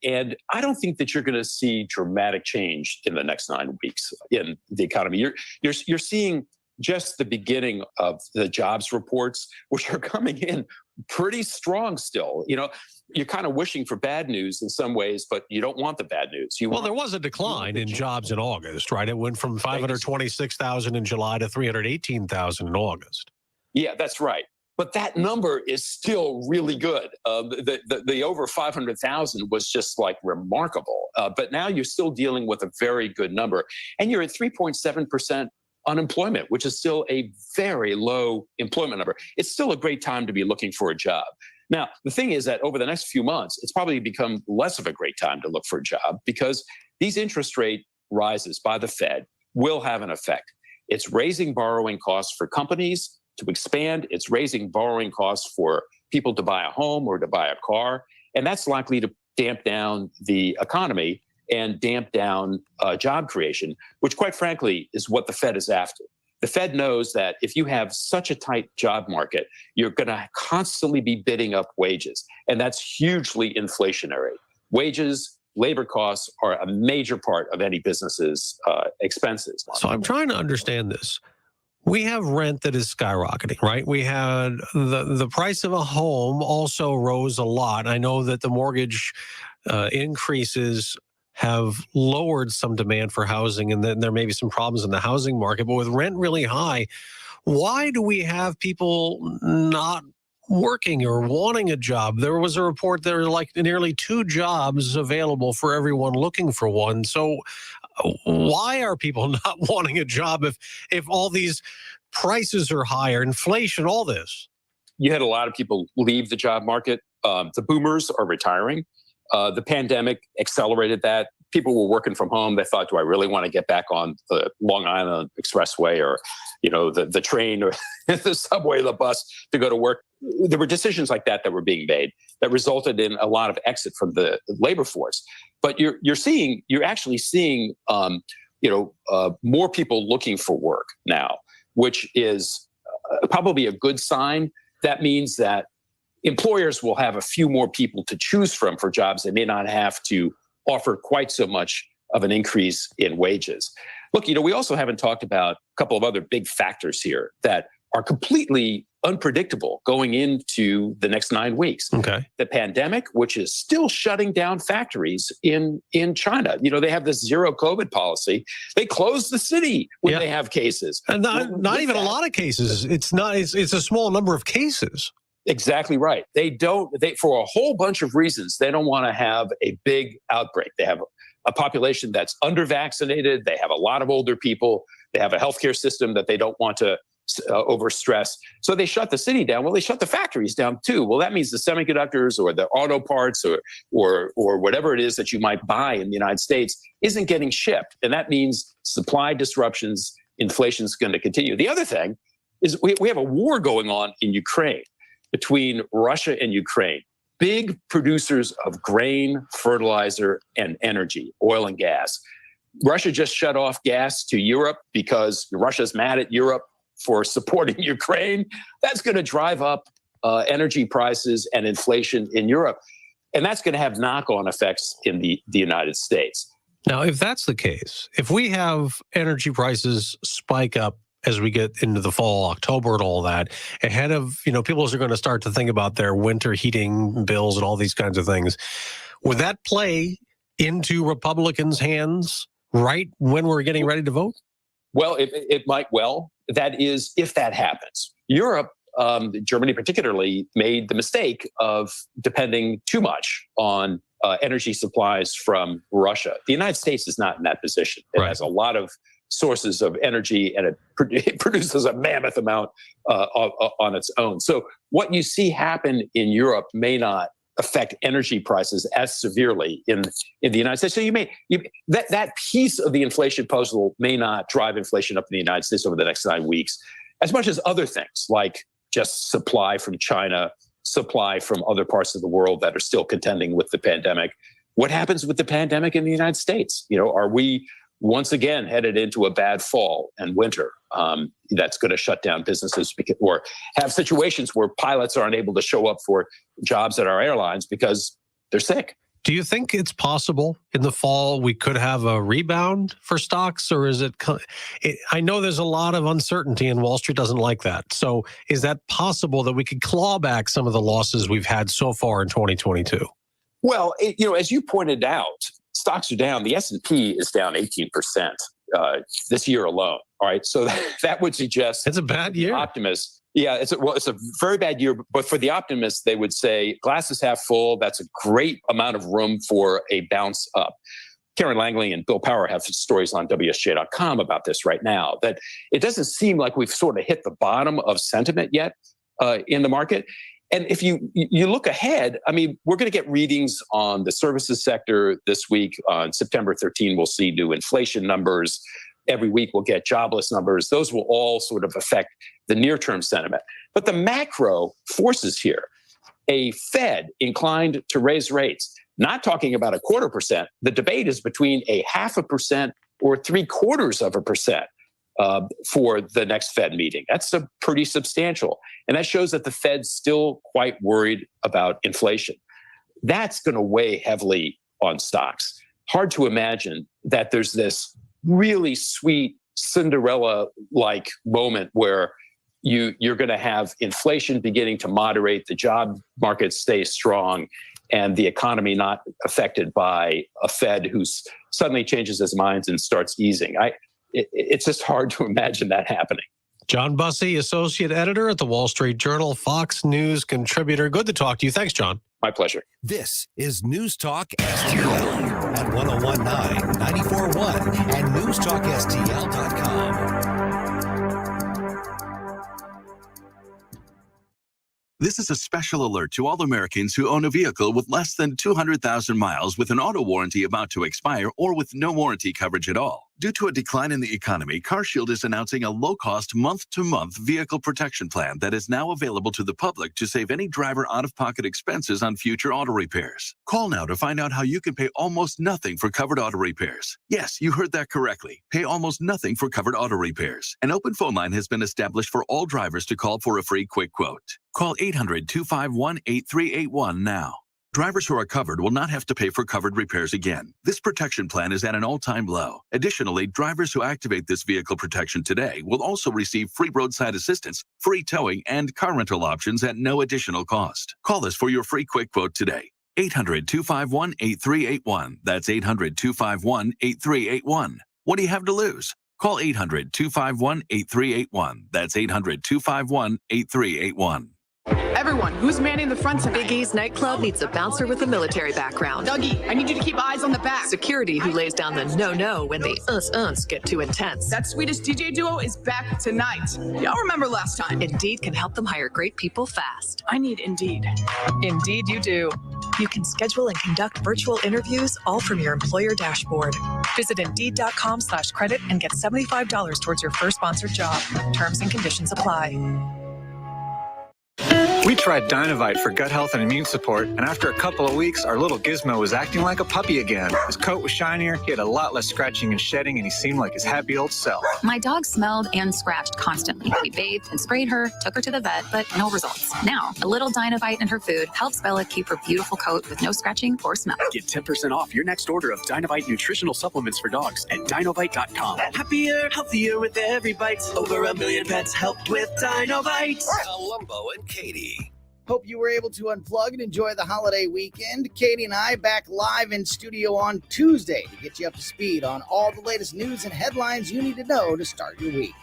And I don't think that you're going to see dramatic change in the next 9 weeks in the economy. You're seeing just the beginning of the jobs reports, which are coming in pretty strong still. You're kind of wishing for bad news in some ways, but you don't want the bad news. Well, there was a decline in jobs in August, right? It went from 526,000 in July to 318,000 in August. Yeah, that's right. But that number is still really good. The over 500,000 was just like remarkable. But now you're still dealing with a very good number. And you're at 3.7% unemployment, which is still a very low employment number. It's still a great time to be looking for a job. Now, the thing is that over the next few months, it's probably become less of a great time to look for a job because these interest rate rises by the Fed will have an effect. It's raising borrowing costs for companies to expand. It's raising borrowing costs for people to buy a home or to buy a car. And that's likely to damp down the economy and damp down job creation, which quite frankly is what the Fed is after. The Fed knows that if you have such a tight job market, you're going to constantly be bidding up wages. And that's hugely inflationary. Wages, labor costs are a major part of any business's expenses. So I'm trying to understand this. We have rent that is skyrocketing, right? We had the price of a home also rose a lot. I know that the mortgage increases have lowered some demand for housing, and then there may be some problems in the housing market. But with rent really high, why do we have people not working or wanting a job? There was a report there are like nearly 2 jobs available for everyone looking for one. So why are people not wanting a job if all these prices are higher, inflation, all this? You had a lot of people leave the job market. The boomers are retiring. The pandemic accelerated that. People were working from home. They thought, do I really want to get back on the Long Island Expressway or, the train or the subway or the bus to go to work? There were decisions like that were being made that resulted in a lot of exit from the labor force. But you're actually seeing, more people looking for work now, which is probably a good sign. That means that employers will have a few more people to choose from for jobs. They may not have to offer quite so much of an increase in wages. Look, we also haven't talked about a couple of other big factors here that are completely unpredictable going into the next 9 weeks. Okay. The pandemic, which is still shutting down factories in China. They have this zero COVID policy. They close the city when they have cases. And not even a lot of cases. It's a small number of cases. Exactly right. They for a whole bunch of reasons, they don't want to have a big outbreak. They have a population that's under-vaccinated. They have a lot of older people. They have a healthcare system that they don't want to overstress. So they shut the city down. Well, they shut the factories down too. Well, that means the semiconductors or the auto parts or whatever it is that you might buy in the United States isn't getting shipped. And that means supply disruptions, inflation is going to continue. The other thing is we have a war going on in Ukraine between Russia and Ukraine, big producers of grain, fertilizer, and energy, oil and gas. Russia just shut off gas to Europe because Russia's mad at Europe for supporting Ukraine. That's going to drive up energy prices and inflation in Europe. And that's going to have knock-on effects in the United States. Now, if that's the case, if we have energy prices spike up as we get into the fall, October and all that, ahead of, people are going to start to think about their winter heating bills and all these kinds of things, would that play into Republicans' hands right when we're getting ready to vote? Well, it might well. That is, if that happens. Europe, Germany particularly, made the mistake of depending too much on energy supplies from Russia. The United States is not in that position. It has a lot of sources of energy, and it produces a mammoth amount on its own. So what you see happen in Europe may not affect energy prices as severely in the United States. So that piece of the inflation puzzle may not drive inflation up in the United States over the next 9 weeks, as much as other things like just supply from China, supply from other parts of the world that are still contending with the pandemic. What happens with the pandemic in the United States? Are we once again headed into a bad fall and winter that's going to shut down businesses or have situations where pilots aren't able to show up for jobs at our airlines because they're sick? Do you think it's possible in the fall we could have a rebound for stocks, or is it? I know there's a lot of uncertainty, and Wall Street doesn't like that. So, is that possible that we could claw back some of the losses we've had so far in 2022? Well, as you pointed out, stocks are down. The S&P is down 18% this year alone. All right, so that would suggest it's a bad year. Optimists. Yeah, it's a very bad year. But for the optimists, they would say glass is half full. That's a great amount of room for a bounce up. Karen Langley and Bill Power have stories on WSJ.com about this right now, that it doesn't seem like we've sort of hit the bottom of sentiment yet in the market. And if you look ahead, I mean, we're going to get readings on the services sector this week. On September 13, we'll see new inflation numbers. Every week we'll get jobless numbers. Those will all sort of affect the near-term sentiment. But the macro forces here, a Fed inclined to raise rates, not talking about 0.25%. The debate is between 0.5% or 0.75% for the next Fed meeting. That's a pretty substantial. And that shows that the Fed's still quite worried about inflation. That's going to weigh heavily on stocks. Hard to imagine that there's this really sweet Cinderella-like moment where you're going to have inflation beginning to moderate, the job market stays strong, and the economy not affected by a Fed who suddenly changes his mind and starts easing. It's just hard to imagine that happening. John Bussey, associate editor at the Wall Street Journal, Fox News contributor. Good to talk to you. Thanks, John. My pleasure. This is News Talk STL at 101.9, 94.1, and NewstalkSTL.com. This is a special alert to all Americans who own a vehicle with less than 200,000 miles with an auto warranty about to expire or with no warranty coverage at all. Due to a decline in the economy, CarShield is announcing a low-cost month-to-month vehicle protection plan that is now available to the public to save any driver out-of-pocket expenses on future auto repairs. Call now to find out how you can pay almost nothing for covered auto repairs. Yes, you heard that correctly. Pay almost nothing for covered auto repairs. An open phone line has been established for all drivers to call for a free quick quote. Call 800-251-8381 now. Drivers who are covered will not have to pay for covered repairs again. This protection plan is at an all-time low. Additionally, drivers who activate this vehicle protection today will also receive free roadside assistance, free towing, and car rental options at no additional cost. Call us for your free quick quote today. 800-251-8381. That's 800-251-8381. What do you have to lose? Call 800-251-8381. That's 800-251-8381. Everyone, who's manning the front tonight? Big E's nightclub needs a bouncer with a military background. Dougie, I need you to keep eyes on the back. Security who lays down the no-no when the uns get too intense. That Swedish DJ duo is back tonight. Y'all remember last time? Indeed can help them hire great people fast. I need Indeed. Indeed you do. You can schedule and conduct virtual interviews all from your employer dashboard. Visit Indeed.com/credit and get $75 towards your first sponsored job. Terms and conditions apply. We tried Dynovite for gut health and immune support, and after a couple of weeks, our little Gizmo was acting like a puppy again. His coat was shinier, he had a lot less scratching and shedding, and he seemed like his happy old self. My dog smelled and scratched constantly. We bathed and sprayed her, took her to the vet, but no results. Now, a little Dynovite in her food helps Bella keep her beautiful coat with no scratching or smell. Get 10% off your next order of Dynovite nutritional supplements for dogs at Dynovite.com. Happier, healthier with every bite. Over 1 million pets helped with Dynovite. Columbo and Katie. Hope you were able to unplug and enjoy the holiday weekend. Katie and I back live in studio on Tuesday to get you up to speed on all the latest news and headlines you need to know to start your week.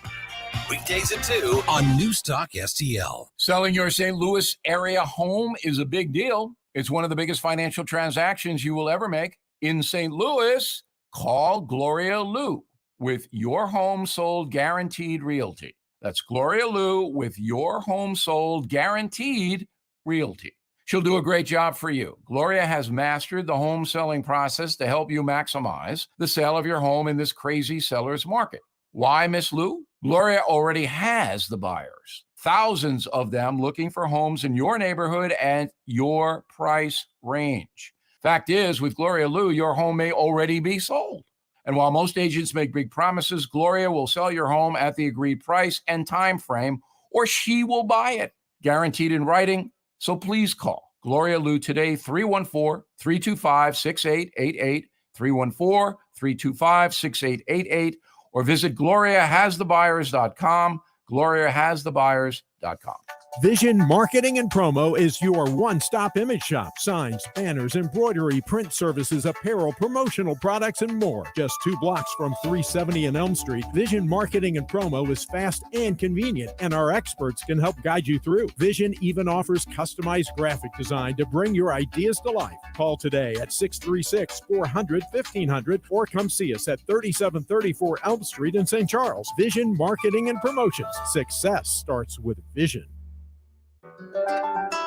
Weekdays at 2 on News Talk STL. Selling your St. Louis area home is a big deal. It's one of the biggest financial transactions you will ever make. In St. Louis, call Gloria Liu with Your Home Sold Guaranteed Realty. That's Gloria Liu with Your Home Sold Guaranteed Realty. She'll do a great job for you. Gloria has mastered the home selling process to help you maximize the sale of your home in this crazy seller's market. Why, Miss Liu? Gloria already has the buyers, thousands of them looking for homes in your neighborhood and your price range. Fact is, with Gloria Liu, your home may already be sold. And while most agents make big promises, Gloria will sell your home at the agreed price and time frame, or she will buy it, guaranteed in writing. So please call Gloria Lou today, 314-325-6888, 314-325-6888, or visit GloriaHasTheBuyers.com, GloriaHasTheBuyers.com. Vision Marketing and Promo is your one-stop image shop. Signs, banners, embroidery, print services, apparel, promotional products, and more. Just 2 blocks from 370 and Elm Street, Vision Marketing and Promo is fast and convenient, and our experts can help guide you through. Vision even offers customized graphic design to bring your ideas to life. Call today at 636-400-1500 or come see us at 3734 Elm Street in St. Charles. Vision Marketing and Promotions. Success starts with vision.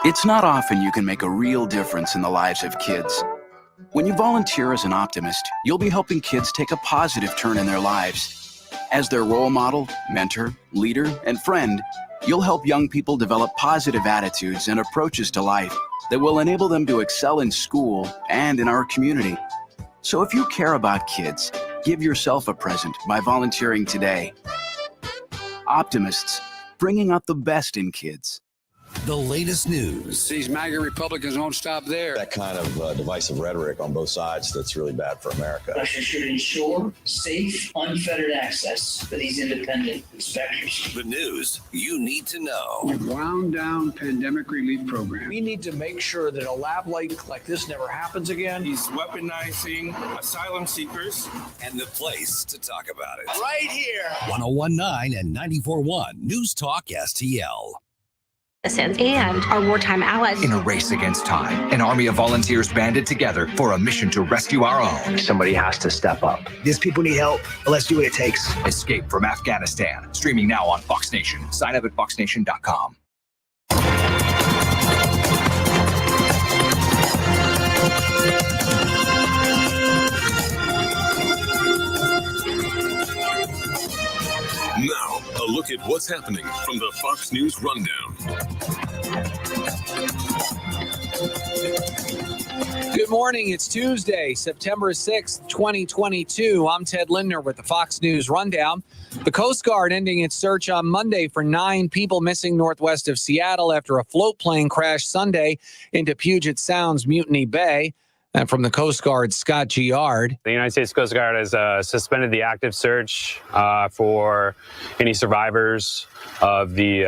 It's not often you can make a real difference in the lives of kids. When you volunteer as an optimist, you'll be helping kids take a positive turn in their lives. As their role model, mentor, leader, and friend, you'll help young people develop positive attitudes and approaches to life that will enable them to excel in school and in our community. So if you care about kids, give yourself a present by volunteering today. Optimists, bringing out the best in kids. The latest news. These MAGA Republicans won't stop there. That kind of divisive rhetoric on both sides, that's really bad for America. Russia should ensure safe, unfettered access for these independent inspectors. The news you need to know. We've wound down pandemic relief program. We need to make sure that a lab like this never happens again. He's weaponizing asylum seekers. And the place to talk about it. Right here. 1019 and 94.1 News Talk STL. And our wartime allies. In a race against time, an army of volunteers banded together for a mission to rescue our own. Somebody has to step up. These people need help. Let's do what it takes. Escape from Afghanistan. Streaming now on Fox Nation. Sign up at foxnation.com. Now, a look at what's happening from the Fox News Rundown. Good morning. It's Tuesday, September 6th, 2022. I'm Ted Lindner with the Fox News Rundown. The Coast Guard ending its search on Monday for 9 people missing northwest of Seattle after a float plane crashed Sunday into Puget Sound's Mutiny Bay. And from the Coast Guard, Scott Giard. The United States Coast Guard has suspended the active search for any survivors of the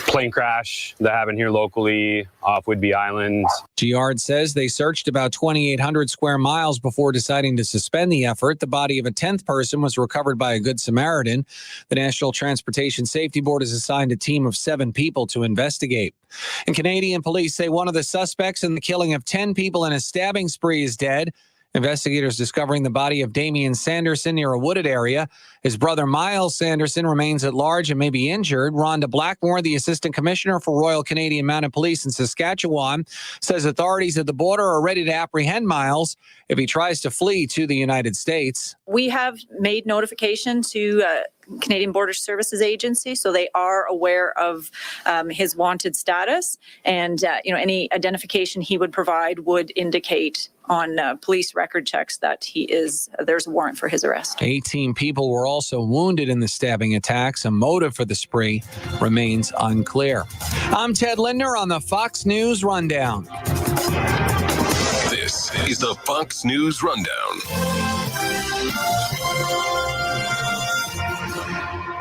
plane crash that happened here locally off Whidbey Island. Giard says they searched about 2,800 square miles before deciding to suspend the effort. The body of a 10th person was recovered by a Good Samaritan. The National Transportation Safety Board has assigned a team of 7 people to investigate. And Canadian police say one of the suspects in the killing of 10 people in a stabbing spree is dead. Investigators discovering the body of Damian Sanderson near a wooded area. His brother Miles Sanderson remains at large and may be injured. Rhonda Blackmore, the Assistant Commissioner for Royal Canadian Mounted Police in Saskatchewan, says authorities at the border are ready to apprehend Miles if he tries to flee to the United States. We have made notification to Canadian Border Services Agency, so they are aware of his wanted status, and any identification he would provide would indicate on police record checks that there's a warrant for his arrest. 18 people were also wounded in the stabbing attacks. A motive for the spree remains unclear. I'm Ted Lindner on the Fox News Rundown. This is the Fox News Rundown.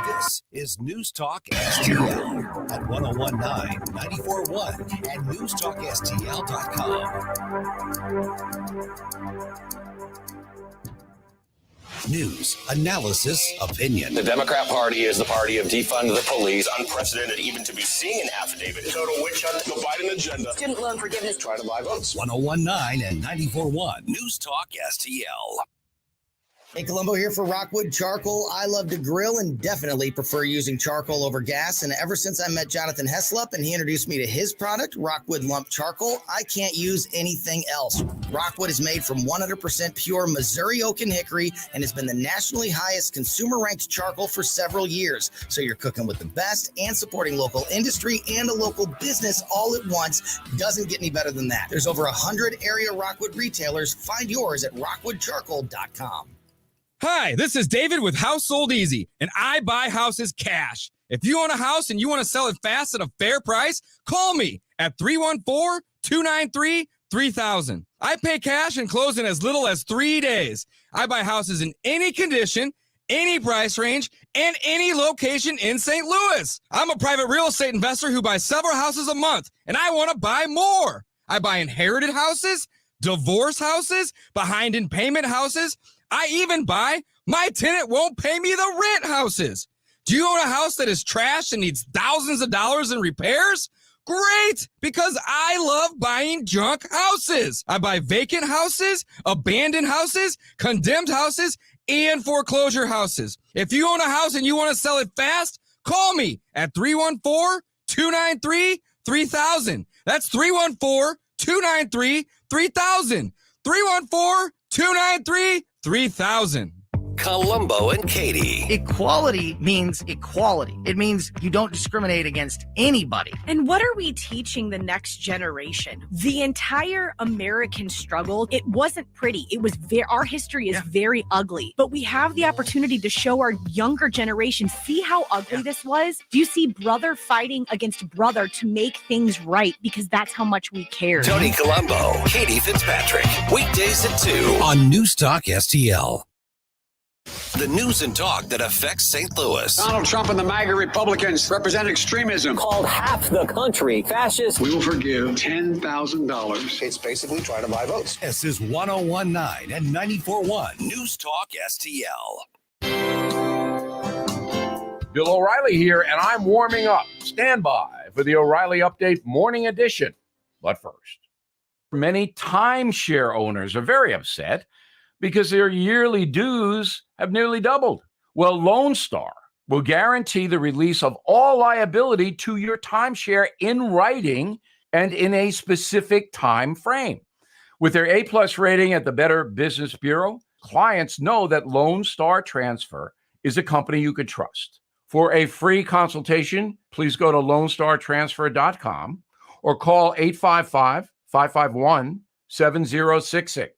This is News Talk STL at 1019 94.1 and NewstalkSTL.com. News, analysis, opinion. The Democrat Party is the party of defund the police. Unprecedented even to be seeing an affidavit. Total witch hunt, the Biden agenda. Student loan forgiveness. Try to buy votes. 1019 and 94.1 News Talk STL. Hey, Colombo here for Rockwood Charcoal. I love to grill and definitely prefer using charcoal over gas. And ever since I met Jonathan Heslop and he introduced me to his product, Rockwood Lump Charcoal, I can't use anything else. Rockwood is made from 100% pure Missouri oak and hickory and has been the nationally highest consumer-ranked charcoal for several years. So you're cooking with the best and supporting local industry and a local business all at once. Doesn't get any better than that. There's over 100 area Rockwood retailers. Find yours at rockwoodcharcoal.com. Hi, this is David with Household Easy, and I buy houses cash. If you own a house and you want to sell it fast at a fair price, call me at 314-293-3000. I pay cash and close in as little as 3 days. I buy houses in any condition, any price range, and any location in St. Louis. I'm a private real estate investor who buys several houses a month, and I want to buy more. I buy inherited houses, divorce houses, behind in payment houses. I even buy my tenant won't pay me the rent houses. Do you own a house that is trashed and needs thousands of dollars in repairs? Great, because I love buying junk houses. I buy vacant houses, abandoned houses, condemned houses, and foreclosure houses. If you own a house and you want to sell it fast, call me at 314-293-3000. That's 314-293-3000. 314-293-3000. Columbo and Katie. Equality means equality. It means you don't discriminate against anybody. And what are we teaching the next generation? The entire American struggle, it wasn't pretty. It was our history is very ugly. But we have the opportunity to show our younger generation, see how ugly this was? Do you see brother fighting against brother to make things right? Because that's how much we care. Tony Columbo, Katie Fitzpatrick. Weekdays at 2 on Newstalk STL. The news and talk that affects St. Louis. Donald Trump and the MAGA Republicans represent extremism. Called half the country fascist. We will forgive $10,000. It's basically trying to buy votes. This is 101.9 and 94.1 Newstalk STL. Bill O'Reilly here, and I'm warming up. Stand by for the O'Reilly Update Morning Edition. But first, many timeshare owners are very upset because their yearly dues have nearly doubled. Well, Lone Star will guarantee the release of all liability to your timeshare in writing and in a specific time frame. With their A-plus rating at the Better Business Bureau, clients know that Lone Star Transfer is a company you could trust. For a free consultation, please go to LoneStarTransfer.com or call 855-551-7066.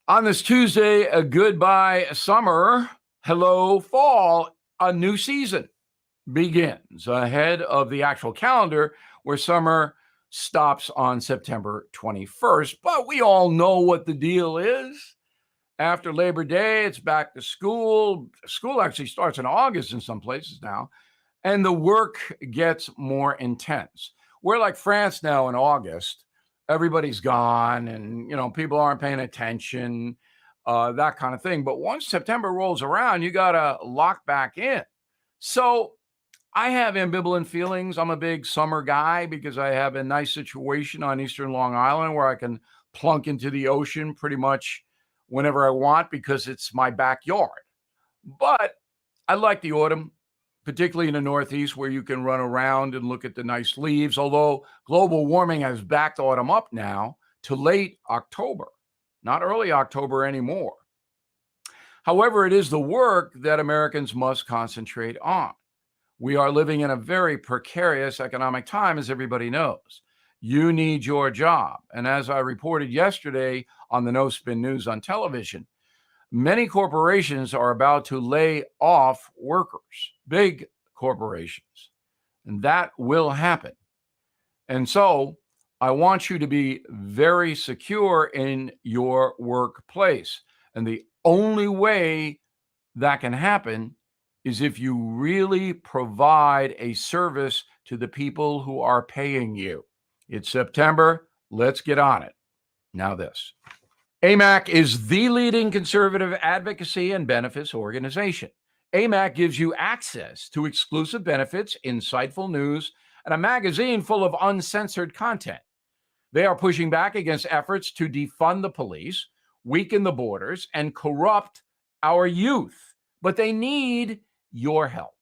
On this Tuesday, a goodbye summer, hello fall, a new season begins ahead of the actual calendar where summer stops on September 21st. But we all know what the deal is. After Labor Day, it's back to school. School actually starts in August in some places now, and the work gets more intense. We're like France now in August. Everybody's gone and, people aren't paying attention, that kind of thing. But once September rolls around, you got to lock back in. So I have ambivalent feelings. I'm a big summer guy because I have a nice situation on Eastern Long Island where I can plunk into the ocean pretty much whenever I want because it's my backyard. But I like the autumn, particularly in the Northeast where you can run around and look at the nice leaves, although global warming has backed autumn up now to late October, not early October anymore. However, it is the work that Americans must concentrate on. We are living in a very precarious economic time, as everybody knows. You need your job. And as I reported yesterday on the No Spin News on television, many corporations are about to lay off workers, big corporations, and that will happen. And so I want you to be very secure in your workplace. And the only way that can happen is if you really provide a service to the people who are paying you. It's September. Let's get on it. Now this. AMAC is the leading conservative advocacy and benefits organization. AMAC gives you access to exclusive benefits, insightful news, and a magazine full of uncensored content. They are pushing back against efforts to defund the police, weaken the borders, and corrupt our youth. But they need your help.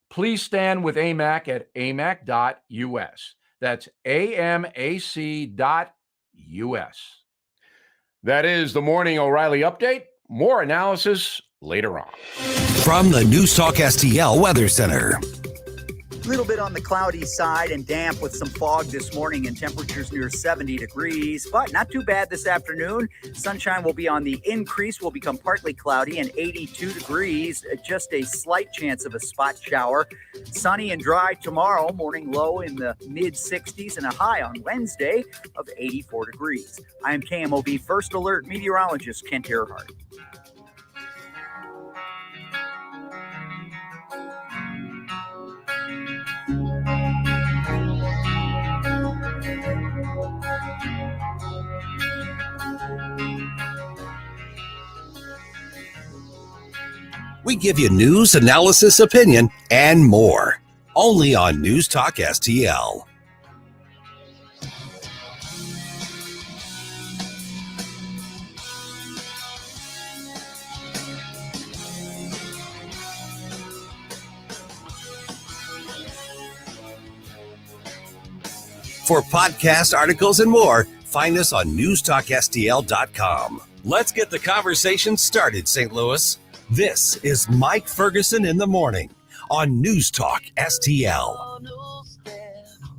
Please stand with AMAC at amac.us. That's amac.us. That is the Morning O'Reilly Update. More analysis later on. From the Newstalk STL Weather Center. little bit on the cloudy side and damp with some fog this morning and temperatures near 70 degrees, but not too bad this afternoon. Sunshine will be on the increase, will become partly cloudy and 82 degrees, just a slight chance of a spot shower. Sunny and dry tomorrow, morning low in the mid 60s and a high on Wednesday of 84 degrees. I am KMOV First Alert meteorologist Kent Earhart. We give you news, analysis, opinion, and more. Only on News Talk STL. For podcast articles and more, find us on NewstalkSTL.com. Let's get the conversation started, St. Louis. This is Mike Ferguson in the morning on News Talk STL.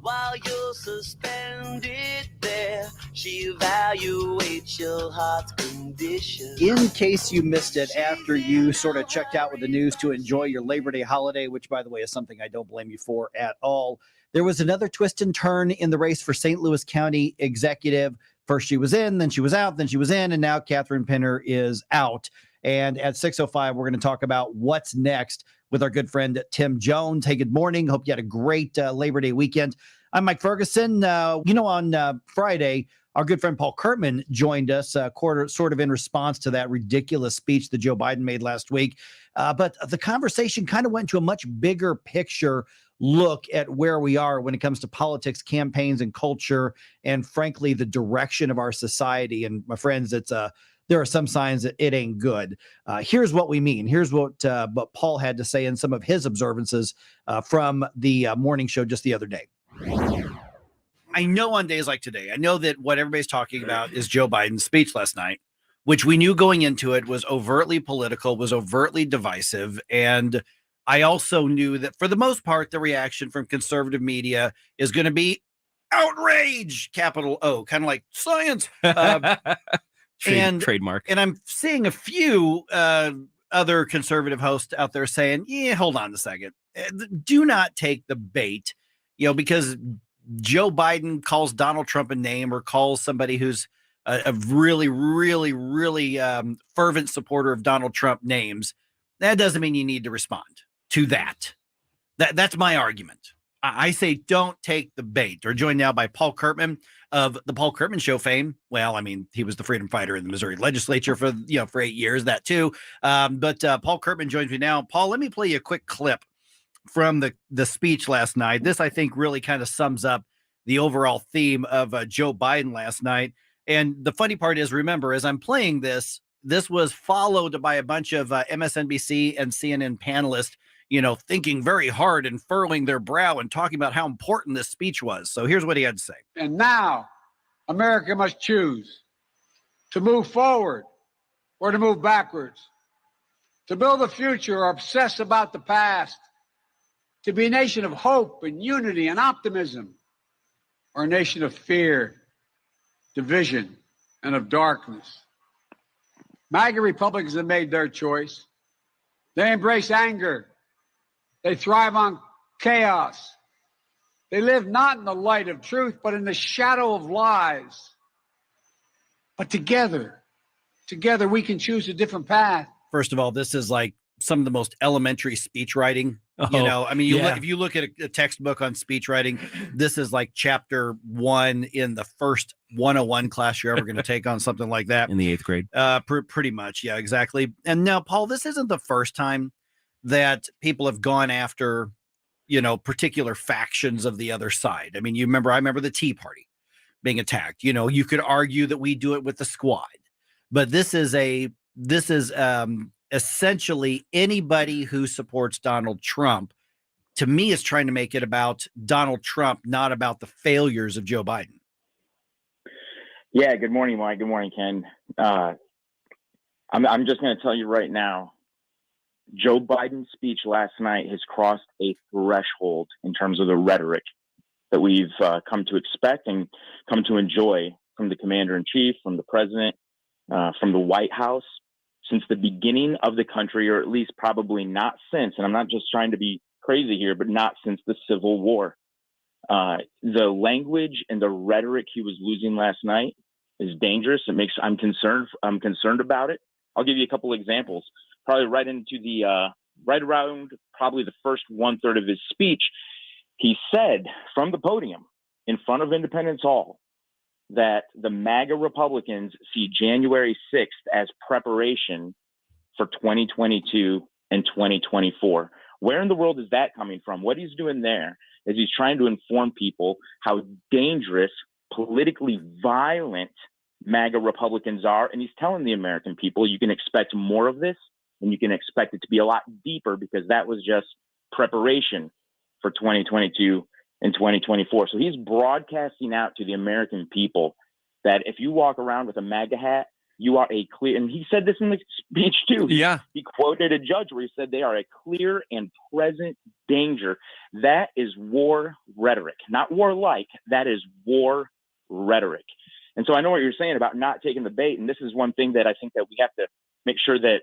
While you're suspended there, she evaluates your heart's condition. In case you missed it, after you sort of checked out with the news to enjoy your Labor Day holiday, which, by the way, is something I don't blame you for at all, there was another twist and turn in the race for St. Louis County executive. First she was in, then she was out, then she was in, and now Catherine Pinner is out. And at 6:05, we're going to talk about what's next with our good friend Tim Jones. Hey, good morning. Hope you had a great Labor Day weekend. I'm Mike Ferguson. On Friday, our good friend Paul Kurtman joined us sort of in response to that ridiculous speech that Joe Biden made last week. But the conversation kind of went to a much bigger picture look at where we are when it comes to politics, campaigns, and culture, and frankly, the direction of our society. And my friends, there are some signs that it ain't good. Here's what we mean. Here's what Paul had to say in some of his observances from the morning show just the other day. I know on days like today, I know that what everybody's talking about is Joe Biden's speech last night, which we knew going into it was overtly political, was overtly divisive. And I also knew that for the most part, the reaction from conservative media is going to be outrage, capital O, kind of like science. Trademark. And I'm seeing a few other conservative hosts out there saying, yeah, hold on a second. Do not take the bait, because Joe Biden calls Donald Trump a name or calls somebody who's a really, really, really fervent supporter of Donald Trump names. That doesn't mean you need to respond to that. That's my argument. I say don't take the bait. We're joined now by Paul Kurtman of the Paul Kurtman Show fame. Well, I mean, he was the freedom fighter in the Missouri legislature for 8 years, that too. But Paul Kurtman joins me now. Paul, let me play you a quick clip from the speech last night. This, I think, really kind of sums up the overall theme of Joe Biden last night. And the funny part is, remember, as I'm playing this was followed by a bunch of MSNBC and CNN panelists, thinking very hard and furrowing their brow and talking about how important this speech was. So here's what he had to say. And now America must choose to move forward or to move backwards, to build a future or obsess about the past, to be a nation of hope and unity and optimism, or a nation of fear, division, and of darkness. MAGA Republicans have made their choice. They embrace anger. They thrive on chaos. They live not in the light of truth, but in the shadow of lies. But together we can choose a different path. First of all, this is like some of the most elementary speech writing. If you look at a textbook on speech writing, this is like chapter 1 in the first 101 class you're ever going to take on something like that. In the 8th grade. Pretty much. Yeah, exactly. And now, Paul, this isn't the first time that people have gone after, particular factions of the other side. I mean, I remember the Tea Party being attacked. You could argue that we do it with the Squad, but this is essentially anybody who supports Donald Trump, to me, is trying to make it about Donald Trump, not about the failures of Joe Biden. Yeah. Good morning, Mike. Good morning, Ken. I'm just going to tell you right now Joe Biden's speech last night has crossed a threshold in terms of the rhetoric that we've come to expect and come to enjoy from the commander in chief, from the president, from the White House since the beginning of the country, or at least probably not since, and I'm not just trying to be crazy here, but not since the Civil War. The language and the rhetoric he was losing last night is dangerous. I'm concerned about it. I'll give you a couple examples. Probably right around probably the first 1/3 of his speech, he said from the podium in front of Independence Hall that the MAGA Republicans see January 6th as preparation for 2022 and 2024. Where in the world is that coming from? What he's doing there is he's trying to inform people how dangerous, politically violent MAGA Republicans are. And he's telling the American people, you can expect more of this, and you can expect it to be a lot deeper, because that was just preparation for 2022 and 2024. So he's broadcasting out to the American people that if you walk around with a MAGA hat, you are a clear, and he said this in the speech too. Yeah. He quoted a judge where he said they are a clear and present danger. That is war rhetoric, not warlike. That is war rhetoric. And so I know what you're saying about not taking the bait. And this is one thing that I think that we have to make sure that,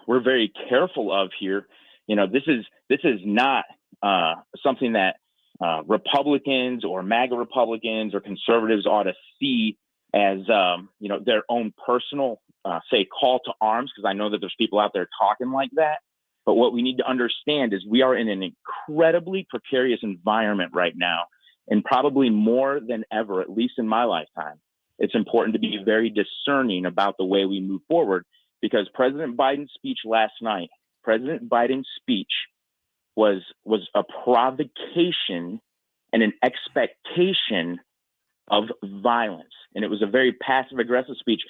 we're very careful of here. This is not something that Republicans or MAGA Republicans or conservatives ought to see as, their own personal, call to arms, because I know that there's people out there talking like that. But what we need to understand is we are in an incredibly precarious environment right now, and probably more than ever, at least in my lifetime. It's important to be very discerning about the way we move forward, because President Biden's speech last night, was a provocation and an expectation of violence. And it was a very passive aggressive speech.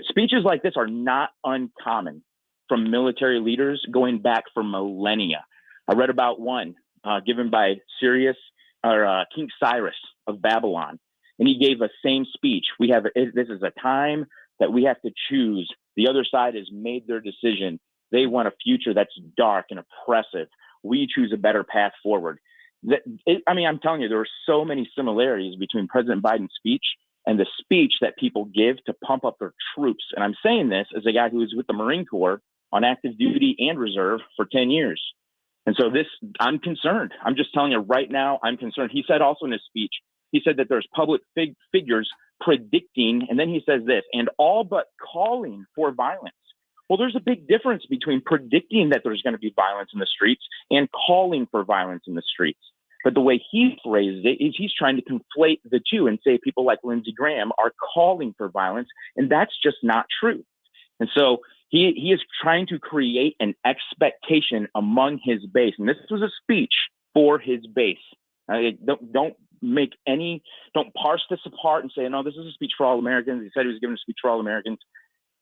Speeches like this are not uncommon from military leaders going back for millennia. I read about one given by King Cyrus of Babylon, and he gave a same speech. This is a time that we have to choose. The other side has made their decision. They want a future that's dark and oppressive. We choose a better path forward. I'm telling you, there are so many similarities between President Biden's speech and the speech that people give to pump up their troops. And I'm saying this as a guy who was with the Marine Corps on active duty and reserve for 10 years. And so I'm concerned. I'm just telling you right now, I'm concerned. He said also in his speech, he said that there's public figures predicting, and then he says this, and all but calling for violence. Well, there's a big difference between predicting that there's going to be violence in the streets and calling for violence in the streets. But the way he phrased it is he's trying to conflate the two and say people like Lindsey Graham are calling for violence, and that's just not true. And so he is trying to create an expectation among his base. And this was a speech for his base. Don't parse this apart and say, no, this is a speech for all Americans. He said he was giving a speech for all Americans.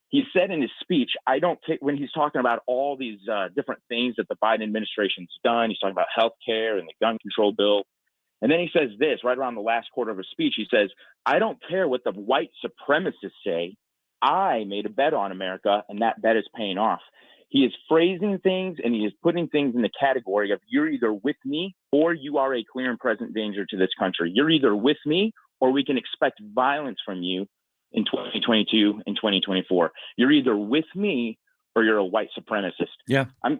He said in his speech, when he's talking about all these different things that the Biden administration's done, he's talking about healthcare and the gun control bill. And then he says this right around the last quarter of his speech. He says, I don't care what the white supremacists say. I made a bet on America, and that bet is paying off. He is phrasing things, and he is putting things in the category of you're either with me or you are a clear and present danger to this country. You're either with me or we can expect violence from you in 2022 and 2024. You're either with me or you're a white supremacist. Yeah. I'm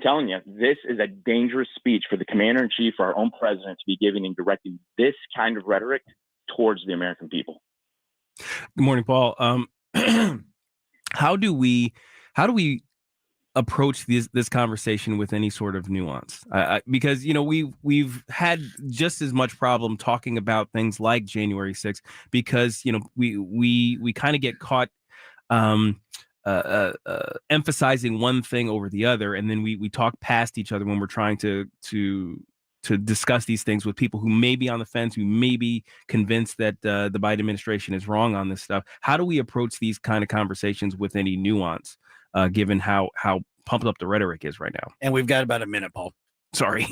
telling you, this is a dangerous speech for the commander in chief, for our own president to be giving and directing this kind of rhetoric towards the American people. Good morning, Paul. How do we approach this conversation with any sort of nuance? Because we've had just as much problem talking about things like January 6th, because we kind of get caught emphasizing one thing over the other, and then we talk past each other when we're trying to discuss these things with people who may be on the fence, who may be convinced that the Biden administration is wrong on this stuff. How do we approach these kind of conversations with any nuance, given how pumped up the rhetoric is right now? And we've got about a minute, Paul. Sorry.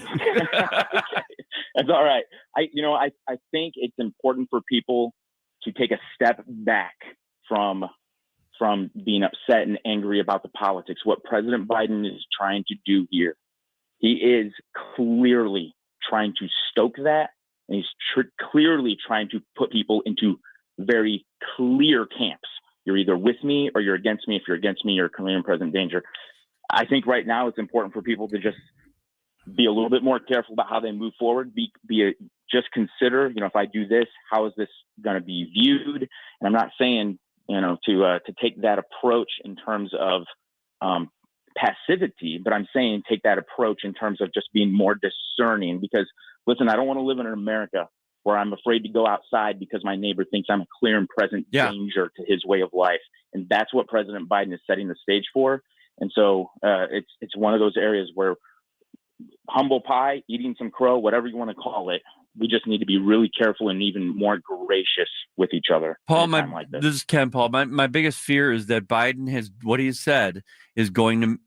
That's all right. I think it's important for people to take a step back from from being upset and angry about the politics. What President Biden is trying to do here, he is clearly trying to stoke that, and he's clearly trying to put people into very clear camps. You're either with me or you're against me. If you're against me, you're clear and present danger. I think right now it's important for people to just be a little bit more careful about how they move forward. Just consider, if I do this, how is this going to be viewed? And I'm not saying, to take that approach in terms of passivity, but I'm saying take that approach in terms of just being more discerning. Because listen, I don't want to live in America where I'm afraid to go outside because my neighbor thinks I'm a clear and present danger to his way of life. And that's what President Biden is setting the stage for. And so it's one of those areas where humble pie, eating some crow, whatever you want to call it, we just need to be really careful and even more gracious with each other. Paul, this is Ken. Paul, my biggest fear is that Biden has, what he said is going to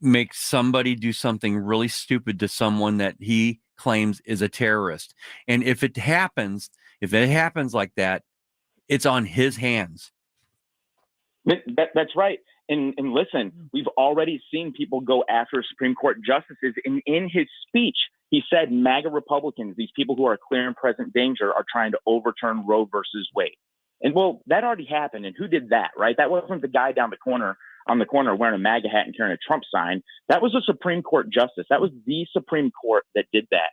make somebody do something really stupid to someone that he claims is a terrorist. And if it happens like that, it's on his hands. That's right. And listen, we've already seen people go after Supreme Court justices. In his speech, he said MAGA Republicans, these people who are clear and present danger, are trying to overturn Roe versus Wade. And well, that already happened. And who did that, right? That wasn't the guy on the corner wearing a MAGA hat and carrying a Trump sign. That was a Supreme Court justice. That was the Supreme Court that did that.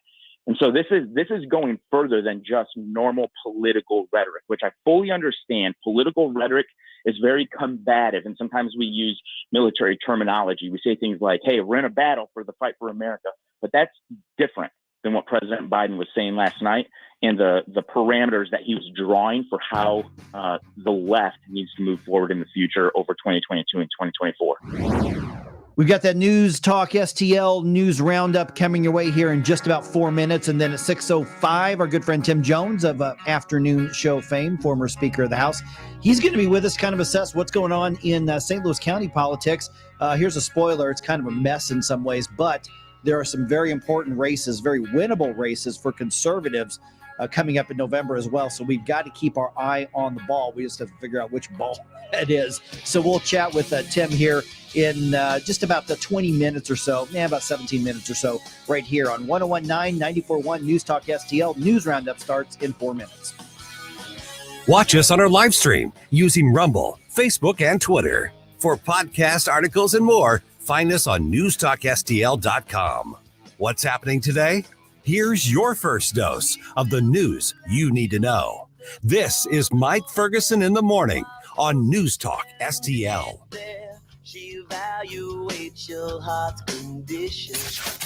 And so this is going further than just normal political rhetoric, which I fully understand. Political rhetoric is very combative, and sometimes we use military terminology. We say things like, hey, we're in a battle for the fight for America. But that's different than what President Biden was saying last night and the parameters that he was drawing for how the left needs to move forward in the future over 2022 and 2024. We've got that News Talk STL News Roundup coming your way here in just about 4 minutes. And then at 6:05, our good friend Tim Jones of Afternoon Show fame, former Speaker of the House, he's going to be with us, kind of assess what's going on in St. Louis County politics. Here's a spoiler. It's kind of a mess in some ways, but there are some very important races, very winnable races for conservatives coming up in November as well. So we've got to keep our eye on the ball. We just have to figure out which ball it is. So we'll chat with Tim here in just about the 20 minutes or so, about 17 minutes or so, right here on 101.9, 94.1 News Talk STL. News Roundup starts in 4 minutes. Watch us on our live stream using Rumble, Facebook, and Twitter. For podcast articles and more, find us on NewstalkSTL.com. What's happening today? Here's your first dose of the news you need to know. This is Mike Ferguson in the morning on News Talk STL. She evaluates your heart's condition.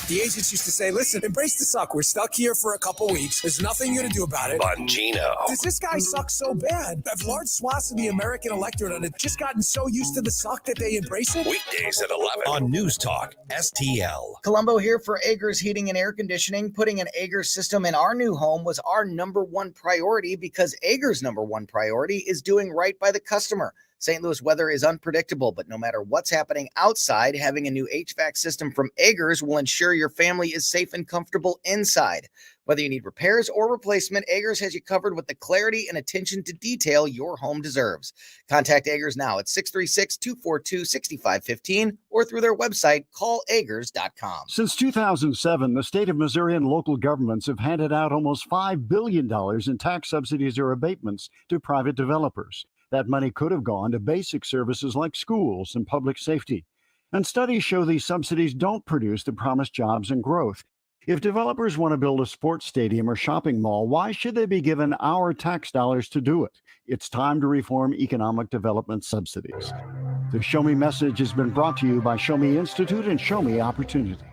The agents used to say, listen, embrace the suck. We're stuck here for a couple weeks. There's nothing you're going to do about it. Bongino. Does this guy suck so bad? Have large swaths of the American electorate just gotten so used to the suck that they embrace it? Weekdays at 11 on News Talk STL. Colombo here for Agers Heating and Air Conditioning. Putting an Agers system in our new home was our number one priority because Agers' number one priority is doing right by the customer. St. Louis weather is unpredictable, but no matter what's happening outside, having a new HVAC system from Agers will ensure your family is safe and comfortable inside. Whether you need repairs or replacement, Agers has you covered with the clarity and attention to detail your home deserves. Contact Agers now at 636-242-6515 or through their website, callagers.com. Since 2007, the state of Missouri and local governments have handed out almost $5 billion in tax subsidies or abatements to private developers. That money could have gone to basic services like schools and public safety. And studies show these subsidies don't produce the promised jobs and growth. If developers want to build a sports stadium or shopping mall, why should they be given our tax dollars to do it? It's time to reform economic development subsidies. The Show Me message has been brought to you by Show Me Institute and Show Me Opportunity.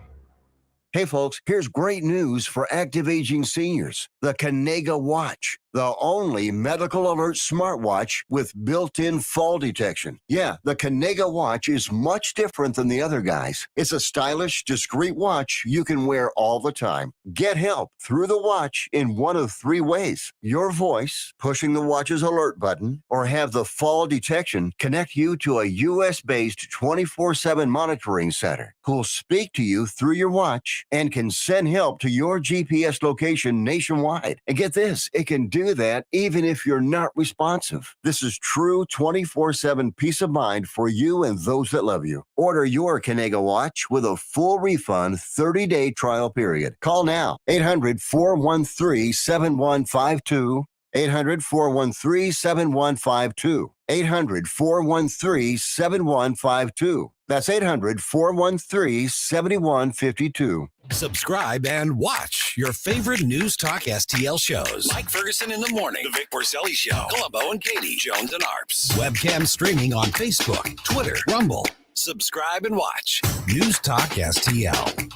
Hey folks, here's great news for active aging seniors. The Kanega Watch, the only medical alert smartwatch with built-in fall detection. Yeah, the Kanega Watch is much different than the other guys. It's a stylish, discreet watch you can wear all the time. Get help through the watch in one of three ways. Your voice, pushing the watch's alert button, or have the fall detection connect you to a US-based 24/7 monitoring center who'll speak to you through your watch and can send help to your GPS location nationwide. And get this, it can do do that even if you're not responsive. This is true 24/7 peace of mind for you and those that love you. Order your Kanega watch with a full refund 30-day trial period. Call now. 800-413-7152. 800-413-7152. 800-413-7152. That's 800-413-7152. Subscribe and watch your favorite News Talk STL shows. Mike Ferguson in the Morning, The Vic Porcelli Show, Columbo and Katie, Jones and Arps. Webcam streaming on Facebook, Twitter, Rumble. Subscribe and watch News Talk STL.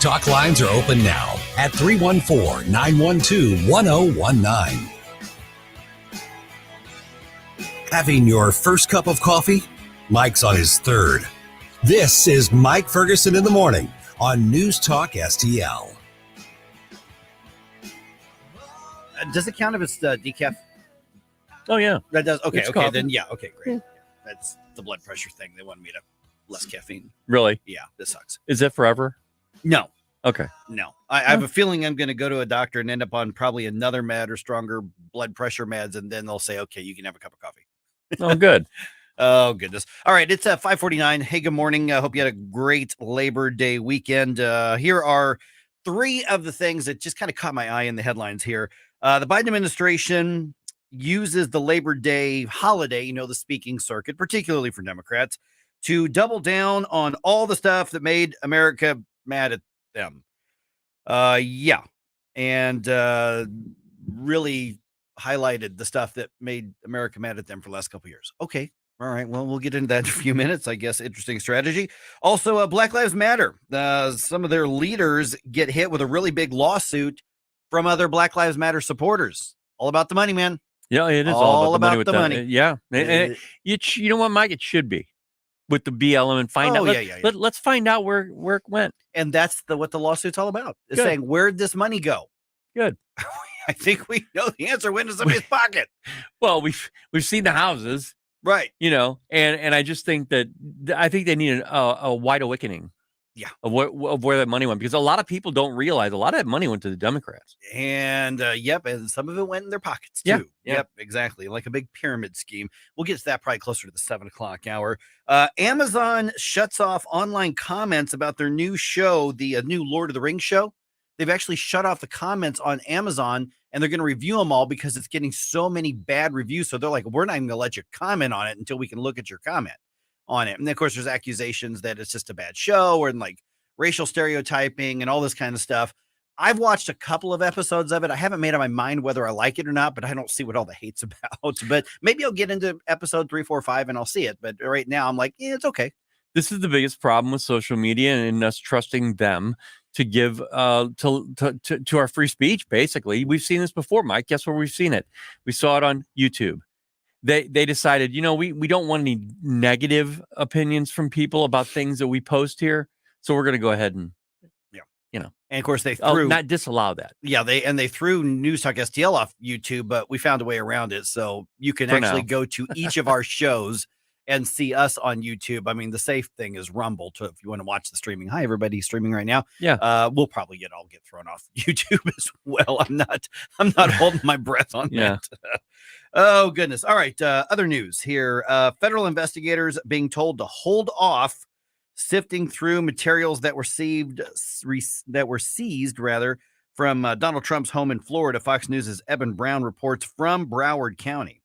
Talk lines are open now at 314-912-1019. Having your first cup of coffee? Mike's on his third. This is Mike Ferguson in the Morning on News Talk STL. Does it count if it's decaf? Oh, yeah. That does. Okay, It's okay, coffee. then yeah, okay, great. That's the blood pressure thing. They wanted me to less caffeine. Really? Yeah, this sucks. Is it forever? No. Okay. No. I have a feeling I'm going to go to a doctor and end up on probably another med or stronger blood pressure meds, and then they'll say, okay, you can have a cup of coffee. Oh, good. Oh, goodness. All right, it's 5:49. Hey, good morning. I hope you had a great Labor Day weekend. Here are three of the things that just kind of caught my eye in the headlines here. The Biden administration uses the Labor Day holiday, the speaking circuit, particularly for Democrats, to double down on all the stuff that made America mad at them. Yeah. And really highlighted the stuff that made America mad at them for the last couple of years. Okay. All right. Well, we'll get into that in a few minutes. I guess interesting strategy. Also, Black Lives Matter. Some of their leaders get hit with a really big lawsuit from other Black Lives Matter supporters. All about the money, man. Yeah, it is all about the money. With the money. Yeah. And you know what, Mike? It should be with the BLM and find out. Let's find out where it went. And that's what the lawsuit's all about. It's Good. saying, where'd this money go? Good. I think we know the answer. Went into somebody's pocket. Well, we've seen the houses, right? And I just think that I think they need a wide awakening. Yeah, of where that money went, because a lot of people don't realize a lot of that money went to the Democrats. And yep, and some of it went in their pockets too. Yeah. Yep, exactly, like a big pyramid scheme. We'll get to that probably closer to the 7:00 hour. Amazon shuts off online comments about their new show, the new Lord of the Rings show. They've actually shut off the comments on Amazon, and they're going to review them all because it's getting so many bad reviews. So they're like, we're not even going to let you comment on it until we can look at your comment on it. And then, of course, there's accusations that it's just a bad show or like racial stereotyping and all this kind of stuff. I've watched a couple of episodes of it. I haven't made up my mind whether I like it or not, but I don't see what all the hate's about. But maybe I'll get into episode 3, 4, 5 and I'll see it. But right now I'm like, yeah, it's okay. This is the biggest problem with social media and us trusting them to give to our free speech. Basically, we've seen this before, Mike. Guess where we've seen it? We saw it on YouTube. They decided, we don't want any negative opinions from people about things that we post here. So we're going to go ahead and, and of course they threw not disallow that. Yeah. They threw News Talk STL off YouTube, but we found a way around it. So you can actually go to each of our shows and see us on YouTube. I mean, the safe thing is Rumble if you want to watch the streaming. Hi, everybody streaming right now. Yeah. We'll probably get thrown off YouTube as well. I'm not holding my breath on that. Oh, goodness. All right. Other news here. Federal investigators being told to hold off sifting through materials that were seized from Donald Trump's home in Florida. Fox News' Eben Brown reports from Broward County.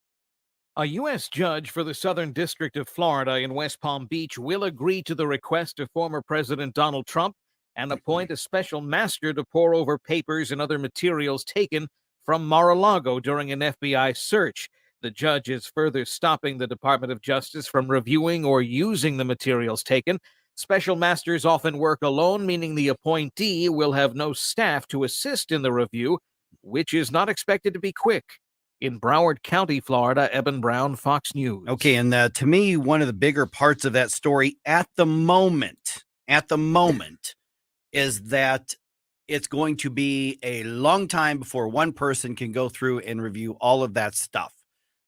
A U.S. judge for the Southern District of Florida in West Palm Beach will agree to the request of former President Donald Trump and appoint a special master to pore over papers and other materials taken from Mar-a-Lago during an FBI search. The judge is further stopping the Department of Justice from reviewing or using the materials taken. Special masters often work alone, meaning the appointee will have no staff to assist in the review, which is not expected to be quick. In Broward County, Florida, Eben Brown, Fox News. Okay, and to me, one of the bigger parts of that story at the moment, is that it's going to be a long time before one person can go through and review all of that stuff.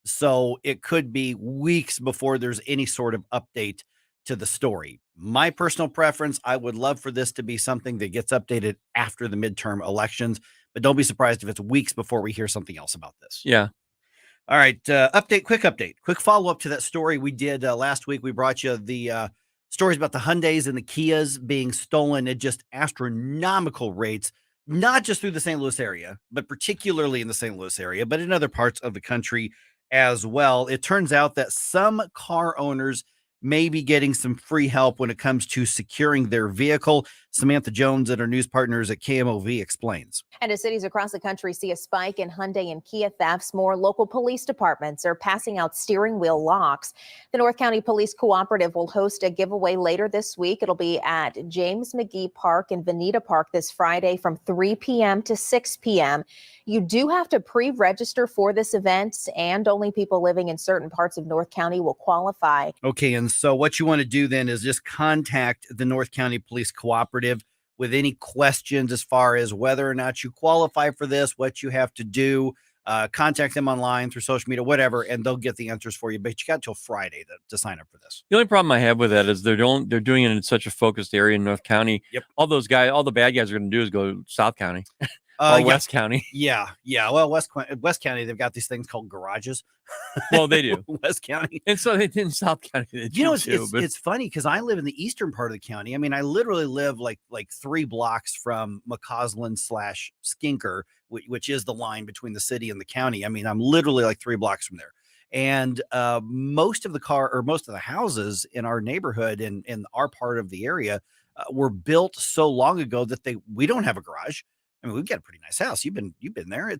So it could be weeks before there's any sort of update to the story. My personal preference, I would love for this to be something that gets updated after the midterm elections, but don't be surprised if it's weeks before we hear something else about this. Yeah. All right. Quick follow-up to that story we did last week. We brought you the stories about the Hyundais and the Kias being stolen at just astronomical rates, not just through the St. Louis area, but particularly in the St. Louis area, but in other parts of the country as well. It turns out that some car owners may be getting some free help when it comes to securing their vehicle. Samantha Jones and our news partners at KMOV explains. And as cities across the country see a spike in Hyundai and Kia thefts, more local police departments are passing out steering wheel locks. The North County Police Cooperative will host a giveaway later this week. It'll be at James McGee Park and Veneta Park this Friday from 3 p.m. to 6 p.m. You do have to pre-register for this event, and only people living in certain parts of North County will qualify. Okay, and so what you want to do then is just contact the North County Police Cooperative with any questions as far as whether or not you qualify for this, what you have to do. Contact them online through social media, whatever, and they'll get the answers for you. But you got till Friday to sign up for this. The only problem I have with that is they're doing it in such a focused area in North County. Yep. All the bad guys are going to do is go to South County or West County. Yeah. Well, West County, they've got these things called garages. Well, they do. West County. And so they did in South County. It's funny because I live in the eastern part of the county. I mean, I literally live like 3 blocks from McCausland/Skinker, which is the line between the city and the county. I mean, I'm literally like 3 blocks from there. And most of the houses in our neighborhood and in our part of the area were built so long ago that we don't have a garage. I mean, we've got a pretty nice house. You've been there.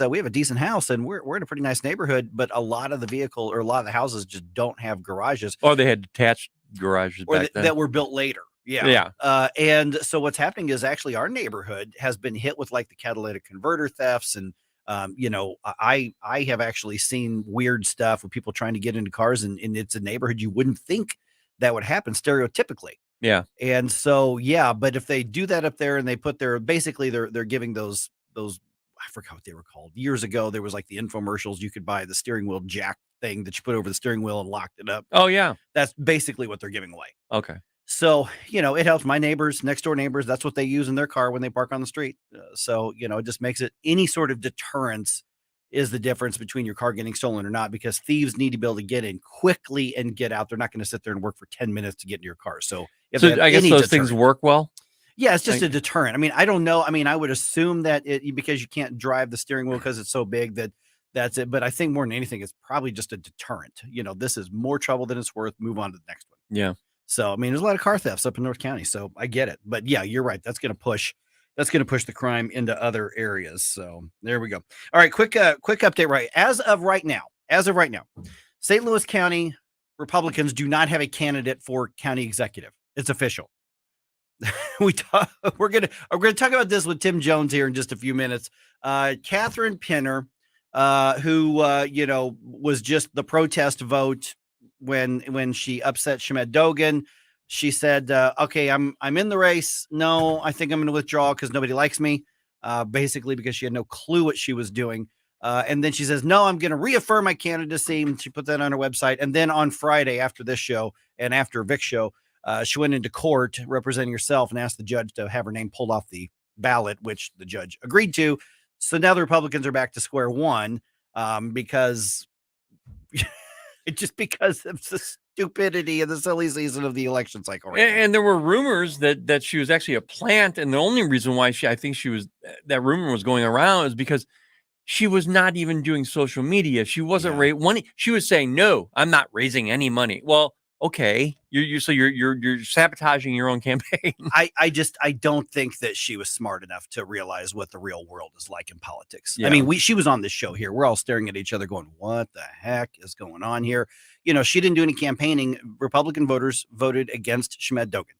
We have a decent house and we're in a pretty nice neighborhood, but a lot of the houses just don't have garages. Or they had detached garages back then. That were built later. Yeah. And so what's happening is actually our neighborhood has been hit with like the catalytic converter thefts. And, I have actually seen weird stuff with people trying to get into cars and it's a neighborhood you wouldn't think that would happen stereotypically. Yeah. And so, but if they do that up there and they put they're giving those, I forgot what they were called. Years ago, there was like the infomercials. You could buy the steering wheel jack thing that you put over the steering wheel and locked it up. Oh yeah. That's basically what they're giving away. Okay. So, it helps my next door neighbors. That's what they use in their car when they park on the street. So, it just makes it any sort of deterrence is the difference between your car getting stolen or not, because thieves need to be able to get in quickly and get out. They're not going to sit there and work for 10 minutes to get into your car. So I guess those things work well. Yeah, it's just a deterrent. I mean, I don't know. I mean, I would assume that because you can't drive the steering wheel because it's so big that's it. But I think more than anything, it's probably just a deterrent. This is more trouble than it's worth. Move on to the next one. Yeah. So, I mean, there's a lot of car thefts up in North County. So I get it. But yeah, you're right. That's going to push the crime into other areas. So there we go. All right. Quick update. Right. As of right now, St. Louis County Republicans do not have a candidate for county executive. It's official. We're going to talk about this with Tim Jones here in just a few minutes. Catherine Pinner, who, was just the protest vote when she upset Shemet Dogan. She said, okay, I'm in the race. No, I think I'm going to withdraw because nobody likes me, basically because she had no clue what she was doing. And then she says, no, I'm going to reaffirm my candidacy. And she put that on her website. And then on Friday after this show and after Vic's show, she went into court representing herself and asked the judge to have her name pulled off the ballot, which the judge agreed to. So now the Republicans are back to square one because because of the stupidity of the silly season of the election cycle. And there were rumors that she was actually a plant. And the only reason why that rumor was going around is because she was not even doing social media. She wasn't she was saying, no, I'm not raising any money. Well, okay, you're sabotaging your own campaign. I don't think that she was smart enough to realize what the real world is like in politics. Yeah. I mean, she was on this show here. We're all staring at each other going, what the heck is going on here? She didn't do any campaigning. Republican voters voted against Shemet Dogan.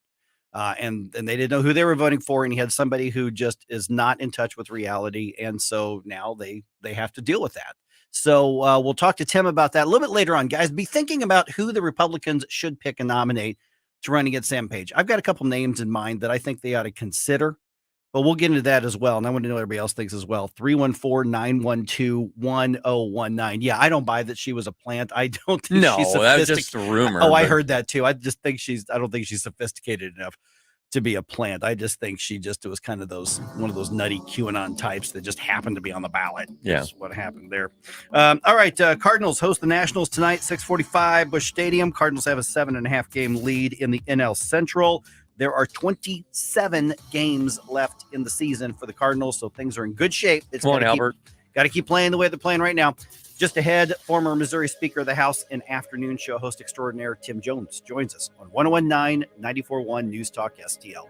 And they didn't know who they were voting for. And he had somebody who just is not in touch with reality. And so now they have to deal with that. So we'll talk to Tim about that a little bit later on, guys. Be thinking about who the Republicans should pick and nominate to run against Sam Page. I've got a couple names in mind that I think they ought to consider. But we'll get into that as well. And I want to know what everybody else thinks as well. 314-912-1019. Yeah, I don't buy that she was a plant. I don't think she's sophisticated. That was just a rumor. I heard that too. I don't think she's sophisticated enough to be a plant. I just think it was kind of one of those nutty QAnon types that just happened to be on the ballot. Yeah. That's what happened there. All right. Cardinals host the Nationals tonight, 6:45 Busch Stadium. Cardinals have a 7.5 game lead in the NL Central. There are 27 games left in the season for the Cardinals, so things are in good shape. Come on, Albert. Got to keep playing the way they're playing right now. Just ahead, former Missouri Speaker of the House and afternoon show host extraordinaire Tim Jones joins us on 101.9, 94.1 News Talk STL.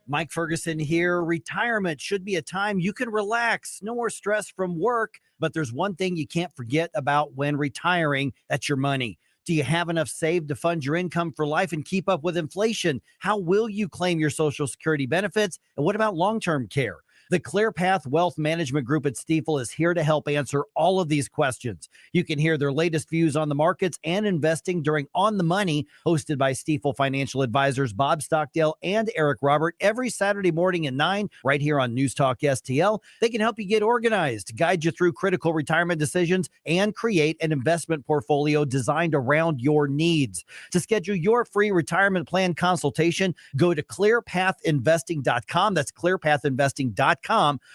Mike Ferguson here. Retirement should be a time you can relax. No more stress from work. But there's one thing you can't forget about when retiring. That's your money. Do you have enough saved to fund your income for life and keep up with inflation? How will you claim your Social Security benefits? And what about long-term care? The ClearPath Wealth Management Group at Stifel is here to help answer all of these questions. You can hear their latest views on the markets and investing during On the Money, hosted by Stifel financial advisors Bob Stockdale and Eric Robert, every Saturday morning at 9, right here on News Talk STL. They can help you get organized, guide you through critical retirement decisions, and create an investment portfolio designed around your needs. To schedule your free retirement plan consultation, go to clearpathinvesting.com. That's clearpathinvesting.com.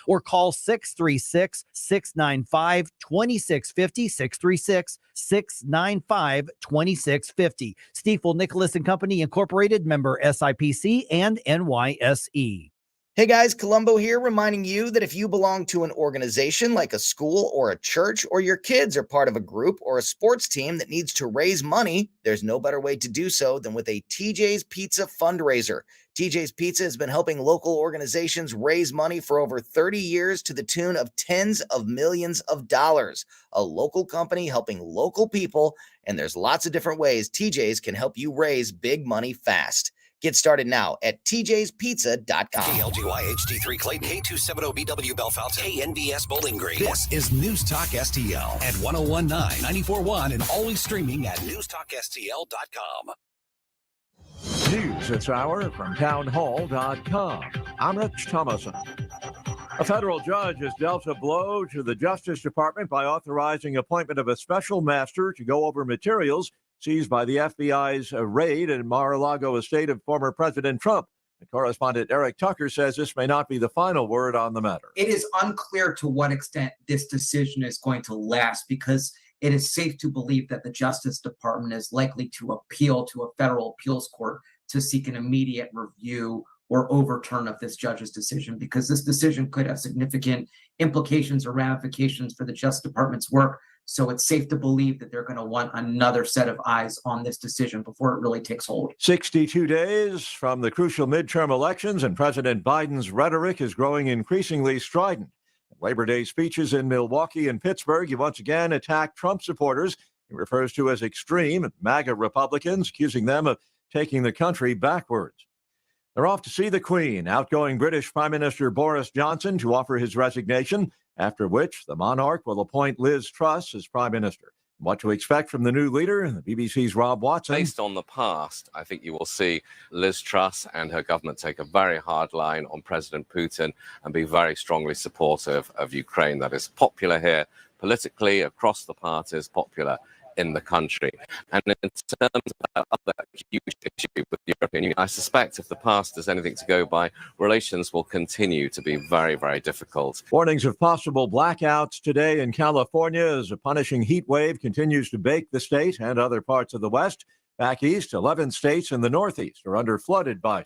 Or call 636-695-2650, 636-695-2650. Stifel Nicholas and Company Incorporated, member SIPC and NYSE. Hey guys, Columbo here, reminding you that if you belong to an organization like a school or a church, or your kids are part of a group or a sports team that needs to raise money, there's no better way to do so than with a TJ's Pizza fundraiser. TJ's Pizza has been helping local organizations raise money for over 30 years to the tune of tens of millions of dollars. A local company helping local people, and there's lots of different ways TJ's can help you raise big money fast. Get started now at tjspizza.com. KLGY HD3 Clayton, K270BW Bellefonte, KNBS Bowling Green. This is News Talk STL at 101.9, 94.1, and always streaming at NewstalkSTL.com. News this hour from townhall.com. I'm Rich Thomason. A federal judge has dealt a blow to the Justice Department by authorizing appointment of a special master to go over materials seized by the FBI's raid in Mar-a-Lago estate of former President Trump. And correspondent Eric Tucker says this may not be the final word on the matter. It is unclear to what extent this decision is going to last, because it is safe to believe that the Justice Department is likely to appeal to a federal appeals court to seek an immediate review or overturn of this judge's decision, because this decision could have significant implications or ramifications for the Justice Department's work. So it's safe to believe that they're going to want another set of eyes on this decision before it really takes hold. 62 days from the crucial midterm elections, and President Biden's rhetoric is growing increasingly strident. Labor Day speeches in Milwaukee and Pittsburgh, he once again attacked Trump supporters he refers to as extreme MAGA Republicans, accusing them of taking the country backwards. They're off to see the Queen, outgoing British Prime Minister Boris Johnson, to offer his resignation, after which the monarch will appoint Liz Truss as Prime Minister. What to expect from the new leader, the BBC's Rob Watson. Based on the past, I think you will see Liz Truss and her government take a very hard line on President Putin and be very strongly supportive of Ukraine. That is popular here politically, across the parties, popular in the country. And in terms of other huge issue with the European Union, I suspect if the past is anything to go by, relations will continue to be very, very difficult. Warnings of possible blackouts today in California as a punishing heat wave continues to bake the state and other parts of the West. Back east, 11 states in the Northeast are under flood advisories.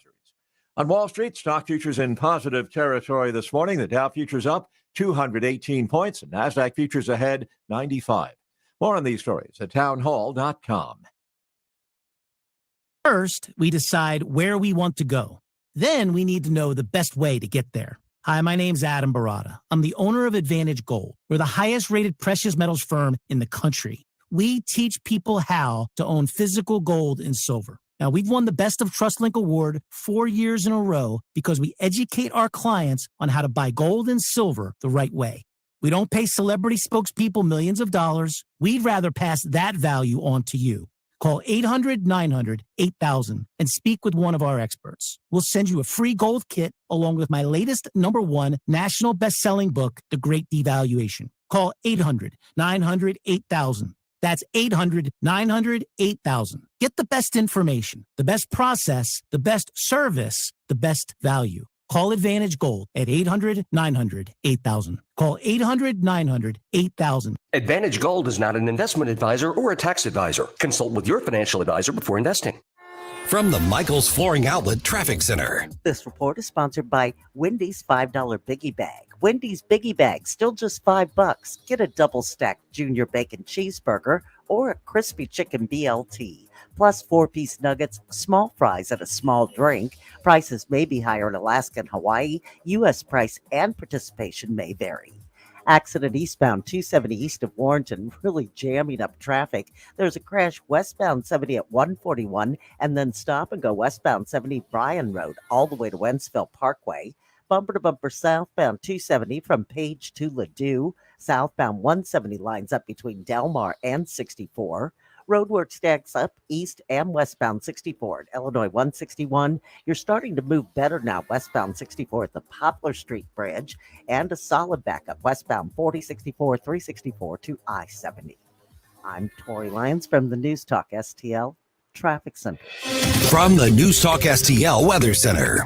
On Wall Street, stock futures in positive territory this morning. The Dow futures up 218 points, and NASDAQ futures ahead 95. More on these stories at townhall.com. First, we decide where we want to go. Then we need to know the best way to get there. Hi, my name's Adam Barata. I'm the owner of Advantage Gold. We're the highest rated precious metals firm in the country. We teach people how to own physical gold and silver. Now, we've won the Best of TrustLink Award 4 years in a row because we educate our clients on how to buy gold and silver the right way. We don't pay celebrity spokespeople millions of dollars. We'd rather pass that value on to you. Call 800-900-8000 and speak with one of our experts. We'll send you a free gold kit along with my latest #1 national best-selling book, The Great Devaluation. Call 800-900-8000. That's 800-900-8000. Get the best information, the best process, the best service, the best value. Call Advantage Gold at 800-900-8000. Call 800-900-8000. Advantage Gold is not an investment advisor or a tax advisor. Consult with your financial advisor before investing. From the Michaels Flooring Outlet Traffic Center. This report is sponsored by Wendy's $5 Biggie Bag. Wendy's Biggie Bag, still just $5. Get a double stacked junior bacon cheeseburger or a crispy chicken BLT. Plus 4-piece nuggets, small fries, and a small drink. Prices may be higher in Alaska and Hawaii. U.S. price and participation may vary. Accident eastbound 270 east of Warrenton, really jamming up traffic. There's a crash westbound 70 at 141, and then stop and go westbound 70 Bryan Road all the way to Wentzville Parkway. Bumper to bumper southbound 270 from Page to Ladue. Southbound 170 lines up between Delmar and 64. Roadwork stacks up east and westbound 64 at Illinois 161. You're starting to move better now westbound 64 at the Poplar Street Bridge, and a solid backup westbound 4064, 364 to I-70. I'm Tori Lyons from the News Talk STL Traffic Center. From the News Talk STL Weather Center.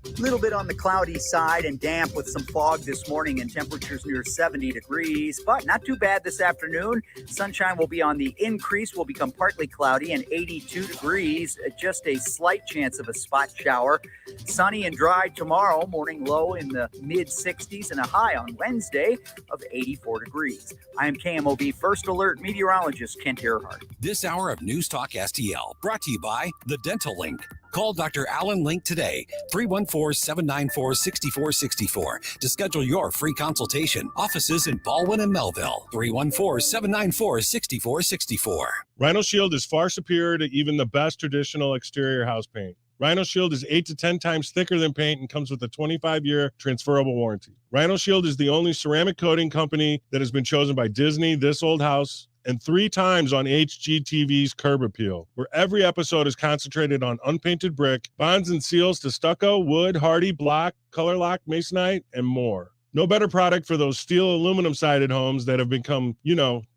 A little bit on the cloudy side and damp with some fog this morning and temperatures near 70 degrees, but not too bad this afternoon. Sunshine will be on the increase, will become partly cloudy and 82 degrees, just a slight chance of a spot shower. Sunny and dry tomorrow, morning low in the mid 60s and a high on Wednesday of 84 degrees. I am KMOV First Alert meteorologist Kent Earhart. This hour of News Talk STL brought to you by The Dental Link. Call Dr. Alan Link today, 314-794-6464 to schedule your free consultation. Offices in Baldwin and Melville, 314-794-6464. Rhino Shield is far superior to even the best traditional exterior house paint. Rhino Shield is 8 to 10 times thicker than paint and comes with a 25-year transferable warranty. Rhino Shield is the only ceramic coating company that has been chosen by Disney, This Old House, and 3 times on HGTV's Curb Appeal, where every episode is concentrated on unpainted brick, bonds and seals to stucco, wood, hardy, block, color lock, masonite, and more. No better product for those steel aluminum sided homes that have become,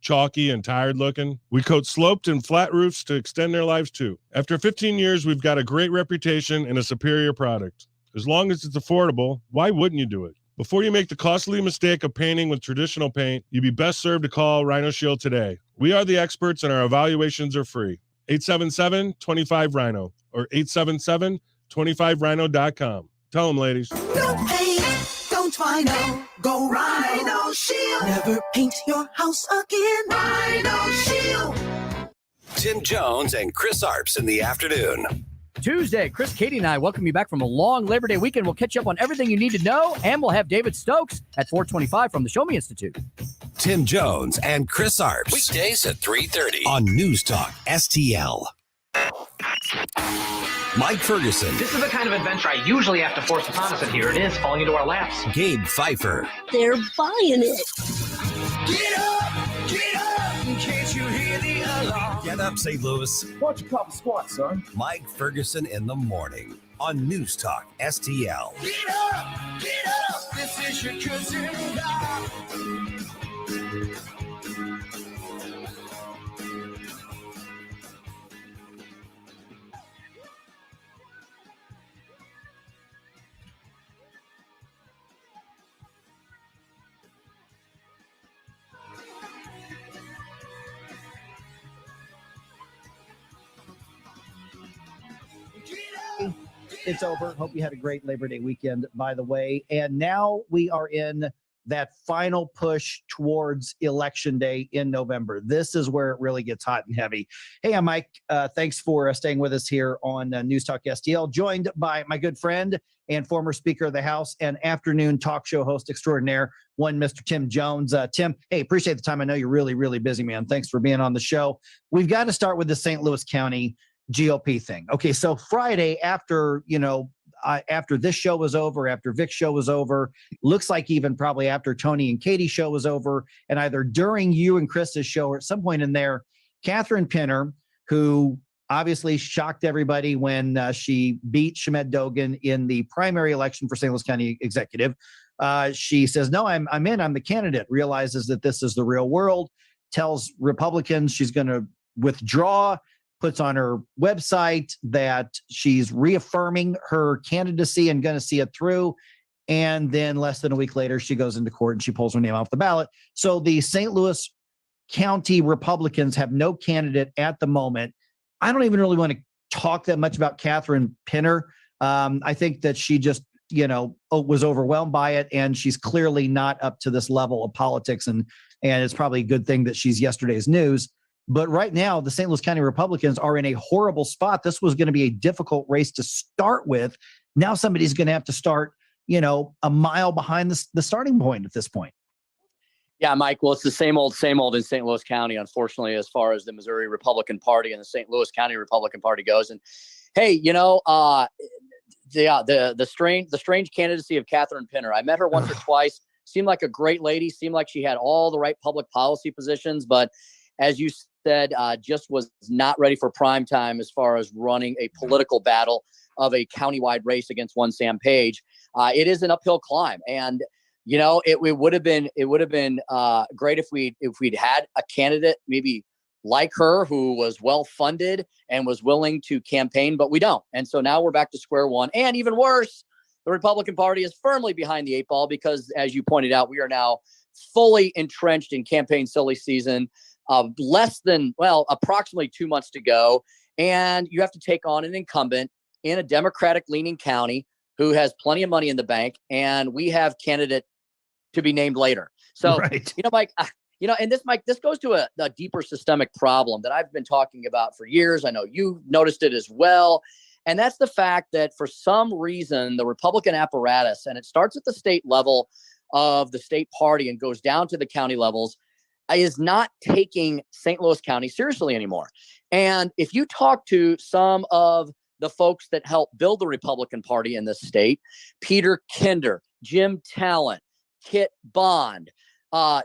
chalky and tired looking. We coat sloped and flat roofs to extend their lives too. After 15 years, we've got a great reputation and a superior product. As long as it's affordable, why wouldn't you do it? Before you make the costly mistake of painting with traditional paint, you'd be best served to call Rhino Shield today. We are the experts and our evaluations are free. 877-25-RHINO or 877-25rhino.com. Tell them, ladies. No paint, don't Rhino. Go Rhino Shield. Never paint your house again. Rhino Shield. Tim Jones and Chris Arps in the afternoon. Tuesday, Chris, Katie, and I welcome you back from a long Labor Day weekend. We'll catch you up on everything you need to know, and we'll have David Stokes at 425 from the Show Me Institute. Tim Jones and Chris Arps. Weekdays at 3:30 on News Talk STL. Mike Ferguson. This is the kind of adventure I usually have to force upon us, and here it is, falling into our laps. Gabe Pfeiffer. They're buying it. Get up, in case you hear the alarm. Get up, St. Louis. Watch a couple squats, son. Mike Ferguson in the morning on News Talk STL. Get up, this is your cousin Rob. It's over. Hope you had a great Labor Day weekend, by the way. And now we are in that final push towards Election Day in November. This is where it really gets hot and heavy. Hey, I'm Mike. Thanks for staying with us here on News Talk STL, joined by my good friend and former Speaker of the House and afternoon talk show host extraordinaire, one Mr. Tim Jones. Tim, hey, appreciate the time. I know you're really, really busy, man. Thanks for being on the show. We've got to start with the St. Louis County GOP thing. Okay, so Friday after this show was over, after Vic's show was over, looks like even probably after Tony and Katie's show was over, and either during you and Chris's show or at some point in there, Catherine Pinner, who obviously shocked everybody when she beat Shamed Dogan in the primary election for St. Louis County Executive. She says, no, I'm in, I'm the candidate, realizes that this is the real world, tells Republicans she's going to withdraw, puts on her website that she's reaffirming her candidacy and going to see it through. And then less than a week later, she goes into court and she pulls her name off the ballot. So the St. Louis County Republicans have no candidate at the moment. I don't even really want to talk that much about Catherine Pinner. I think that she just, was overwhelmed by it, and she's clearly not up to this level of politics. And it's probably a good thing that she's yesterday's news. But right now, the St. Louis County Republicans are in a horrible spot. This was going to be a difficult race to start with. Now somebody's going to have to start, a mile behind the starting point at this point. Yeah, Mike. Well, it's the same old in St. Louis County, unfortunately, as far as the Missouri Republican Party and the St. Louis County Republican Party goes. And hey, the strange candidacy of Catherine Pinner. I met her once or twice. Seemed like a great lady. Seemed like she had all the right public policy positions, but as you said, just was not ready for prime time as far as running a political battle of a countywide race against one Sam Page. It is an uphill climb, and it would have been great if we'd had a candidate maybe like her who was well funded and was willing to campaign, but we don't. And so now we're back to square one. And even worse, the Republican Party is firmly behind the eight ball because, as you pointed out, we are now fully entrenched in campaign silly season. Approximately 2 months to go. And you have to take on an incumbent in a Democratic leaning county who has plenty of money in the bank. And we have candidate to be named later. So, right. Mike, and this, Mike, this goes to a deeper systemic problem that I've been talking about for years. I know you noticed it as well. And that's the fact that for some reason, the Republican apparatus, and it starts at the state level of the state party and goes down to the county levels, is not taking St. Louis County seriously anymore. And if you talk to some of the folks that helped build the Republican Party in this state, Peter Kinder, Jim Talent, Kit Bond,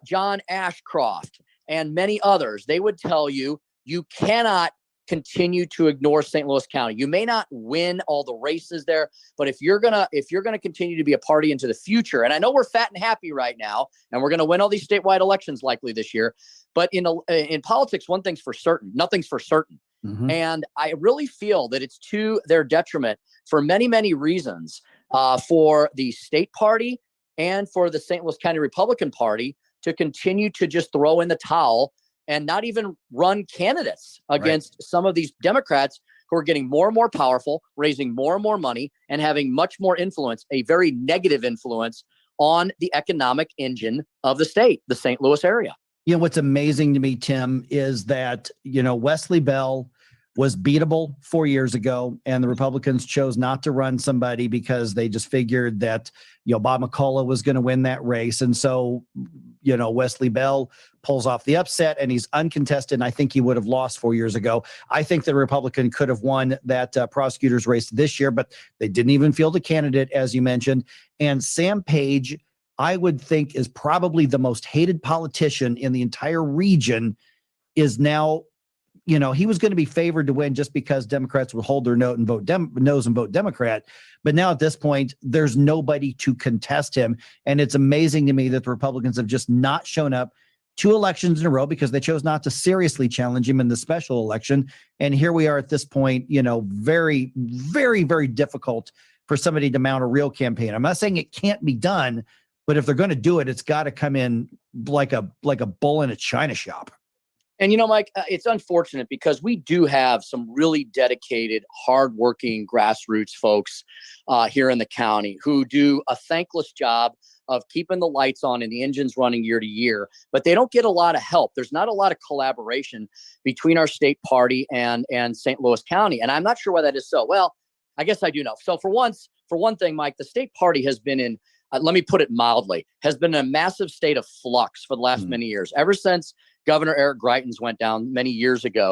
John Ashcroft, and many others, they would tell you, you cannot continue to ignore St. Louis County. You may not win all the races there, but if you're gonna continue to be a party into the future, and I know we're fat and happy right now, and we're gonna win all these statewide elections likely this year, but in politics, one thing's for certain, nothing's for certain. Mm-hmm. And I really feel that it's to their detriment for many, many reasons for the state party and for the St. Louis County Republican Party to continue to just throw in the towel and not even run candidates against some of these Democrats who are getting more and more powerful, raising more and more money, and having much more influence, a very negative influence on the economic engine of the state, the St. Louis area. What's amazing to me, Tim, is that, Wesley Bell was beatable 4 years ago, and the Republicans chose not to run somebody because they just figured that, Bob McCullough was going to win that race. And so, Wesley Bell pulls off the upset and he's uncontested. And I think he would have lost 4 years ago. I think the Republican could have won that prosecutor's race this year, but they didn't even field a candidate, as you mentioned. And Sam Page, I would think, is probably the most hated politician in the entire region, is now, he was going to be favored to win just because Democrats would hold their nose and vote Democrat. But now at this point, there's nobody to contest him. And it's amazing to me that the Republicans have just not shown up 2 elections in a row because they chose not to seriously challenge him in the special election. And here we are at this point, very, very, very difficult for somebody to mount a real campaign. I'm not saying it can't be done, but if they're going to do it, it's got to come in like a bull in a china shop. And, Mike, it's unfortunate because we do have some really dedicated, hardworking grassroots folks here in the county who do a thankless job of keeping the lights on and the engines running year to year, but they don't get a lot of help. There's not a lot of collaboration between our state party and St. Louis County. And I'm not sure why that is so. Well, I guess I do know. So for one thing, Mike, the state party has been in, let me put it mildly, has been in a massive state of flux for the last many years. Ever since Governor Eric Greitens went down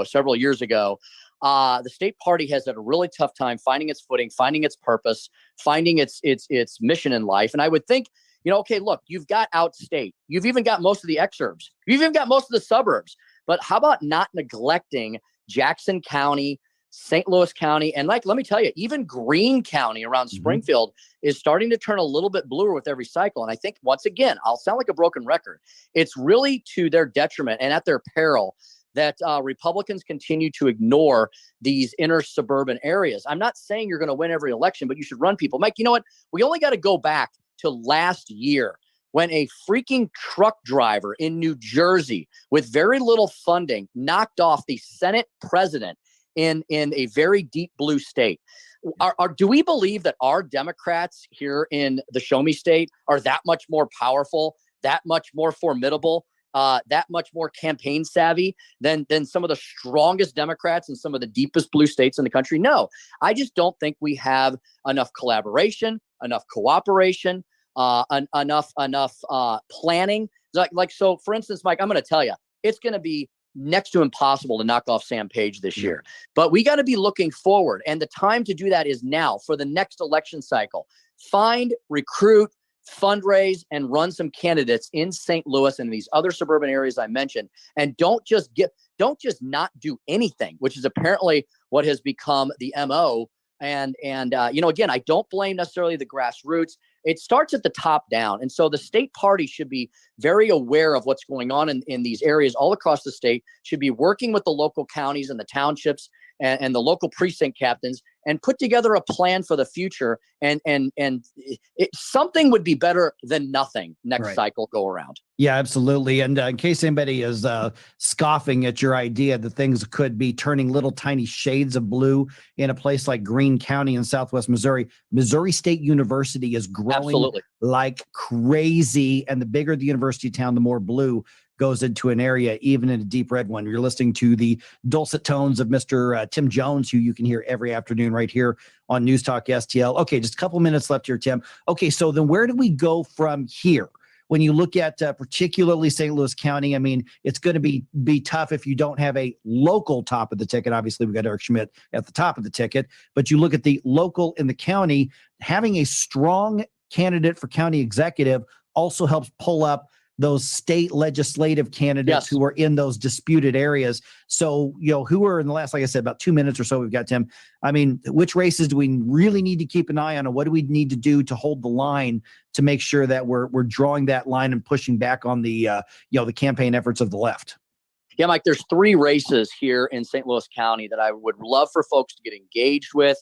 several years ago, the state party has had a really tough time finding its footing, finding its purpose, finding its mission in life. And I would think, okay, look, you've got outstate, you've even got most of the exurbs, you've even got most of the suburbs, but how about not neglecting Jackson County, St. Louis County, and let me tell you, even Greene County around Springfield is starting to turn a little bit bluer with every cycle. And I think, once again, I'll sound like a broken record. It's really to their detriment and at their peril that Republicans continue to ignore these inner suburban areas. I'm not saying you're going to win every election, but you should run people. Mike, you know what? We only got to go back to last year when a freaking truck driver in New Jersey with very little funding knocked off the Senate president in a very deep blue state. Do we believe that our Democrats here in the Show Me State are that much more powerful, that much more formidable, that much more campaign savvy than some of the strongest Democrats in some of the deepest blue states in the country? No, I just don't think we have enough collaboration, enough cooperation, enough planning. So, for instance, Mike, I'm going to tell you, it's going to be next to impossible to knock off Sam Page this year. But we got to be looking forward. And the time to do that is now for the next election cycle. Find, recruit, fundraise, and run some candidates in St. Louis and these other suburban areas I mentioned. And don't just not do anything, which is apparently what has become the MO. And again, I don't blame necessarily the grassroots. It starts at the top down. And so the state party should be very aware of what's going on in these areas all across the state, should be working with the local counties and the townships and the local precinct captains and put together a plan for the future. And something would be better than nothing next cycle go around. Yeah, absolutely. And in case anybody is scoffing at your idea that things could be turning little tiny shades of blue in a place like Greene County in Southwest Missouri, Missouri State University is growing like crazy. And the bigger the university town, the more blue goes into an area, even in a deep red one. You're listening to the dulcet tones of Mr. Tim Jones, who you can hear every afternoon right here on News Talk STL. Okay, just a couple minutes left here, Tim. Okay, so then where do we go from here? When you look at particularly St. Louis County, I mean, it's going to be tough if you don't have a local top of the ticket. Obviously, we've got Eric Schmidt at the top of the ticket, but you look at the local in the county, having a strong candidate for county executive also helps pull up those state legislative candidates who are in those disputed areas. So, who are in the last, like I said, about 2 minutes or so, we've got Tim. I mean, which races do we really need to keep an eye on, and what do we need to do to hold the line to make sure that we're drawing that line and pushing back on the the campaign efforts of the left? Yeah, Mike, there's 3 races here in St. Louis County that I would love for folks to get engaged with,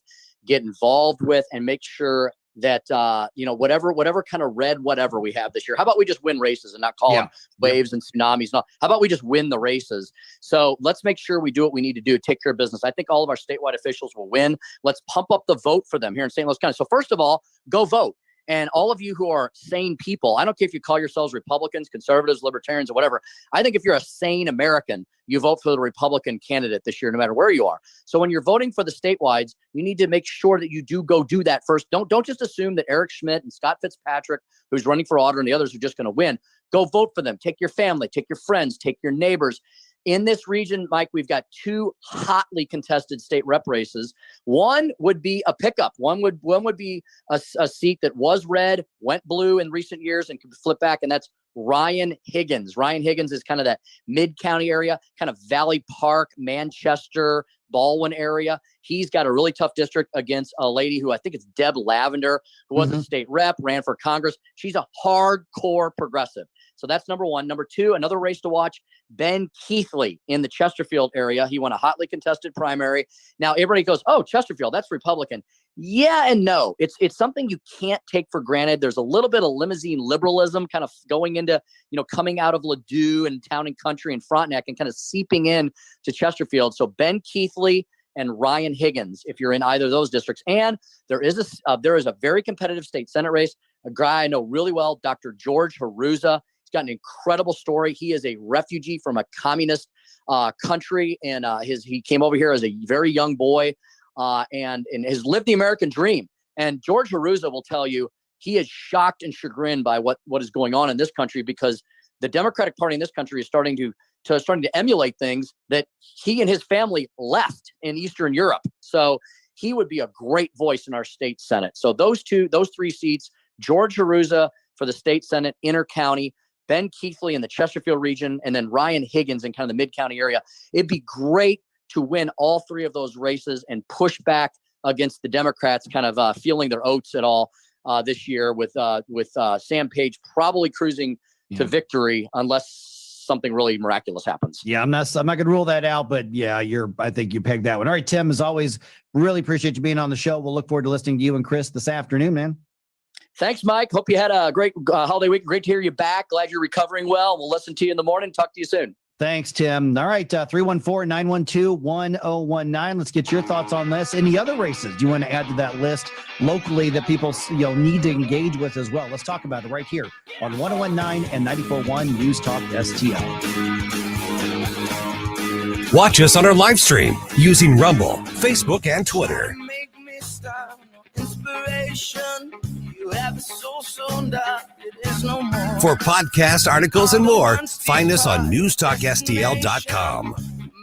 get involved with, and make sure that, whatever kind of red whatever we have this year, how about we just win races and not call them waves and tsunamis? No, how about we just win the races? So let's make sure we do what we need to do, take care of business. I think all of our statewide officials will win. Let's pump up the vote for them here in St. Louis County. So first of all, go vote. And all of you who are sane people, I don't care if you call yourselves Republicans, conservatives, libertarians, or whatever. I think if you're a sane American, you vote for the Republican candidate this year, no matter where you are. So when you're voting for the statewides, you need to make sure that you do go do that first. Don't just assume that Eric Schmidt and Scott Fitzpatrick, who's running for auditor, and the others are just going to win. Go vote for them. Take your family, take your friends, take your neighbors. In this region, Mike, we've got 2 hotly contested state rep races. One would be a pickup. One would be a seat that was red, went blue in recent years, and could flip back, and that's Ryan Higgins. Ryan Higgins is kind of that mid-county area, kind of Valley Park, Manchester, Baldwin area. He's got a really tough district against a lady who I think it's Deb Lavender, who was a state rep, ran for Congress. She's a hardcore progressive. So that's number 1. Number 2, another race to watch, Ben Keithley in the Chesterfield area. He won a hotly contested primary. Now everybody goes, oh, Chesterfield, that's Republican. Yeah and no. It's something you can't take for granted. There's a little bit of limousine liberalism kind of going into, coming out of Ladue and Town and Country and Frontenac and kind of seeping in to Chesterfield. So Ben Keithley and Ryan Higgins, if you're in either of those districts. And there is a very competitive state Senate race. A guy I know really well, Dr. George Haruza. He's got an incredible story. He is a refugee from a communist country, and he came over here as a very young boy and has lived the American dream. And George Haruza will tell you he is shocked and chagrined by what is going on in this country, because the Democratic Party in this country is starting to emulate things that he and his family left in Eastern Europe. So he would be a great voice in our state Senate. So those 3 seats, George Haruza for the state Senate, inner county, Ben Keithley in the Chesterfield region, and then Ryan Higgins in kind of the mid-county area. It'd be great to win all three of those races and push back against the Democrats kind of feeling their oats at all this year with Sam Page probably cruising to victory unless something really miraculous happens. Yeah, I'm not going to rule that out, but yeah, I think you pegged that one. All right, Tim, as always, really appreciate you being on the show. We'll look forward to listening to you and Chris this afternoon, man. Thanks, Mike. Hope you had a great holiday week. Great to hear you back. Glad you're recovering well. We'll listen to you in the morning. Talk to you soon. Thanks, Tim. All right, 314-912-1019. Let's get your thoughts on this. Any other races you want to add to that list locally that people need to engage with as well? Let's talk about it right here on 101.9 and 94.1 News Talk STL. Watch us on our live stream using Rumble, Facebook, and Twitter. For podcast articles and more, find us on NewstalkSTL.com.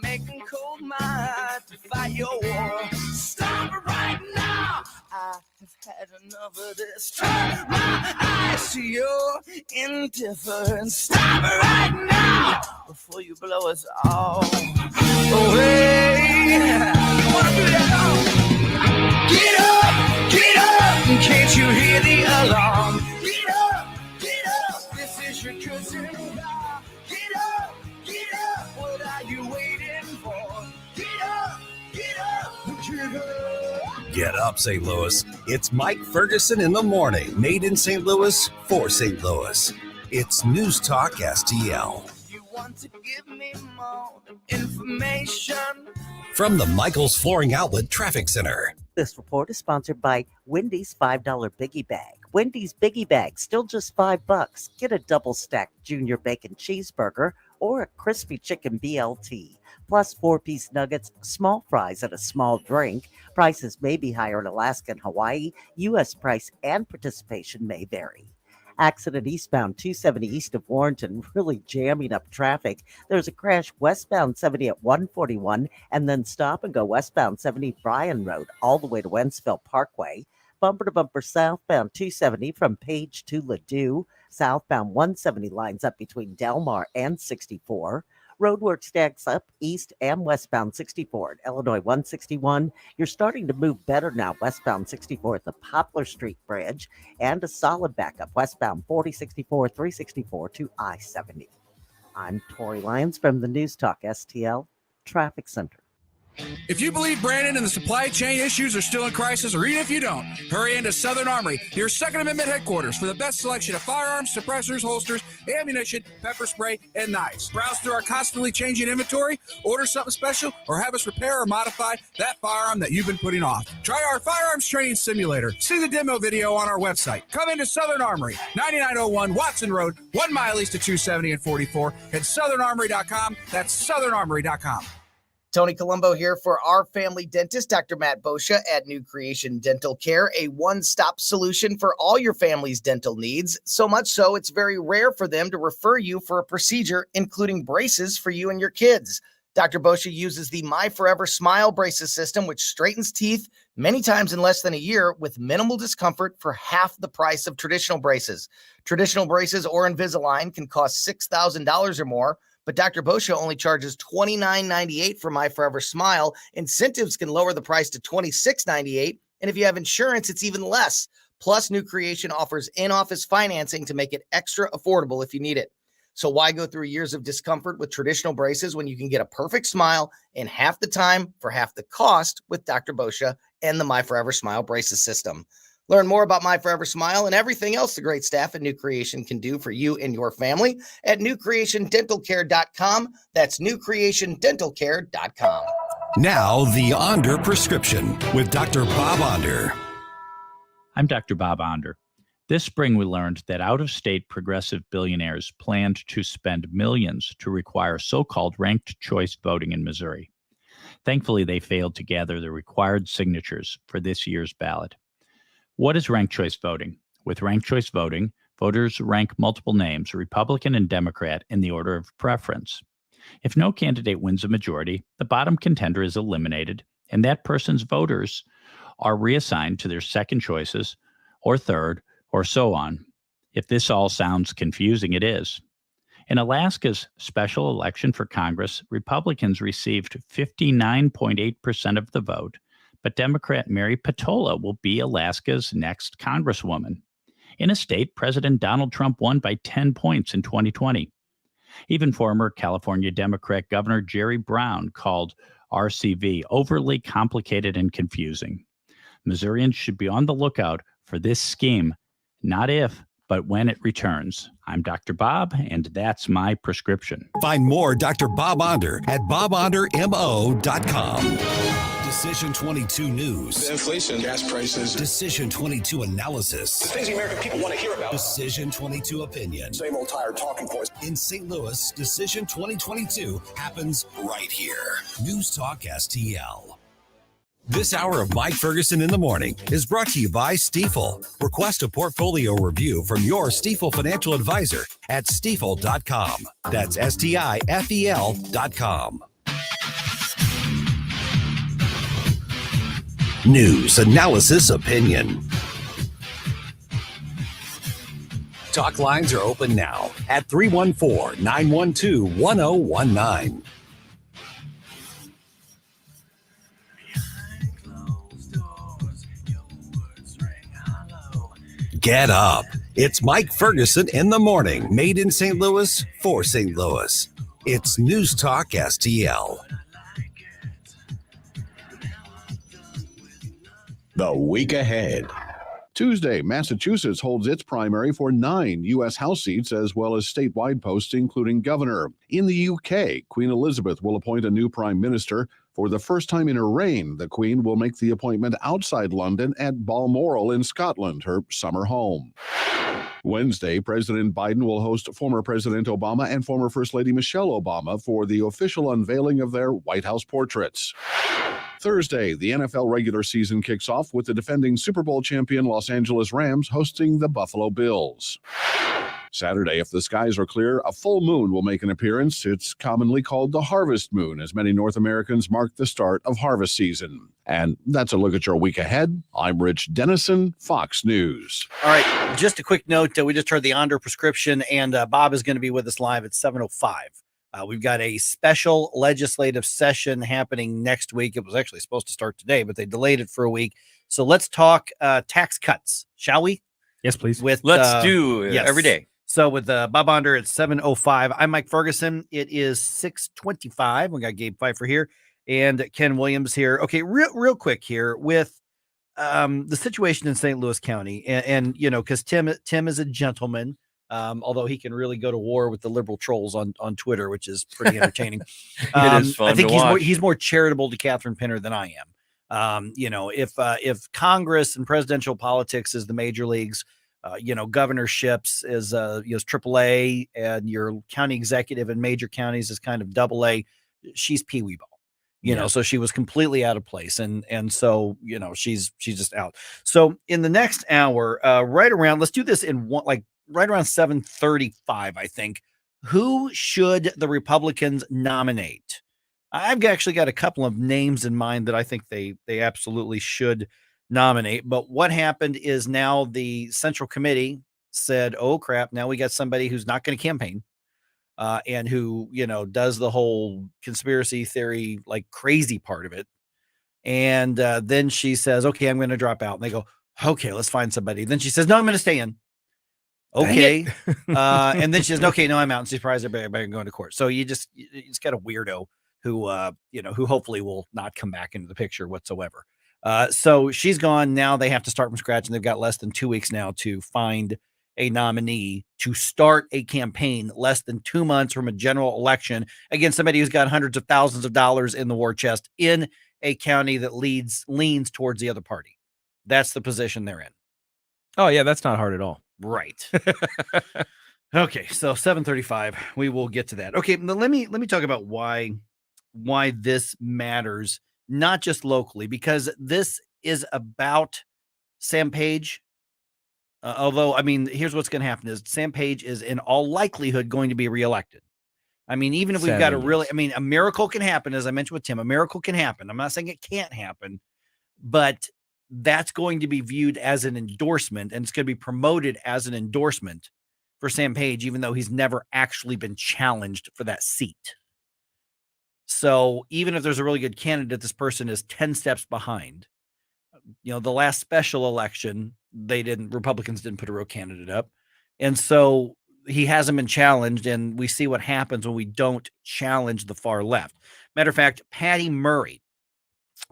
Making cold my heart to fight your war. Stop it right now. I have had enough of this. Turn my eyes to your indifference. Stop it right now before you blow us all away. You wanna do that? Get up, can't you hear the alarm? Get up, this is your cousin. Get up, what are you waiting for? Get up, get up. Get up, St. Louis. It's Mike Ferguson in the morning. Made in St. Louis for St. Louis. It's News Talk STL. You want to give me more information? From the Michaels Flooring Outlet Traffic Center. This report is sponsored by Wendy's $5 Biggie Bag. Wendy's Biggie Bag, still just $5. Get a double stacked junior bacon cheeseburger or a crispy chicken BLT. Plus 4-piece nuggets, small fries, and a small drink. Prices may be higher in Alaska and Hawaii. U.S. price and participation may vary. Accident eastbound 270 east of Warrenton, really jamming up traffic. There's a crash westbound 70 at 141, and then stop and go westbound 70 Bryan Road all the way to Wentzville Parkway. Bumper to bumper southbound 270 from Page to Ladue. Southbound 170 lines up between Delmar and 64. Roadwork stacks up east and westbound 64 at Illinois 161. You're starting to move better now westbound 64 at the Poplar Street Bridge, and a solid backup westbound 4064, 364 to I-70. I'm Tori Lyons from the News Talk STL Traffic Center. If you believe Brandon and the supply chain issues are still in crisis, or even if you don't, hurry into Southern Armory, your Second Amendment headquarters, for the best selection of firearms, suppressors, holsters, ammunition, pepper spray, and knives. Browse through our constantly changing inventory, order something special, or have us repair or modify that firearm that you've been putting off. Try our firearms training simulator. See the demo video on our website. Come into Southern Armory, 9901 Watson Road, 1 mile east of 270 and 44, at southernarmory.com. That's southernarmory.com. Tony Colombo here for our family dentist, Dr. Matt Boscia at New Creation Dental Care, a one-stop solution for all your family's dental needs. So much so, it's very rare for them to refer you for a procedure, including braces for you and your kids. Dr. Boscia uses the My Forever Smile braces system, which straightens teeth many times in less than a year with minimal discomfort for half the price of traditional braces. Traditional braces or Invisalign can cost $6,000 or more, but Dr. Boscia only charges $29.98 for My Forever Smile. Incentives can lower the price to $26.98, and if you have insurance, it's even less. Plus, New Creation offers in-office financing to make it extra affordable if you need it. So why go through years of discomfort with traditional braces when you can get a perfect smile in half the time for half the cost with Dr. Boscia and the My Forever Smile braces system? Learn more about My Forever Smile and everything else the great staff at New Creation can do for you and your family at newcreationdentalcare.com. That's newcreationdentalcare.com. Now, the Onder Prescription with Dr. Bob Onder. I'm Dr. Bob Onder. This spring, we learned that out-of-state progressive billionaires planned to spend millions to require so-called ranked choice voting in Missouri. Thankfully, they failed to gather the required signatures for this year's ballot. What is ranked choice voting? With ranked choice voting, voters rank multiple names, Republican and Democrat, in the order of preference. If no candidate wins a majority, the bottom contender is eliminated, and that person's voters are reassigned to their second choices, or third, or so on. If this all sounds confusing, it is. In Alaska's special election for Congress, Republicans received 59.8% of the vote, but Democrat Mary Patola will be Alaska's next Congresswoman. In a state, President Donald Trump won by 10 points in 2020. Even former California Democrat Governor Jerry Brown called RCV overly complicated and confusing. Missourians should be on the lookout for this scheme, not if, but when it returns. I'm Dr. Bob, and that's my prescription. Find more Dr. Bob Onder at bobondermo.com. Decision 22 News. Inflation, gas prices. Decision 22 Analysis. The things the American people want to hear about. Decision 22 Opinion. Same old tired talking points. In St. Louis, Decision 2022 happens right here. News Talk STL. This hour of Mike Ferguson in the Morning is brought to you by Stifel. Request a portfolio review from your Stifel financial advisor at stifel.com. That's STIFEL.com. News, analysis, opinion. Talk lines are open now at 314-912-1019. Get up. It's Mike Ferguson in the Morning, made in St. Louis for St. Louis. It's News Talk STL. The week ahead. Tuesday, Massachusetts holds its primary for 9 U.S. House seats as well as statewide posts, including governor. In the UK, Queen Elizabeth will appoint a new prime minister. For the first time in her reign, the Queen will make the appointment outside London at Balmoral in Scotland, her summer home. Wednesday, President Biden will host former President Obama and former First Lady Michelle Obama for the official unveiling of their White House portraits. Thursday, the NFL regular season kicks off with the defending Super Bowl champion Los Angeles Rams hosting the Buffalo Bills. Saturday, if the skies are clear, a full moon will make an appearance. It's commonly called the harvest moon, as many North Americans mark the start of harvest season. And that's a look at your week ahead. I'm Rich Dennison, Fox News. All right, just a quick note. We just heard the Onder prescription, and Bob is going to be with us live at 7:05. We've got a special legislative session happening next week. It was actually supposed to start today, but they delayed it for a week. So let's talk tax cuts, shall we? Yes, please. Let's do it every day. So with Bob Onder at 7:05, I'm Mike Ferguson. It is 6:25. We got Gabe Pfeiffer here and Ken Williams here. Okay, real quick here with the situation in St. Louis County, and you know, because Tim is a gentleman, although he can really go to war with the liberal trolls on Twitter, which is pretty entertaining. It is fun. I think to he's more charitable to Catherine Pinner than I am. You know, if Congress and presidential politics is the major leagues. You know, governorships is AAA, and your county executive in major counties is kind of AA. She's peewee ball, you know, so she was completely out of place, and so you know she's just out. So in the next hour, right around, let's do this in one, like right around 7:35, I think. Who should the Republicans nominate? I've actually got a couple of names in mind that I think they absolutely should nominate. But what happened is now the Central Committee said, oh crap, now we got somebody who's not going to campaign and who, you know, does the whole conspiracy theory, like crazy part of it. And then she says, okay, I'm going to drop out. And they go, okay, let's find somebody. Then she says, no, I'm going to stay in. Okay. And then she says, okay, no, I'm out. And she's surprised everybody going to court. So you just got a weirdo who, you know, who hopefully will not come back into the picture whatsoever. So she's gone. Now they have to start from scratch, and they've got less than 2 weeks now to find a nominee to start a campaign less than 2 months from a general election against somebody who's got hundreds of thousands of dollars in the war chest in a county that leans towards the other party. That's the position they're in. Oh yeah, that's not hard at all. Right. Okay, so 7:35. We will get to that. Okay, let me talk about why this matters. Not just locally, because this is about Sam Page. Although, I mean, here's what's going to happen is Sam Page is in all likelihood going to be reelected. I mean, even if we've got a miracle can happen, as I mentioned with Tim, a miracle can happen. I'm not saying it can't happen, but that's going to be viewed as an endorsement, and it's going to be promoted as an endorsement for Sam Page, even though he's never actually been challenged for that seat. So even if there's a really good candidate, this person is 10 steps behind. The last special election, Republicans didn't put a real candidate up. And so he hasn't been challenged, and we see what happens when we don't challenge the far left. Matter of fact, Patty Murray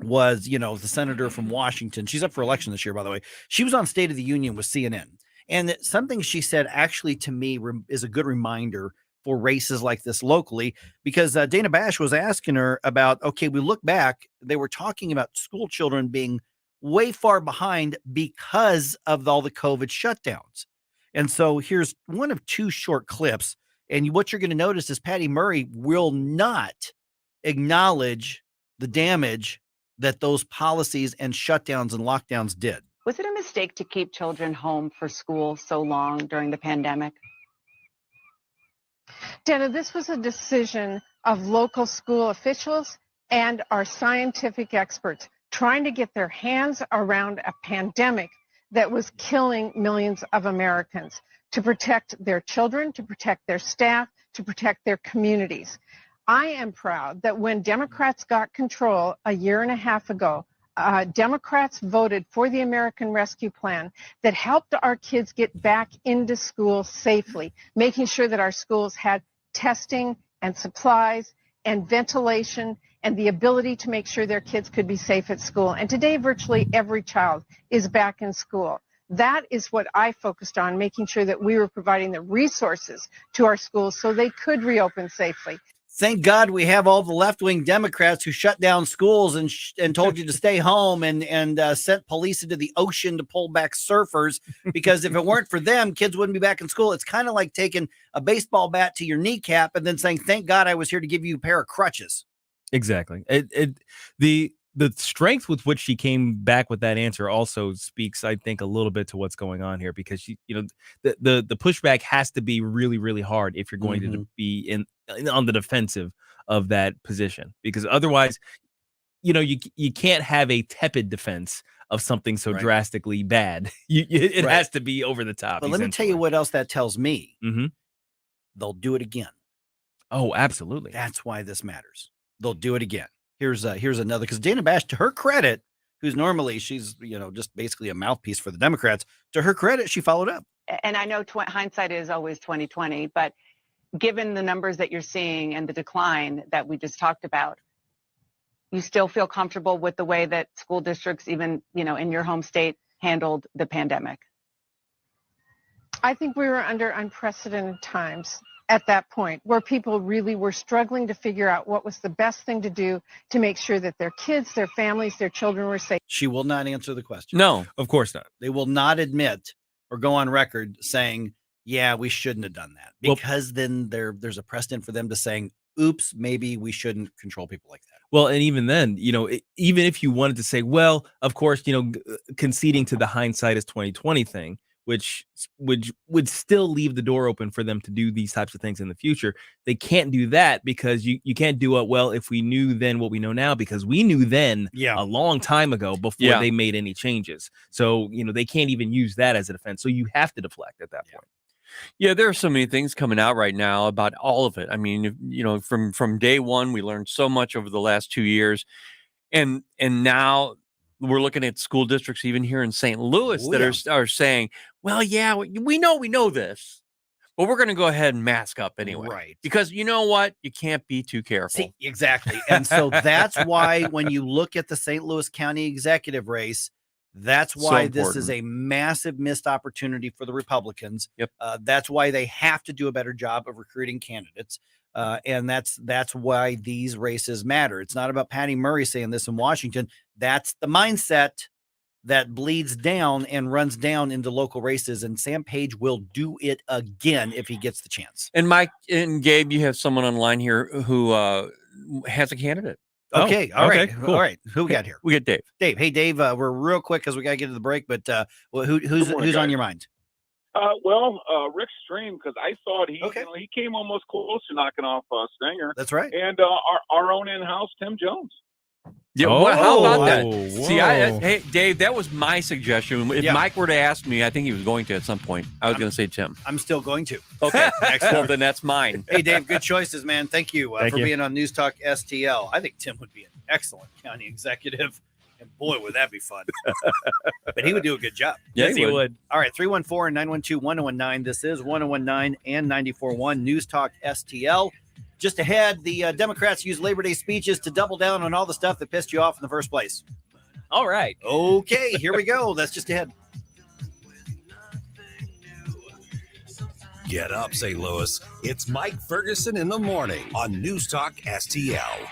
was, the senator from Washington. She's up for election this year, by the way. She was on State of the Union with CNN. And something she said actually to me is a good reminder for races like this locally, because Dana Bash was asking her about, okay, we look back, they were talking about school children being way far behind because of all the COVID shutdowns. And so here's one of two short clips. And what you're going to notice is Patty Murray will not acknowledge the damage that those policies and shutdowns and lockdowns did. Was it a mistake to keep children home for school so long during the pandemic? Dana, this was a decision of local school officials and our scientific experts trying to get their hands around a pandemic that was killing millions of Americans, to protect their children, to protect their staff, to protect their communities. I am proud that when Democrats got control a year and a half ago, Democrats voted for the American Rescue Plan that helped our kids get back into school safely, making sure that our schools had testing and supplies and ventilation and the ability to make sure their kids could be safe at school. And today, virtually every child is back in school. That is what I focused on, making sure that we were providing the resources to our schools so they could reopen safely. Thank God we have all the left-wing Democrats who shut down schools and told you to stay home and sent police into the ocean to pull back surfers, because if it weren't for them, kids wouldn't be back in school. It's kind of like taking a baseball bat to your kneecap and then saying, thank God I was here to give you a pair of crutches. Exactly. The strength with which she came back with that answer also speaks, I think, a little bit to what's going on here, because the pushback has to be really, really hard if you're going to be on the defensive of that position, because otherwise, you can't have a tepid defense of something so drastically bad. It has to be over the top. But let me tell you what else that tells me. They'll do it again. Oh, absolutely. That's why this matters. They'll do it again. Here's another, because Dana Bash, to her credit, who's normally she's just basically a mouthpiece for the Democrats, to her credit, she followed up. And I know hindsight is always 20/20, but given the numbers that you're seeing and the decline that we just talked about, you still feel comfortable with the way that school districts, even in your home state, handled the pandemic? I think we were under unprecedented times at that point, where people really were struggling to figure out what was the best thing to do to make sure that their kids, their families, their children were safe. She will not answer the question. No, of course not. They will not admit or go on record saying, yeah, we shouldn't have done that, because then there's a precedent for them to saying, oops, maybe we shouldn't control people like that. Well, and even then, even if you wanted to say, well, of course, conceding to the hindsight is 20/20 thing, which would still leave the door open for them to do these types of things in the future. They can't do that, because you can't do it. Well, if we knew then what we know now, because we knew then a long time ago before they made any changes. So, they can't even use that as a defense. So you have to deflect at that point. Yeah, there are so many things coming out right now about all of it. I mean, from day one, we learned so much over the last 2 years, and now we're looking at school districts even here in St. Louis that are saying, well, yeah, we know this, but we're going to go ahead and mask up anyway. Right. Because you know what? You can't be too careful. See, exactly. And so that's why when you look at the St. Louis County executive race, that's why this is a massive missed opportunity for the Republicans. Yep. That's why they have to do a better job of recruiting candidates. And that's why these races matter. It's not about Patty Murray saying this in Washington. That's the mindset that bleeds down and runs down into local races. And Sam Page will do it again if he gets the chance. And Mike and Gabe, you have someone online here who has a candidate. Okay. All right. Cool. All right. Who we got here? We got Dave. Dave. Hey, Dave, we're real quick because we got to get to the break, but who's on your mind? Rick Stream, because I thought he came almost close to knocking off Stenger. That's right. And our own in-house Tim Jones. Yeah, well, how about that? Oh, See, hey, Dave, that was my suggestion. If Mike were to ask me, I think he was going to at some point. I was going to say Tim. I'm still going to. Okay, Excellent. well, then that's mine. Hey, Dave, good choices, man. Thank you Thank for you. being on News Talk STL. I think Tim would be an excellent county executive. And boy, would that be fun. But he would do a good job. Yeah, yes, he would. All right, 314 and 912 1019. This is 1019 and 94.1 News Talk STL. Just ahead, the Democrats use Labor Day speeches to double down on all the stuff that pissed you off in the first place. All right. Okay, here we go. That's just ahead. Get up, St. Louis. It's Mike Ferguson in the morning on News Talk STL.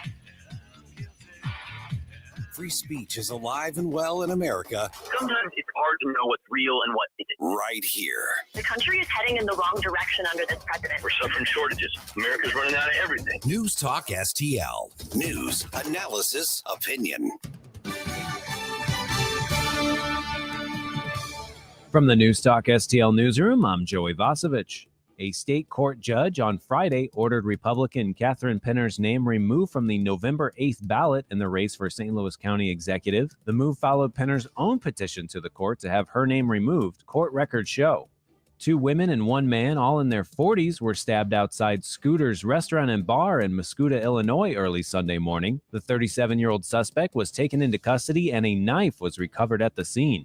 Free speech is alive and well in America. Sometimes it's hard to know what's real and what isn't. Right here. The country is heading in the wrong direction under this president. We're suffering shortages. America's running out of everything. News Talk STL. News, analysis, opinion. From the Newstalk STL newsroom, I'm Joey Vasovich. A state court judge on Friday ordered Republican Catherine Penner's name removed from the November 8th ballot in the race for St. Louis County executive. The move followed Penner's own petition to the court to have her name removed, court records show. 2 women and 1 man, all in their 40s, were stabbed outside Scooter's Restaurant and Bar in Muscoda, Illinois, early Sunday morning. The 37-year-old suspect was taken into custody and a knife was recovered at the scene.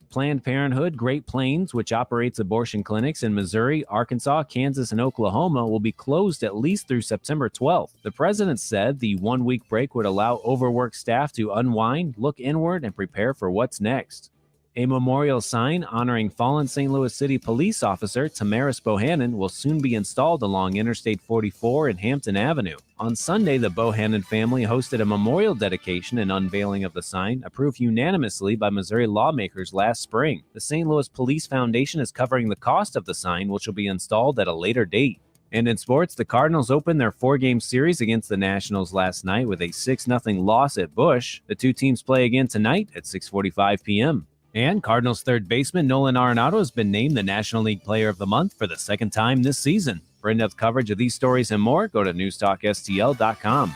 Planned Parenthood Great Plains, which operates abortion clinics in Missouri, Arkansas, Kansas, and Oklahoma, will be closed at least through September 12th. The president said the 1-week break would allow overworked staff to unwind, look inward, and prepare for what's next. A memorial sign honoring fallen St. Louis City police officer Tamaris Bohannon will soon be installed along Interstate 44 and Hampton Avenue. On Sunday, the Bohannon family hosted a memorial dedication and unveiling of the sign, approved unanimously by Missouri lawmakers last spring. The St. Louis Police Foundation is covering the cost of the sign, which will be installed at a later date. And in sports, the Cardinals opened their 4-game series against the Nationals last night with a 6-0 loss at Busch. The 2 teams play again tonight at 6:45 p.m. And Cardinals third baseman Nolan Arenado has been named the National League Player of the Month for the 2nd time this season. For in-depth coverage of these stories and more, go to NewstalkSTL.com.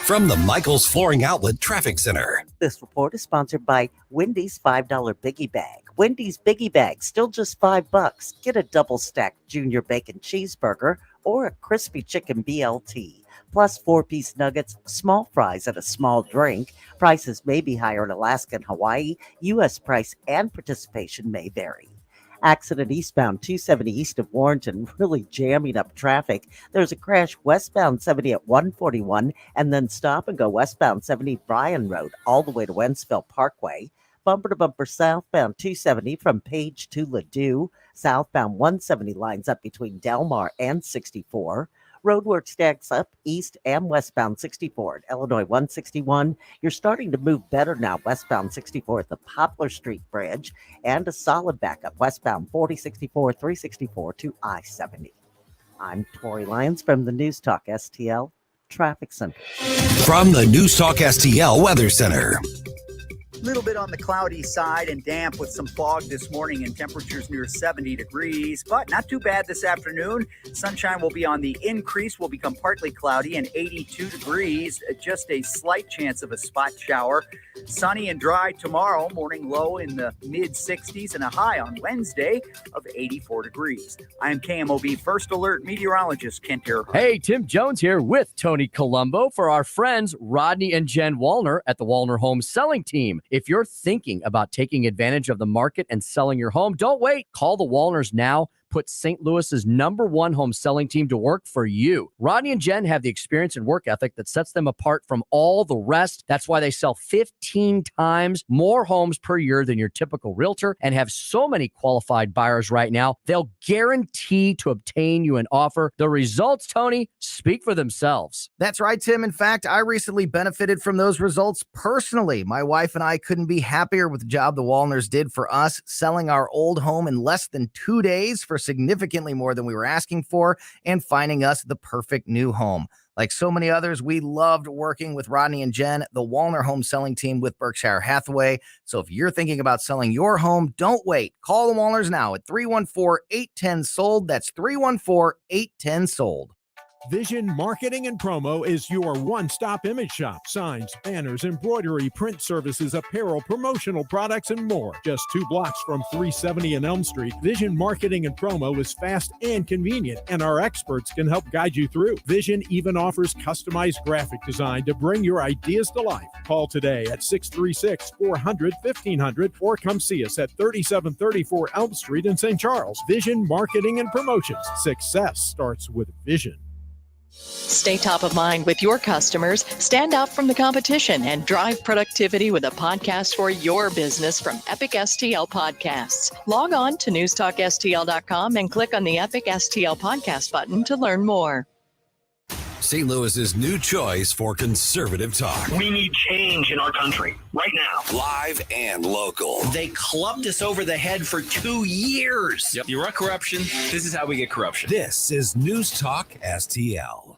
From the Michaels Flooring Outlet Traffic Center. This report is sponsored by Wendy's $5 Biggie Bag. Wendy's Biggie Bag, still just $5. Get a double-stacked junior bacon cheeseburger or a crispy chicken BLT. Plus 4-piece nuggets, small fries, and a small drink. Prices may be higher in Alaska and Hawaii. U.S. price and participation may vary. Accident eastbound 270 east of Warrenton, really jamming up traffic. There's a crash westbound 70 at 141, and then stop and go westbound 70 Bryan Road all the way to Wentzville Parkway. Bumper to bumper southbound 270 from Page to Ladue. Southbound 170 lines up between Delmar and 64. Roadwork stacks up east and westbound 64 at Illinois 161. You're starting to move better now westbound 64 at the Poplar Street Bridge, and a solid backup westbound 4064, 364 to I-70. I'm Tori Lyons from the News Talk STL Traffic Center. From the News Talk STL Weather Center. Little bit on the cloudy side and damp with some fog this morning and temperatures near 70 degrees, but not too bad this afternoon. Sunshine will be on the increase, will become partly cloudy and 82 degrees, just a slight chance of a spot shower. Sunny and dry tomorrow, morning low in the mid 60s and a high on Wednesday of 84 degrees. I am KMOB First Alert meteorologist Kent Earhart. Hey, Tim Jones here with Tony Colombo for our friends Rodney and Jen Wallner at the Wallner Home Selling Team. If you're thinking about taking advantage of the market and selling your home, don't wait. Call the Wallners now. Put St. Louis's #1 home selling team to work for you. Rodney and Jen have the experience and work ethic that sets them apart from all the rest. That's why they sell 15 times more homes per year than your typical realtor and have so many qualified buyers right now. They'll guarantee to obtain you an offer. The results, Tony, speak for themselves. That's right, Tim. In fact, I recently benefited from those results personally. My wife and I couldn't be happier with the job the Wallners did for us, selling our old home in less than 2 days for significantly more than we were asking for and finding us the perfect new home. Like so many others, we loved working with Rodney and Jen, the Wallner Home Selling Team with Berkshire Hathaway. So if you're thinking about selling your home, don't wait. Call the Wallners now at 314-810-SOLD. That's 314-810-SOLD. Vision Marketing and Promo is your one-stop image shop. Signs, banners, embroidery, print services, apparel, promotional products, and more. Just 2 blocks from 370 and Elm Street, Vision Marketing and Promo is fast and convenient, and our experts can help guide you through. Vision even offers customized graphic design to bring your ideas to life. Call today at 636-400-1500 or come see us at 3734 Elm Street in St. Charles. Vision Marketing and Promotions. Success starts with vision. Stay top of mind with your customers, stand out from the competition, and drive productivity with a podcast for your business from Epic STL Podcasts. Log on to NewstalkSTL.com and click on the Epic STL Podcast button to learn more. St. Louis's new choice for conservative talk. We need change in our country right now. Live and local. They clubbed us over the head for 2 years. Yep. You want corruption? This is how we get corruption. This is News Talk STL.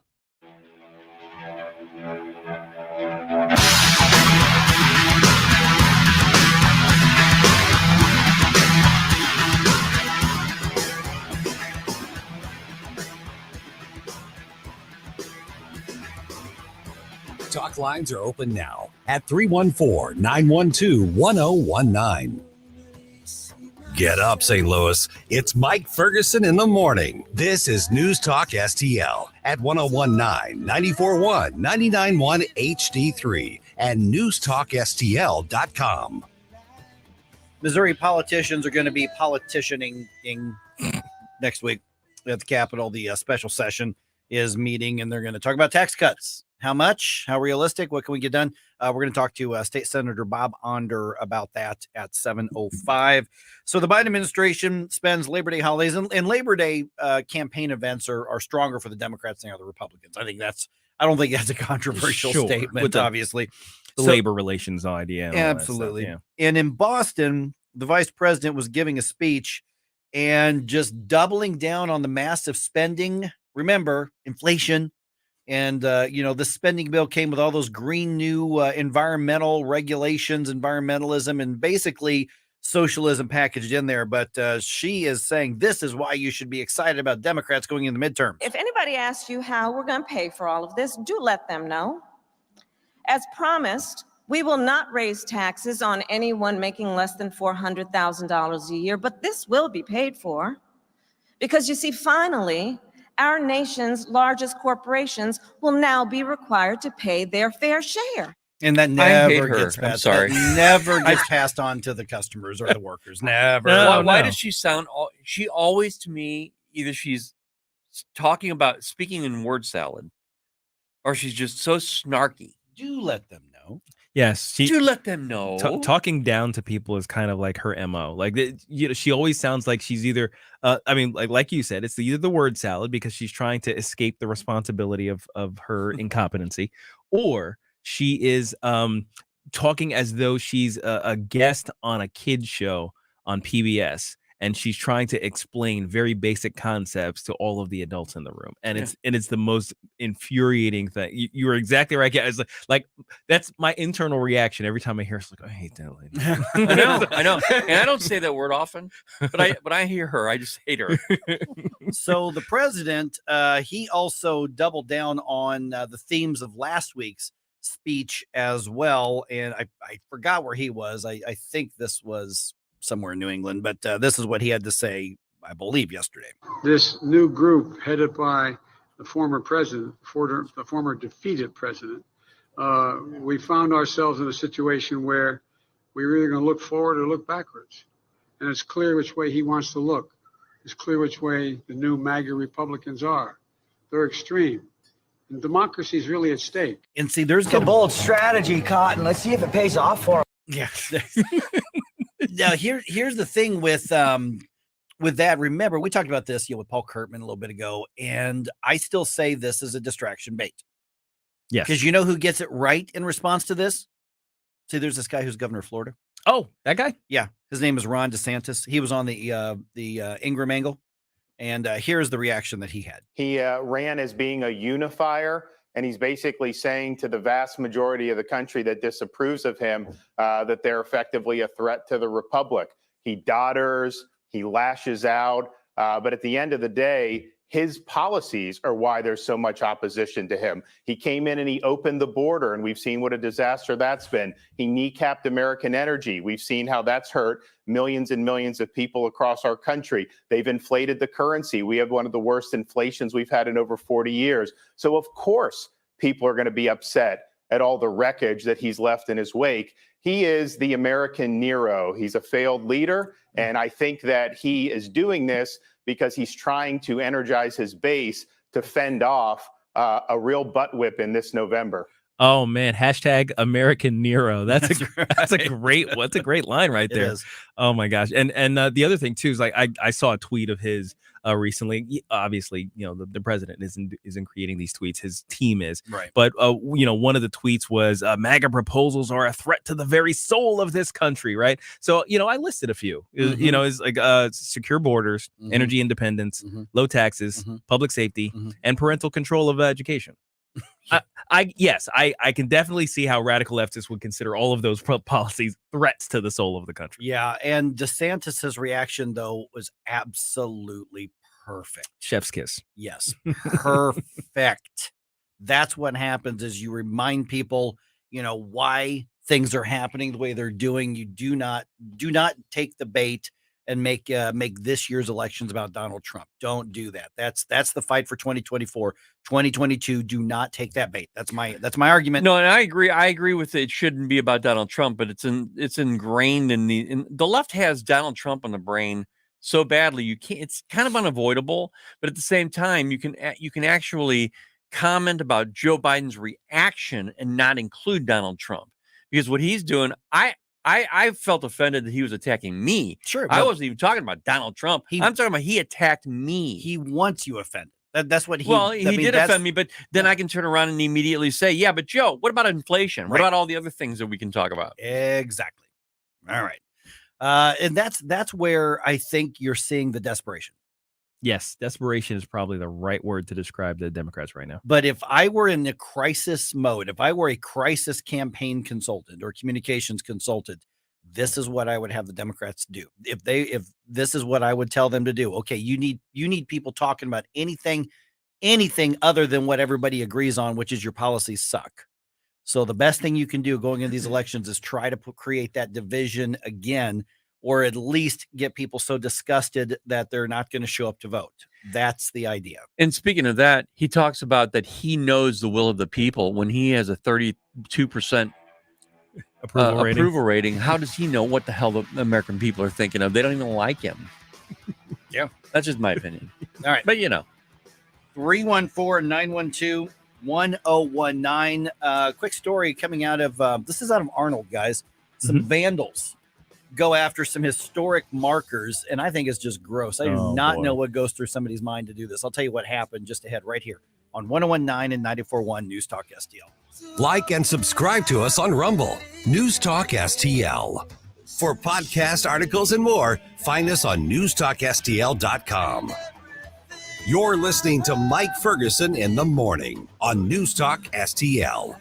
Talk lines are open now at 314-912-1019. Get up, St. Louis. It's Mike Ferguson in the morning. This is News Talk STL at 1019, 94.1, 99.1 HD3 and NewstalkSTL.com. Missouri politicians are going to be politicianing next week at the Capitol. The special session is meeting, and they're going to talk about tax cuts. How much? How realistic? What can we get done? We're going to talk to State Senator Bob Onder about that at 7:05. So the Biden administration spends Labor Day holidays, and Labor Day campaign events are stronger for the Democrats than the Republicans. I don't think that's a controversial statement, with obviously. The labor relations idea. And all Absolutely. that stuff, And in Boston, the vice president was giving a speech and just doubling down on the massive spending. Remember, inflation. And, the spending bill came with all those green new environmental regulations, environmentalism, and basically socialism packaged in there. But she is saying this is why you should be excited about Democrats going in the midterm. If anybody asks you how we're going to pay for all of this, do let them know. As promised, we will not raise taxes on anyone making less than $400,000 a year, but this will be paid for. Because you see, finally, our nation's largest corporations will now be required to pay their fair share. And that never gets passed. I'm sorry. That never gets passed on to the customers or the workers. Never. Why does she sound? She always, to me, either she's speaking in word salad, or she's just so snarky. Do let them know. Yes, Do let them know. Talking down to people is kind of like her MO. Like, she always sounds like she's either, like you said, it's either the word salad because she's trying to escape the responsibility of her incompetency, or she is talking as though she's a guest on a kid's show on PBS, and she's trying to explain very basic concepts to all of the adults in the room, and it's the most infuriating thing. You were exactly right. Yeah, it's like that's my internal reaction every time I hear. It's like, I hate that lady. I know, and I don't say that word often, but I hear her. I just hate her. So the president, he also doubled down on the themes of last week's speech as well, and I forgot where he was. I think this was somewhere in New England, but this is what he had to say, I believe, yesterday. This new group headed by the former president, the former defeated president, we found ourselves in a situation where we're either going to look forward or look backwards. And it's clear which way he wants to look. It's clear which way the new MAGA Republicans are. They're extreme. And democracy is really at stake. And see, there's a bold strategy, Cotton. Let's see if it pays off for him. Yeah. Now, here's the thing with that. Remember, we talked about this, with Paul Kurtman a little bit ago, and I still say this is a distraction bait. Yes. Because you know who gets it right in response to this? See, there's this guy who's governor of Florida. Oh, that guy? Yeah. His name is Ron DeSantis. He was on the Ingram angle, and here's the reaction that he had. He ran as being a unifier. And he's basically saying to the vast majority of the country that disapproves of him that they're effectively a threat to the republic. He dodders, he lashes out, but at the end of the day, His policies are why there's so much opposition to him. He came in and he opened the border, and we've seen what a disaster that's been. He kneecapped American energy. We've seen how that's hurt millions and millions of people across our country. They've inflated the currency. We have one of the worst inflations we've had in over 40 years. So of course, people are going to be upset at all the wreckage that he's left in his wake. He is the American Nero. He's a failed leader, and I think that he is doing this because he's trying to energize his base to fend off a real butt whip in this November. Oh man, hashtag American Nero. That's a great line right there. Oh my gosh. And the other thing too is like I saw a tweet of his recently. Obviously, the president isn't creating these tweets. His team is. Right. But one of the tweets was MAGA proposals are a threat to the very soul of this country, right? So, I listed a few. Is like secure borders, energy independence, low taxes, public safety, and parental control of education. I can definitely see how radical leftists would consider all of those policies threats to the soul of the country. Yeah, and DeSantis's reaction though was absolutely perfect. Chef's kiss. Yes, perfect. That's what happens is you remind people, why things are happening the way they're doing. You do not take the bait and make this year's elections about Donald Trump. Don't do that. That's the fight for 2024, 2022. Do not take that bait. That's my argument. No, and I agree. I agree with it. It shouldn't be about Donald Trump, but it's ingrained in the left has Donald Trump on the brain so badly. You can't. It's kind of unavoidable, but at the same time, you can actually comment about Joe Biden's reaction and not include Donald Trump, because what he's doing, I felt offended that he was attacking me. Sure. I wasn't even talking about Donald Trump. I'm talking about he attacked me. He wants you offended. That's what he. Well, he did offend me, but then I can turn around and immediately say, yeah, but Joe, what about inflation? What about all the other things that we can talk about? Exactly. All right. And that's where I think you're seeing the desperation. Yes, desperation is probably the right word to describe the Democrats right now. But if I were in the crisis mode, if I were a crisis campaign consultant or communications consultant, this is what I would have the Democrats do. If this is what I would tell them to do. Okay, you need people talking about anything other than what everybody agrees on, which is your policies suck. So the best thing you can do going into these elections is try to create that division again, or at least get people so disgusted that they're not going to show up to vote. That's the idea. And speaking of that, he talks about that he knows the will of the people when he has a 32% approval rating. How does he know what the hell the American people are thinking of? They don't even like him. Yeah. That's just my opinion. All right. But 314-912-1019. Quick story coming out of, this is out of Arnold, guys. Some vandals go after some historic markers, and I think it's just gross. I do not know what goes through somebody's mind to do this. I'll tell you what happened just ahead right here on 101.9 and 94.1 News Talk STL. Like and subscribe to us on Rumble, News Talk STL. For podcast articles and more, find us on NewstalkSTL.com. You're listening to Mike Ferguson in the morning on News Talk STL.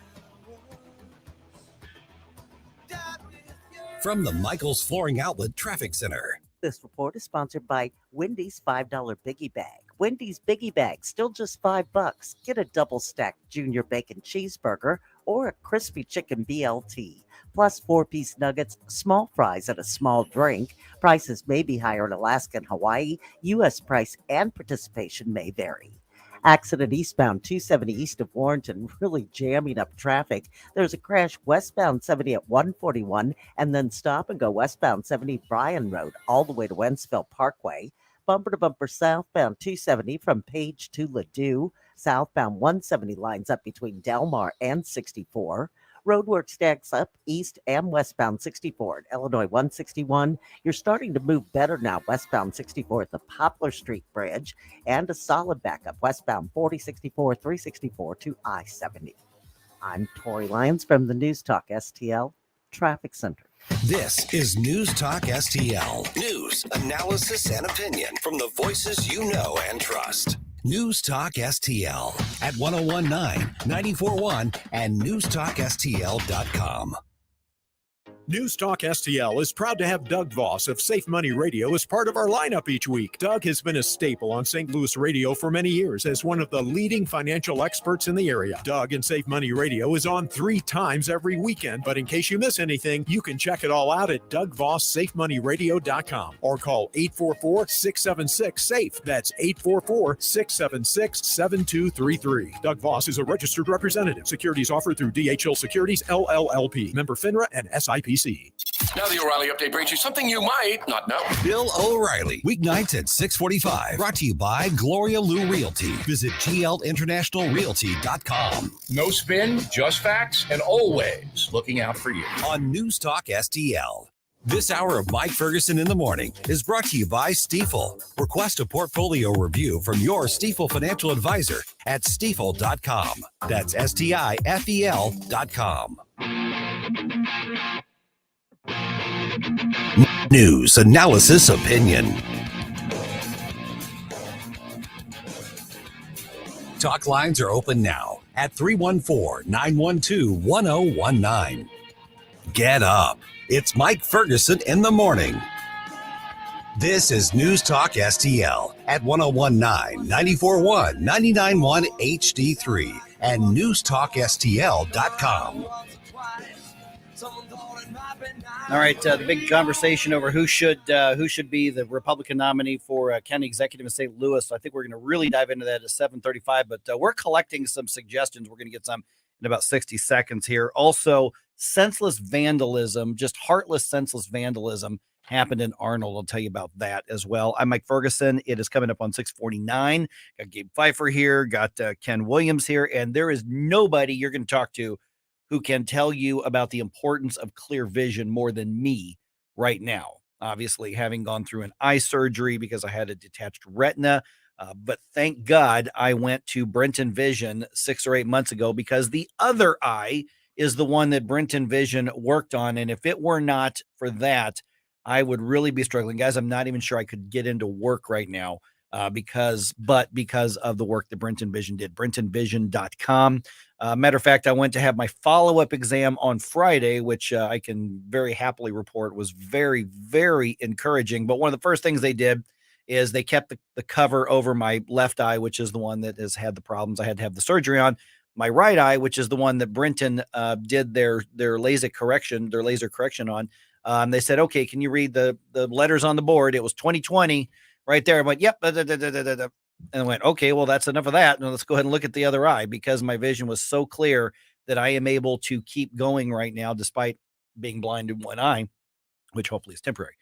From the Michaels Flooring Outlet Traffic Center. This report is sponsored by Wendy's $5 Biggie Bag. Wendy's Biggie Bag, still just $5. Get a double stacked junior bacon cheeseburger or a crispy chicken BLT. Plus 4-piece nuggets, small fries, and a small drink. Prices may be higher in Alaska and Hawaii. U.S. price and participation may vary. Accident eastbound 270 east of Warrenton, really jamming up traffic. There's a crash westbound 70 at 141, and then stop and go westbound 70 Bryan Road all the way to Wentzville Parkway. Bumper to bumper southbound 270 from Page to Ladue. Southbound 170 lines up between Delmar and 64. Roadwork stacks up east and westbound 64 at Illinois 161. You're starting to move better now westbound 64 at the Poplar Street Bridge, and a solid backup westbound 4064, 364 to I-70. I'm Tori Lyons from the News Talk STL Traffic Center. This is News Talk STL. News, analysis, and opinion from the voices you know and trust. News Talk STL at 1019, 94.1, and NewstalkSTL.com. Newstalk STL is proud to have Doug Voss of Safe Money Radio as part of our lineup each week. Doug has been a staple on St. Louis radio for many years as one of the leading financial experts in the area. Doug and Safe Money Radio is on 3 times every weekend, but in case you miss anything, you can check it all out at DougVossSafeMoneyRadio.com or call 844-676-SAFE. That's 844-676-7233. Doug Voss is a registered representative. Securities offered through DHL Securities, LLLP. Member FINRA and SIPC. Now the O'Reilly Update brings you something you might not know. Bill O'Reilly, weeknights at 6:45. Brought to you by Gloria Lou Realty. Visit GLInternationalRealty.com. No spin, just facts, and always looking out for you. On Newstalk STL. This hour of Mike Ferguson in the Morning is brought to you by Stifel. Request a portfolio review from your Stifel financial advisor at stifel.com. That's STIFEL.com. News, analysis, opinion. Talk lines are open now at 314-912-1019. Get up. It's Mike Ferguson in the morning. This is News Talk STL at 1019, 94.1, 99.1 HD3 and NewstalkSTL.com. All right, the big conversation over who should be the Republican nominee for county executive in St. Louis. I think we're going to really dive into that at 7:35. But we're collecting some suggestions. We're going to get some in about 60 seconds here. Also, senseless vandalism, just heartless, senseless vandalism happened in Arnold. I'll tell you about that as well. I'm Mike Ferguson. It is coming up on 6:49. Got Gabe Pfeiffer here. Got Ken Williams here, and there is nobody you're going to talk to who can tell you about the importance of clear vision more than me right now. Obviously, having gone through an eye surgery because I had a detached retina. But thank God I went to Brenton Vision 6 or 8 months ago because the other eye is the one that Brenton Vision worked on. And if it were not for that, I would really be struggling. Guys, I'm not even sure I could get into work right now because of the work that Brenton Vision did. BrentonVision.com. Matter of fact, I went to have my follow-up exam on Friday, which I can very happily report was very, very encouraging. But one of the first things they did is they kept the cover over my left eye, which is the one that has had the problems I had to have the surgery on. My right eye, which is the one that Brenton did their laser correction on. They said, okay, can you read the letters on the board? It was 2020 right there. I went, yep. And I went, okay, well, that's enough of that. Now let's go ahead and look at the other eye because my vision was so clear that I am able to keep going right now, despite being blind in one eye, which hopefully is temporary.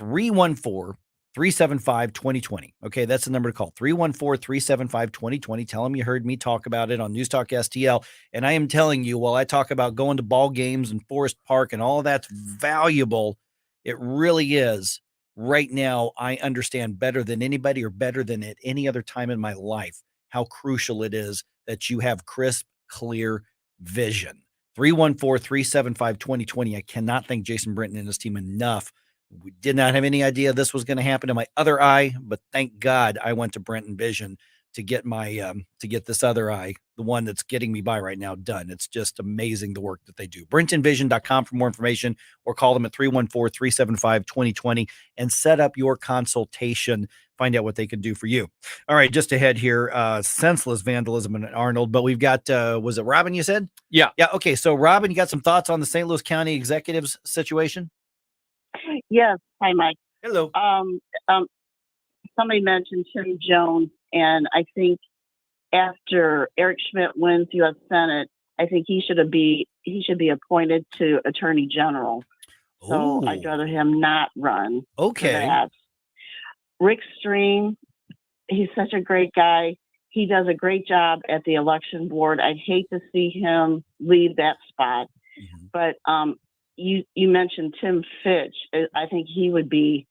314-375-2020. Okay, that's the number to call. 314-375-2020. Tell them you heard me talk about it on Newstalk STL. And I am telling you, while I talk about going to ball games and Forest Park and all of that's valuable, it really is. Right now, I understand better than anybody or better than at any other time in my life how crucial it is that you have crisp, clear vision. 314-375-2020. I cannot thank Jason Brenton and his team enough. We did not have any idea this was going to happen to my other eye, but thank God I went to Brenton Vision to get my to get this other eye, the one that's getting me by right now, done. It's just amazing the work that they do. BrentonVision.com for more information or call them at 314-375-2020 and set up your consultation. Find out what they can do for you. All right, just ahead here, senseless vandalism in Arnold, but we've got, was it Robin you said? Yeah. Yeah, okay, so Robin, you got some thoughts on the St. Louis County executives situation? Yes. Hi, Mike. Hello. Somebody mentioned Tim Jones, and I think after Eric Schmidt wins U.S. Senate, I think he should be appointed to Attorney General. So I'd rather him not run. Okay. For that. Rick Stream, he's such a great guy. He does a great job at the election board. I'd hate to see him leave that spot. Mm-hmm. But you mentioned Tim Fitch. I think he would be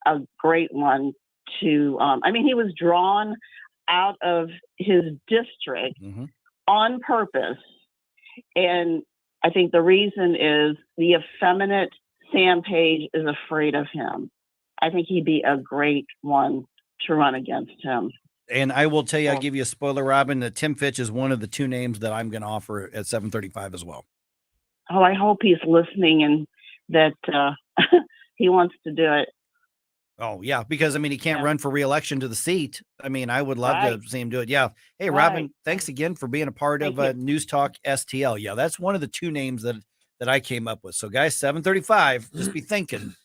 a great one to, he was drawn out of his district on purpose. And I think the reason is the effeminate Sam Page is afraid of him. I think he'd be a great one to run against him. And I will tell you, I'll give you a spoiler, Robin, that Tim Fitch is one of the two names that I'm going to offer at 7:35 as well. Oh, I hope he's listening and that he wants to do it. Oh yeah, because I mean he can't run for re-election to the seat. I mean, I would love to see him do it. Yeah. Hey, Robin, thanks again for being a part of News Talk STL. Yeah, that's one of the two names that I came up with. So guys, 7:35, just be thinking.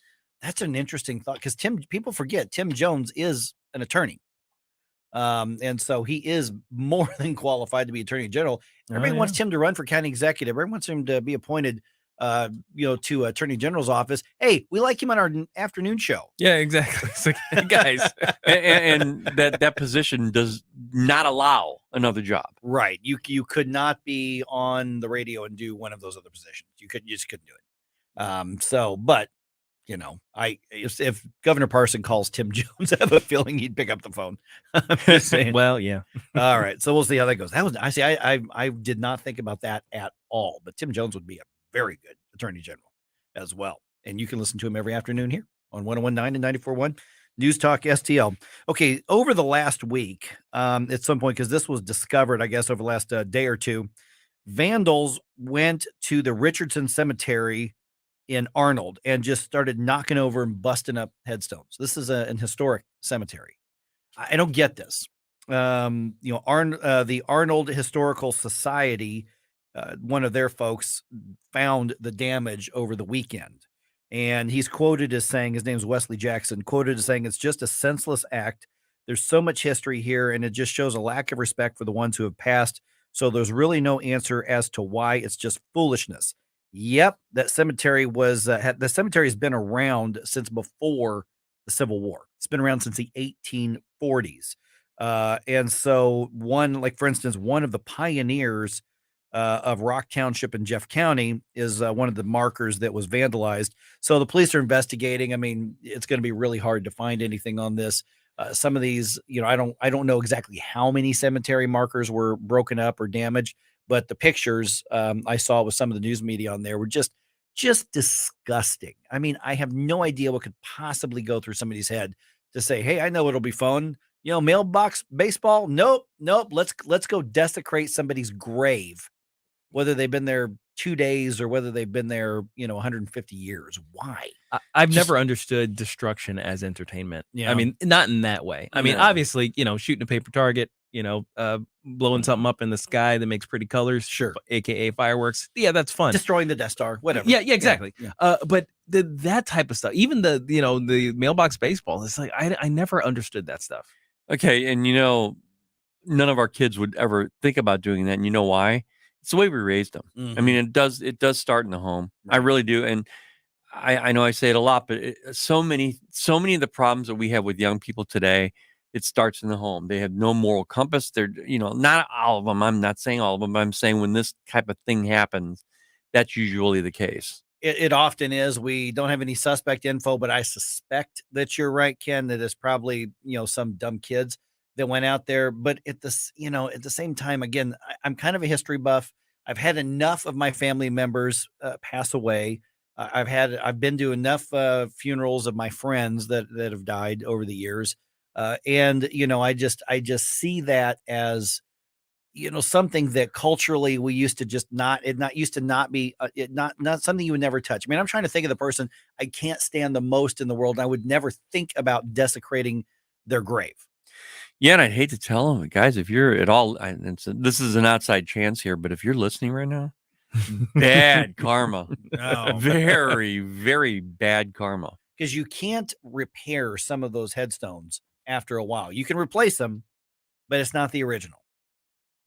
That's an interesting thought because people forget Tim Jones is an attorney. And so he is more than qualified to be Attorney General. Everybody wants Tim to run for county executive. Everyone wants him to be appointed to Attorney General's office. Hey, we like him on our afternoon show. Yeah, exactly. It's like, hey, guys, and that position does not allow another job. Right. You could not be on the radio and do one of those other positions. You just couldn't do it. But if Governor Parson calls Tim Jones, I have a feeling he'd pick up the phone. I'm just saying. Well, yeah. All right. So we'll see how that goes. I did not think about that at all, but Tim Jones would be a very good Attorney General as well. And you can listen to him every afternoon here on 101.9 and 94.1 News Talk STL. Okay. Over the last week, at some point, because this was discovered, I guess, over the last day or two, vandals went to the Richardson Cemetery in Arnold and just started knocking over and busting up headstones. This is an historic cemetery. I don't get this. The Arnold Historical Society, one of their folks found the damage over the weekend. And he's quoted as saying, his name's Wesley Jackson, quoted as saying, it's just a senseless act. There's so much history here, and it just shows a lack of respect for the ones who have passed. So there's really no answer as to why. It's just foolishness. Yep, that cemetery the cemetery has been around since before the Civil War. It's been around since the 1840s. And so for instance, one of the pioneers of Rock Township in Jeff County is one of the markers that was vandalized. So the police are investigating. I mean, it's going to be really hard to find anything on this. Some of these, I don't know exactly how many cemetery markers were broken up or damaged, but the pictures I saw with some of the news media on there were just disgusting. I mean, I have no idea what could possibly go through somebody's head to say, hey, I know it'll be fun. Mailbox baseball. Nope. Let's go desecrate somebody's grave, whether they've been there 2 days or whether they've been there, 150 years. Why? I've never understood destruction as entertainment. Yeah. I mean, not in that way. I mean, obviously, shooting a paper target, blowing something up in the sky that makes pretty colors, sure, aka fireworks. Yeah, that's fun. Destroying the Death Star, whatever. Yeah, exactly. Yeah. But that type of stuff, even the mailbox baseball, it's like I never understood that stuff. Okay, and none of our kids would ever think about doing that, and you know why? It's the way we raised them. Mm-hmm. I mean, it does start in the home. Right. I really do, and I know I say it a lot, but so many of the problems that we have with young people today, it starts in the home. They have no moral compass. They're, not all of them. I'm not saying all of them, but I'm saying when this type of thing happens, that's usually the case. It often is. We don't have any suspect info, but I suspect that you're right, Ken, that it's probably, some dumb kids that went out there. But at the same time, again, I'm kind of a history buff. I've had enough of my family members pass away. I've been to enough funerals of my friends that have died over the years. And I just see that as, something that culturally we used to just not be not something you would never touch. I mean, I'm trying to think of the person I can't stand the most in the world. And I would never think about desecrating their grave. Yeah. And I'd hate to tell them, guys, if you're at all, this is an outside chance here, but if you're listening right now, bad karma. Very, very bad karma. Because you can't repair some of those headstones after a while. You can replace them, but it's not the original.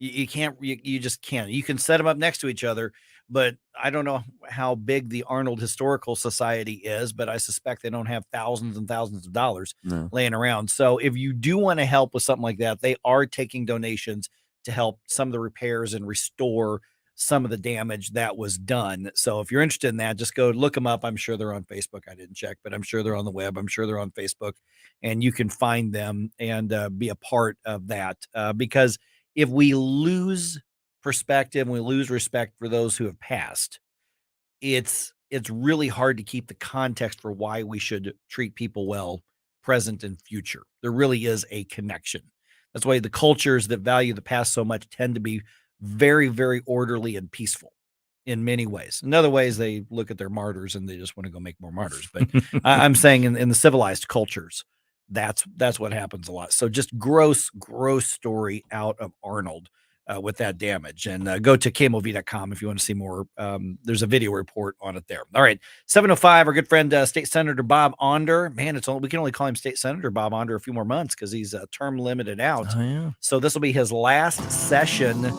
You can't, you just can't. You can set them up next to each other, but I don't know how big the Arnold Historical Society is, but I suspect they don't have thousands and thousands of dollars laying around. So if you do want to help with something like that, they are taking donations to help some of the repairs and restore some of the damage that was done. So if you're interested in that, just go look them up. I'm sure they're on Facebook. I didn't check, but I'm sure they're on the web. I'm sure they're on Facebook, and you can find them and be a part of that. Because if we lose perspective and we lose respect for those who have passed, it's really hard to keep the context for why we should treat people well, present and future. There really is a connection. That's why the cultures that value the past so much tend to be very, very orderly and peaceful in many ways. In other ways, they look at their martyrs and they just want to go make more martyrs. But I'm saying in the civilized cultures, that's what happens a lot. So just gross story out of Arnold with that damage. And go to KMOV.com if you want to see more. There's a video report on it there. All right, 7:05. Our good friend State Senator Bob Onder. Man, we can only call him State Senator Bob Onder a few more months because he's term limited out. Oh, yeah. So this will be his last session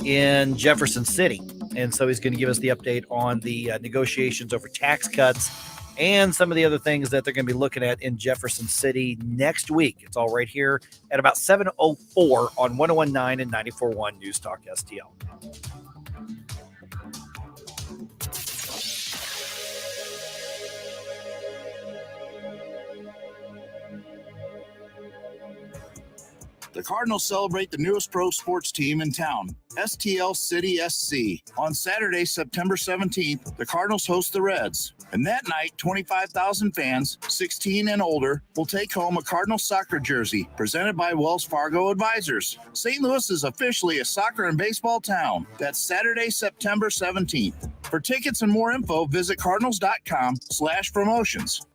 in Jefferson City. And so he's going to give us the update on the negotiations over tax cuts and some of the other things that they're going to be looking at in Jefferson City next week. It's all right here at about 7:04 on 101.9 and 94.1 News Talk STL. The Cardinals celebrate the newest pro sports team in town, STL City SC. On Saturday, September 17th, the Cardinals host the Reds. And that night, 25,000 fans, 16 and older, will take home a Cardinals soccer jersey presented by Wells Fargo Advisors. St. Louis is officially a soccer and baseball town. That's Saturday, September 17th. For tickets and more info, visit cardinals.com/promotions.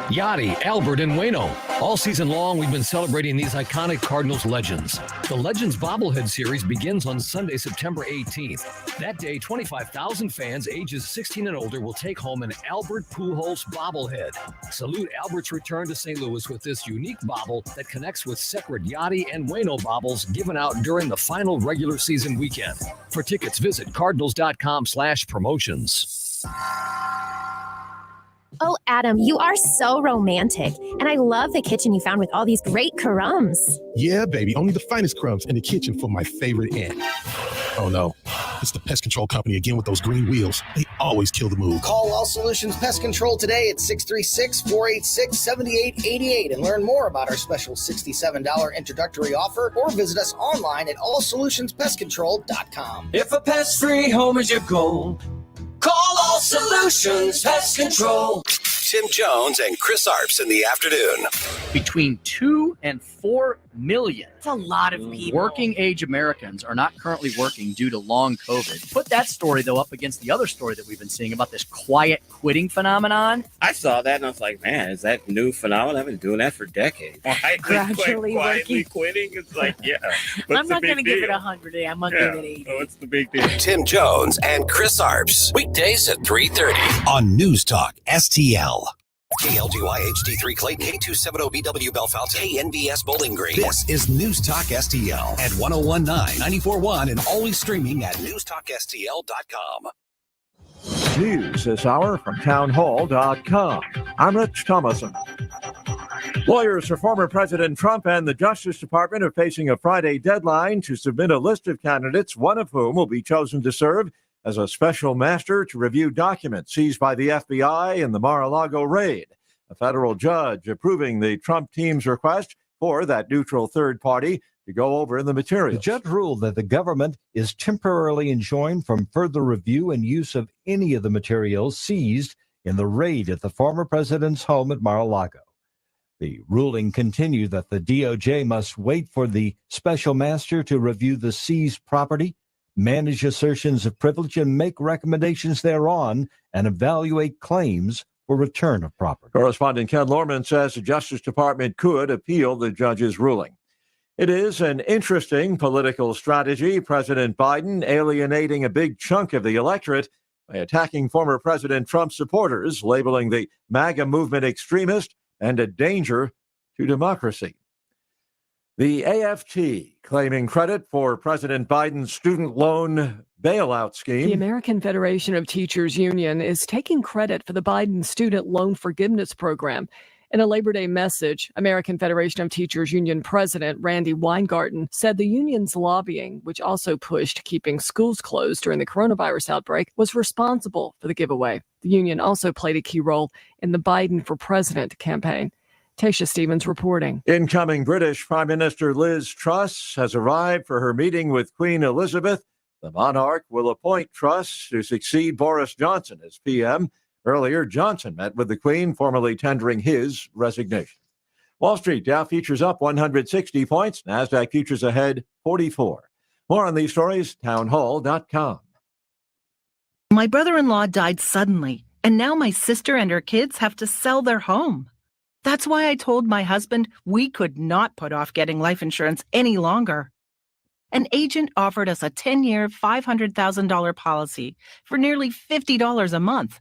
Yachty, Albert, and Waino. All season long, we've been celebrating these iconic Cardinals legends. The Legends Bobblehead Series begins on Sunday, September 18th. That day, 25,000 fans ages 16 and older will take home an Albert Pujols bobblehead. Salute Albert's return to St. Louis with this unique bobble that connects with separate Yachty and Waino bobbles given out during the final regular season weekend. For tickets, visit cardinals.com/promotions. Oh, Adam, you are so romantic. And I love the kitchen you found with all these great crumbs. Yeah, baby, only the finest crumbs in the kitchen for my favorite aunt. Oh no, it's the pest control company again with those green wheels. They always kill the mood. Call All Solutions Pest Control today at 636-486-7888 and learn more about our special $67 introductory offer, or visit us online at allsolutionspestcontrol.com. If a pest-free home is your goal, call All Solutions Pest Control. Tim Jones and Chris Arps in the afternoon. Between 2 and 4 million. That's a lot of people. Working age Americans are not currently working due to long COVID. Put that story, though, up against the other story that we've been seeing about this quiet quitting phenomenon. I saw that and I was like, man, is that new phenomenon? I've been doing that for decades. Gradually quietly quitting. It's like, yeah. I'm not going to give it 100 today. I'm going to give it 80. Oh, what's the big deal? Tim Jones and Chris Arps. Weekdays at 3:30 on News Talk STL. KLGY HD3 Clayton, K270BW Bellefonte, KNBS Bowling Green. This is News Talk STL at 101.9, 94.1, and always streaming at NewsTalkSTL.com. News this hour from townhall.com. I'm Rich Thomason. Lawyers for former President Trump and the Justice Department are facing a Friday deadline to submit a list of candidates, one of whom will be chosen to serve as a special master to review documents seized by the FBI in the Mar-a-Lago raid. A federal judge approving the Trump team's request for that neutral third party to go over the materials. The judge ruled that the government is temporarily enjoined from further review and use of any of the materials seized in the raid at the former president's home at Mar-a-Lago. The ruling continued that the DOJ must wait for the special master to review the seized property, manage assertions of privilege, and make recommendations thereon, and evaluate claims for return of property. Correspondent Ken Lorman says the Justice Department could appeal the judge's ruling. It is an interesting political strategy, President Biden alienating a big chunk of the electorate by attacking former President Trump's supporters, labeling the MAGA movement extremist and a danger to democracy. The AFT claiming credit for President Biden's student loan bailout scheme. The American Federation of Teachers Union is taking credit for the Biden student loan forgiveness program. In a Labor Day message, American Federation of Teachers Union President Randy Weingarten said the union's lobbying, which also pushed keeping schools closed during the coronavirus outbreak, was responsible for the giveaway. The union also played a key role in the Biden for President campaign. Tasha Stevens reporting. Incoming British Prime Minister Liz Truss has arrived for her meeting with Queen Elizabeth. The monarch will appoint Truss to succeed Boris Johnson as PM. Earlier, Johnson met with the Queen, formally tendering his resignation. Wall Street, Dow futures up 160 points. NASDAQ futures ahead 44. More on these stories, townhall.com. My brother-in-law died suddenly, and now my sister and her kids have to sell their home. That's why I told my husband we could not put off getting life insurance any longer. An agent offered us a 10-year, $500,000 policy for nearly $50 a month.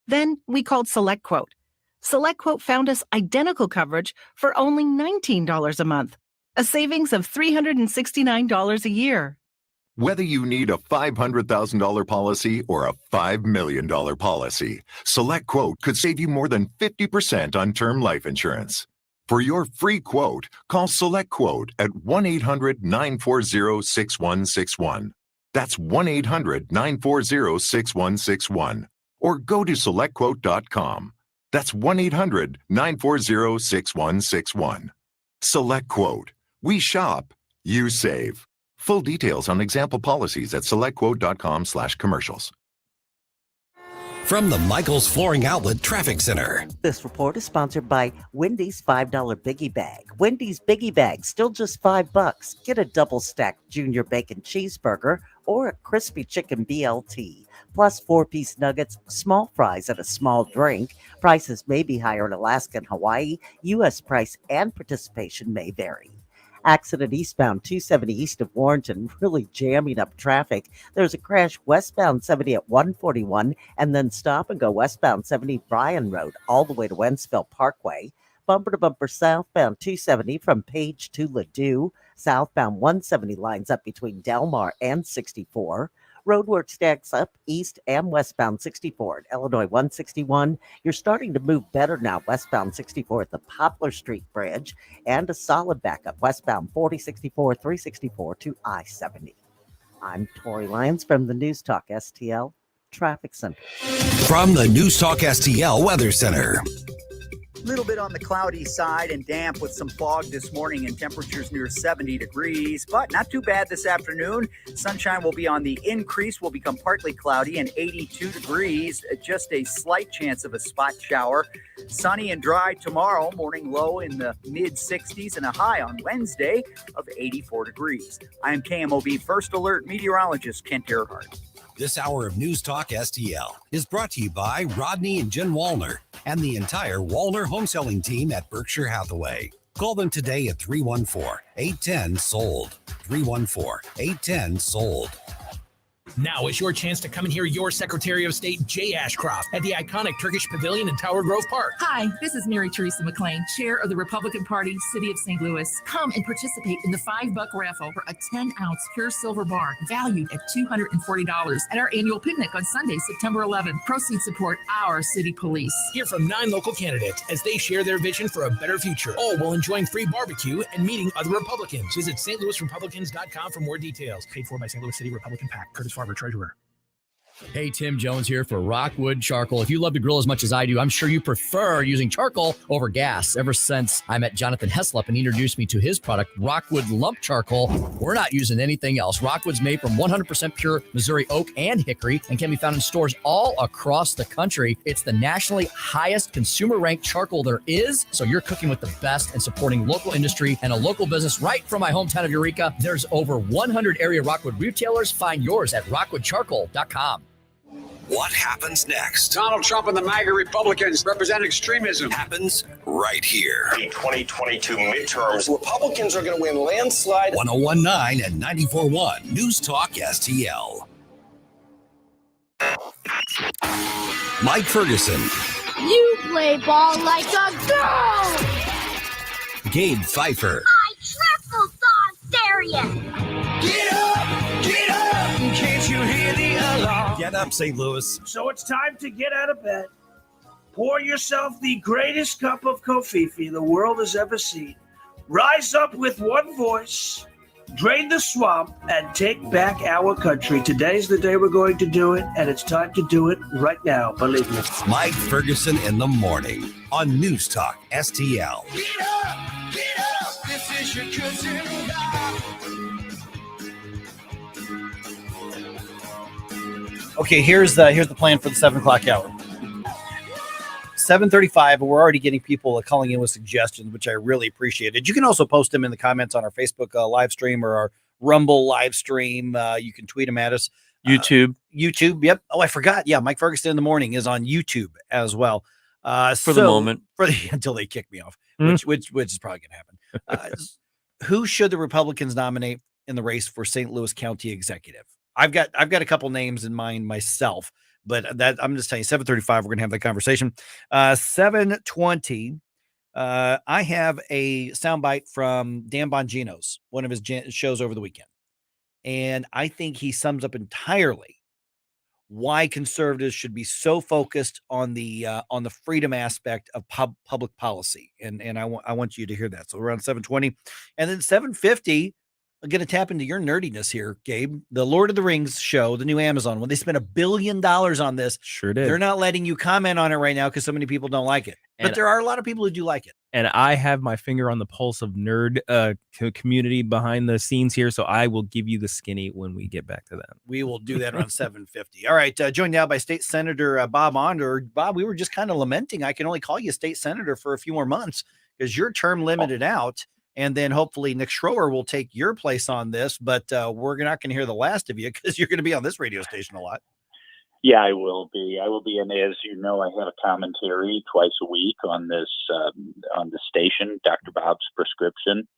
Then we called SelectQuote. SelectQuote found us identical coverage for only $19 a month, a savings of $369 a year. Whether you need a $500,000 policy or a $5 million policy, SelectQuote could save you more than 50% on term life insurance. For your free quote, call SelectQuote at 1-800-940-6161. That's 1-800-940-6161. Or go to SelectQuote.com. That's 1-800-940-6161. SelectQuote. We shop, you save. Full details on example policies at SelectQuote.com/commercials. From the Michaels Flooring Outlet Traffic Center. This report is sponsored by Wendy's $5 Biggie Bag. Wendy's Biggie Bag, still just $5. Get a double stacked junior bacon cheeseburger or a crispy chicken BLT. Plus 4-piece nuggets, small fries, and a small drink. Prices may be higher in Alaska and Hawaii. U.S. price and participation may vary. Accident eastbound 270 east of Warrenton, really jamming up traffic. There's a crash westbound 70 at 141, and then stop and go westbound 70 Bryan Road all the way to Wentzville Parkway. Bumper to bumper southbound 270 from Page to Ladue. Southbound 170 lines up between Delmar and 64. Roadwork stacks up east and westbound 64 at Illinois 161. You're starting to move better now westbound 64 at the Poplar Street Bridge, and a solid backup westbound 4064, 364 to I-70. I'm Tori Lyons from the Newstalk STL Traffic Center. From the Newstalk STL Weather Center. A little bit on the cloudy side and damp with some fog this morning and temperatures near 70 degrees, but not too bad this afternoon. Sunshine will be on the increase, will become partly cloudy and 82 degrees, just a slight chance of a spot shower. Sunny and dry tomorrow, morning low in the mid 60s and a high on Wednesday of 84 degrees. I am KMOV First Alert meteorologist Kent Earhart. This hour of Newstalk STL is brought to you by Rodney and Jen Wallner and the entire Wallner home selling team at Berkshire Hathaway. Call them today at 314-810-SOLD. 314-810-SOLD. Now is your chance to come and hear your Secretary of State, Jay Ashcroft, at the iconic Turkish Pavilion in Tower Grove Park. Hi, this is Mary Teresa McClain, Chair of the Republican Party, City of St. Louis. Come and participate in the $5 raffle for a 10-ounce pure silver bar valued at $240 at our annual picnic on Sunday, September 11th. Proceeds support our city police. Hear from 9 local candidates as they share their vision for a better future, all while enjoying free barbecue and meeting other Republicans. Visit stlouisrepublicans.com for more details. Paid for by St. Louis City Republican PAC. Curtis Farber, Treasurer. Hey, Tim Jones here for Rockwood Charcoal. If you love to grill as much as I do, I'm sure you prefer using charcoal over gas. Ever since I met Jonathan Heslop and he introduced me to his product, Rockwood Lump Charcoal, we're not using anything else. Rockwood's made from 100% pure Missouri oak and hickory and can be found in stores all across the country. It's the nationally highest consumer-ranked charcoal there is, so you're cooking with the best and supporting local industry and a local business right from my hometown of Eureka. There's over 100 area Rockwood retailers. Find yours at rockwoodcharcoal.com. What happens next? Donald Trump and the MAGA Republicans represent extremism. Happens right here. The 2022 midterms, Republicans are going to win landslide. 101.9 and 94.1 Newstalk STL. Mike Ferguson. You play ball like a girl. Gabe Pfeiffer. I triple thought stereo. Get up! Get up! Can't you hear the alarm? Get up, St. Louis. So it's time to get out of bed. Pour yourself the greatest cup of Kofifi the world has ever seen. Rise up with one voice, drain the swamp, and take back our country. Today's the day we're going to do it, and it's time to do it right now, believe me. Mike Ferguson in the morning on Newstalk STL. Get up! Get up! This is your cousin Rob. Okay, here's the plan for the 7 o'clock hour. 7:35, and we're already getting people calling in with suggestions, which I really appreciated. You can also post them in the comments on our Facebook live stream or our Rumble live stream. You can tweet them at us. YouTube. Yep. Oh, I forgot. Yeah, Mike Ferguson in the Morning is on YouTube as well. For the moment. Until they kick me off, which is probably going to happen. Who should the Republicans nominate in the race for St. Louis County Executive? I've got a couple names in mind myself, but that I'm just telling you, 7:35, we're going to have that conversation. 7:20, I have a soundbite from Dan Bongino's, one of his shows over the weekend. And I think he sums up entirely why conservatives should be so focused on the freedom aspect of public policy. And I want you to hear that. So around 7:20, and then 7:50, I'm going to tap into your nerdiness here, Gabe. The Lord of the Rings show, the new Amazon one, they spent $1 billion on this. Sure did. They're not letting you comment on it right now because so many people don't like it. But there are a lot of people who do like it. And I have my finger on the pulse of nerd community behind the scenes here, so I will give you the skinny when we get back to that. We will do that around 7:50. All right, joined now by State Senator Bob Onder. Bob, we were just kind of lamenting I can only call you state senator for a few more months because your term limited out, and then hopefully Nick Schroer will take your place on this, but we're not going to hear the last of you because you're going to be on this radio station a lot. Yeah, I will be. And as you know, I have a commentary twice a week on this on the station, Dr. Bob's Prescription.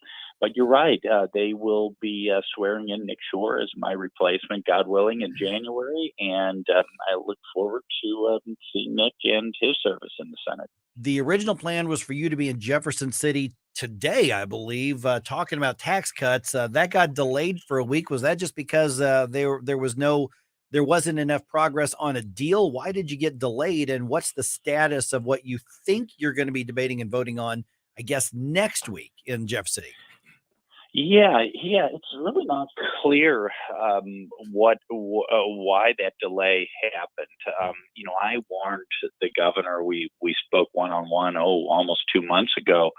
But you're right. They will be swearing in Nick Schroer as my replacement, God willing, in January. And I look forward to seeing Nick and his service in the Senate. The original plan was for you to be in Jefferson City today, I believe, talking about tax cuts. That got delayed for a week. Was that just because there wasn't enough progress on a deal? Why did you get delayed? And what's the status of what you think you're going to be debating and voting on, I guess, next week in Jeff City? Yeah, it's really not clear why that delay happened. I warned the governor. We spoke one-on-one, almost 2 months ago.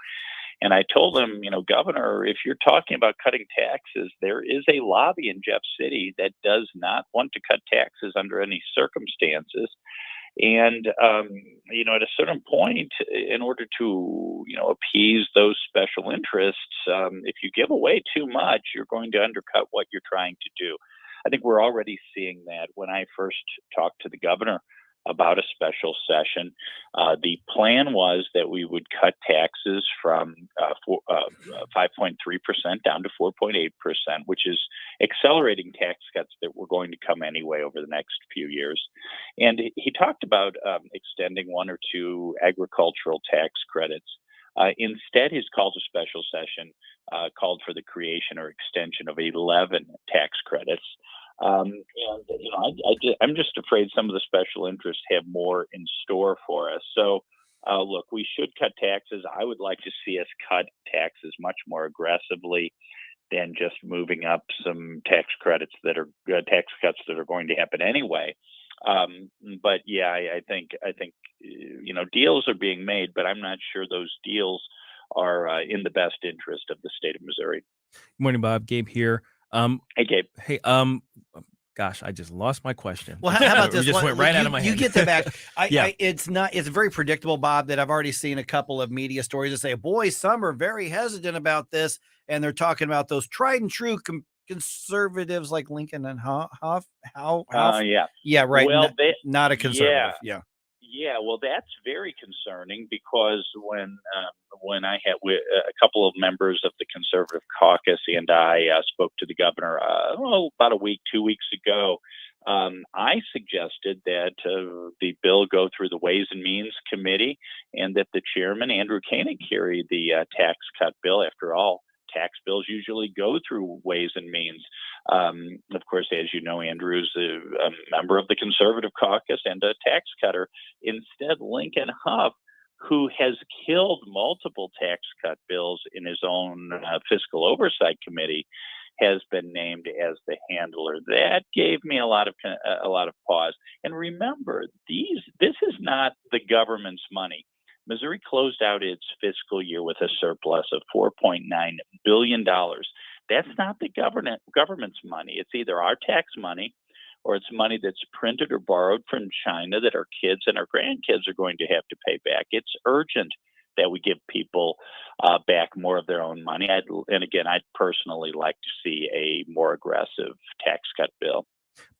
And I told him, Governor, if you're talking about cutting taxes, there is a lobby in Jeff City that does not want to cut taxes under any circumstances. And, at a certain point, in order to, appease those special interests, if you give away too much, you're going to undercut what you're trying to do. I think we're already seeing that. When I first talked to the governor about a special session, the plan was that we would cut taxes from 5.3% down to 4.8%, which is accelerating tax cuts that were going to come anyway over the next few years. And he talked about extending 1 or 2 agricultural tax credits. Instead, his call to special session called for the creation or extension of 11 tax credits. I'm just afraid some of the special interests have more in store for us. So, look, we should cut taxes. I would like to see us cut taxes much more aggressively than just moving up some tax credits that are tax cuts that are going to happen anyway. But yeah, I think deals are being made, but I'm not sure those deals are in the best interest of the state of Missouri. Good morning, Bob. Gabe here. Hey, Gabe. Hey, gosh, I just lost my question. Well, how about this? It just went right out of my head. You get that back. Yeah. It's very predictable, Bob, that I've already seen a couple of media stories that say, boy, some are very hesitant about this. And they're talking about those tried and true conservatives like Lincoln and Hoff. Yeah. Yeah, right. Well, not a conservative. Yeah. Yeah, well, that's very concerning because when I had a couple of members of the Conservative Caucus and I spoke to the governor about a week, 2 weeks ago, I suggested that the bill go through the Ways and Means Committee and that the chairman, Andrew Koenig, carry the tax cut bill. After all, tax bills usually go through Ways and Means. Of course, as you know, Andrew's a member of the Conservative Caucus and a tax cutter. Instead, Lincoln Huff, who has killed multiple tax cut bills in his own Fiscal Oversight Committee, has been named as the handler. That gave me a lot of pause. And remember, this is not the government's money. Missouri closed out its fiscal year with a surplus of $4.9 billion. That's not the government's money. It's either our tax money or it's money that's printed or borrowed from China that our kids and our grandkids are going to have to pay back. It's urgent that we give people back more of their own money. And again, I'd personally like to see a more aggressive tax cut bill.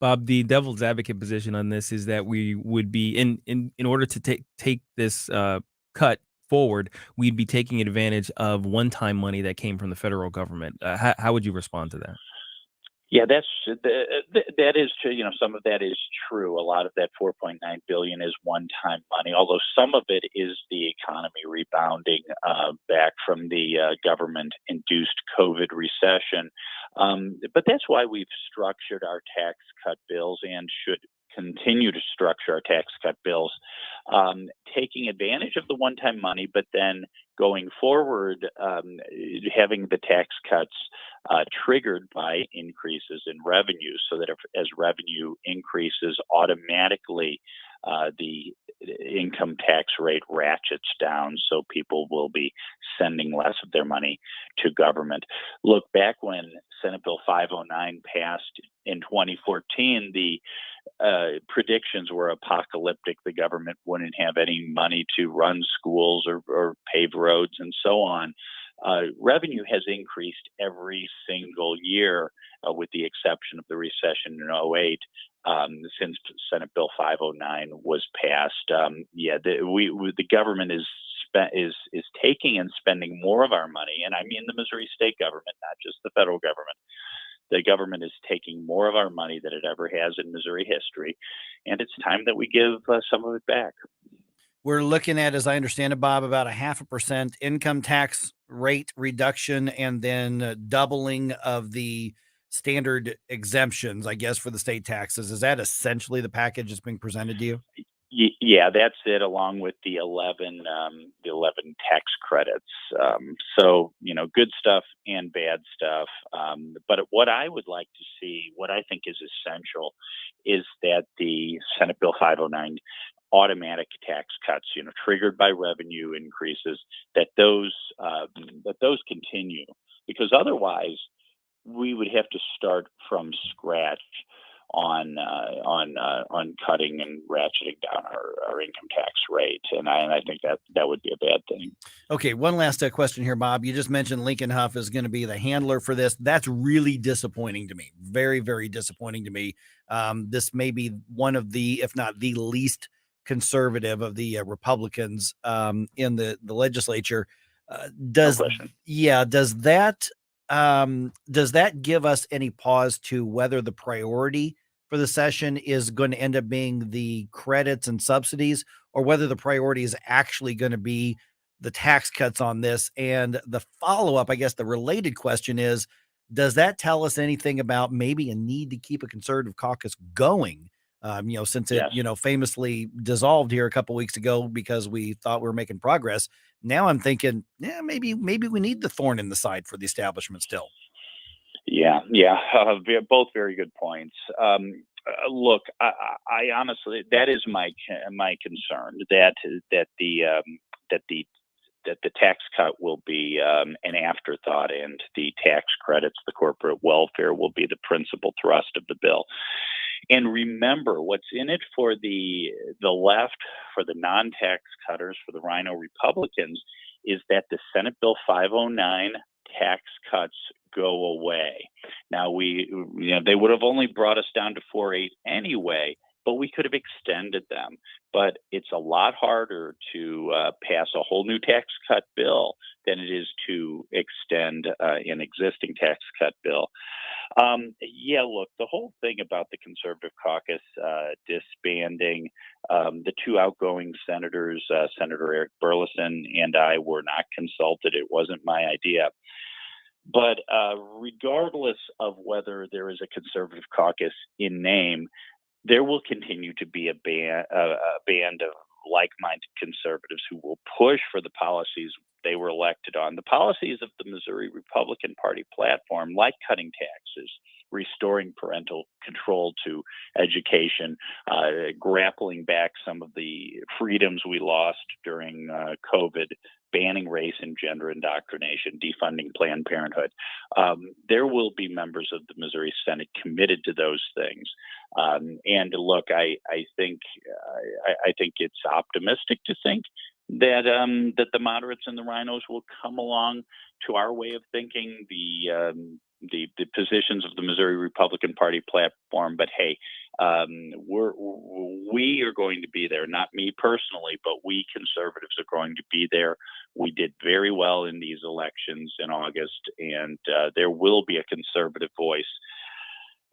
Bob, the devil's advocate position on this is that we would be in order to take this cut forward, we'd be taking advantage of one-time money that came from the federal government. How would you respond to that? Yeah, that is true. Some of that is true. A lot of that 4.9 billion is one-time money, although some of it is the economy rebounding back from the government-induced COVID recession. But that's why we've structured our tax cut bills and should continue to structure our tax cut bills, taking advantage of the one-time money, but then going forward, having the tax cuts triggered by increases in revenue, so that as revenue increases, automatically the income tax rate ratchets down, so people will be sending less of their money to government. Look, back when Senate Bill 509 passed in 2014, the predictions were apocalyptic. The government wouldn't have any money to run schools or pave roads and so on. Revenue has increased every single year, with the exception of the recession in 2008, since Senate Bill 509 was passed. The government is taking and spending more of our money, and I mean the Missouri state government, not just the federal government. The government is taking more of our money than it ever has in Missouri history, and it's time that we give some of it back. We're looking at, as I understand it, Bob, about 0.5% income tax rate reduction, and then doubling of the standard exemptions, I guess, for the state taxes. Is that essentially the package that's being presented to you? Yeah, that's it, along with the 11 tax credits. So, good stuff and bad stuff. But what I would like to see, what I think is essential, is that the Senate Bill 509 automatic tax cuts, triggered by revenue increases, that those continue, because otherwise we would have to start from scratch on cutting and ratcheting down our income tax rate, and I think that would be a bad thing. Okay, one last question here, Bob. You just mentioned Lincoln Huff is going to be the handler for this. That's really disappointing to me. Very, very disappointing to me. This may be one of the, if not the least conservative of the Republicans in the legislature. Does that give us any pause to whether the priority for the session is going to end up being the credits and subsidies, or whether the priority is actually going to be the tax cuts on this? And the follow-up, I guess the related question is, does that tell us anything about maybe a need to keep a conservative caucus going? Since it, famously dissolved here a couple weeks ago because we thought we were making progress. Now I'm thinking, maybe we need the thorn in the side for the establishment still. Yeah, both very good points. Look, I honestly, that is my concern, that the tax cut will be an afterthought, and the tax credits, the corporate welfare, will be the principal thrust of the bill. And remember, what's in it for the left, for the non-tax cutters, for the Rhino Republicans, is that the Senate Bill 509 tax cuts go away. Now, they would have only brought us down to 4.8 anyway, but we could have extended them. But it's a lot harder to pass a whole new tax cut bill than it is to extend an existing tax cut bill. Look, the whole thing about the conservative caucus disbanding, the two outgoing senators, Senator Eric Burleson and I, were not consulted. It wasn't my idea. But regardless of whether there is a conservative caucus in name, there will continue to be a band of like-minded conservatives who will push for the policies they were elected on. The policies of the Missouri Republican Party platform, like cutting taxes, restoring parental control to education, grappling back some of the freedoms we lost during COVID, banning race and gender indoctrination, defunding Planned Parenthood. There will be members of the Missouri Senate committed to those things. And look, I think it's optimistic to think that the moderates and the rhinos will come along to our way of thinking, the positions of the Missouri Republican Party platform. But hey, we are going to be there, not me personally, but we conservatives are going to be there. We did very well in these elections in August, and there will be a conservative voice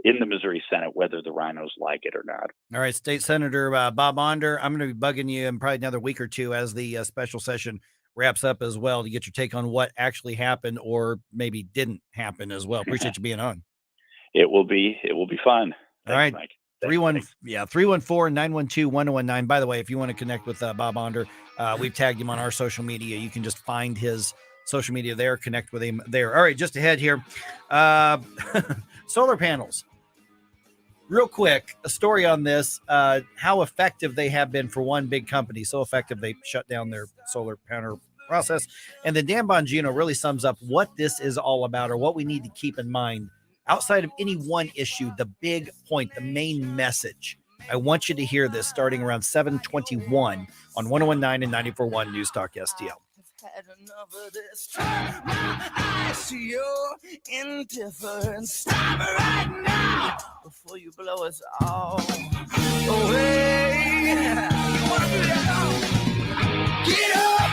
in the Missouri Senate, whether the rhinos like it or not. All right, State Senator Bob Onder, I'm going to be bugging you in probably another week or two as the special session wraps up as well to get your take on what actually happened or maybe didn't happen as well. Appreciate you being on. It will be fun. All right. Mike. 314-912-1019. By the way, if you want to connect with Bob Onder, we've tagged him on our social media. You can just find his social media there, connect with him there. All right, just ahead here. Solar panels. Real quick, a story on this, how effective they have been for one big company. So effective, they shut down their solar panel process. And then Dan Bongino really sums up what this is all about or what we need to keep in mind outside of any one issue, the big point, the main message. I want you to hear this starting around 7:21 on 101.9 and 94.1 News Talk STL. Had enough of this. Turn my eyes to your indifference. Stop it right now before you blow us all away. You wanna do that? Get up,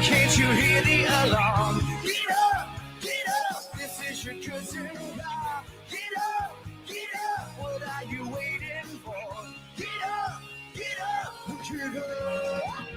can't you hear the alarm? Get up, this is your cousin. Get up, what are you waiting for? Get up, get up.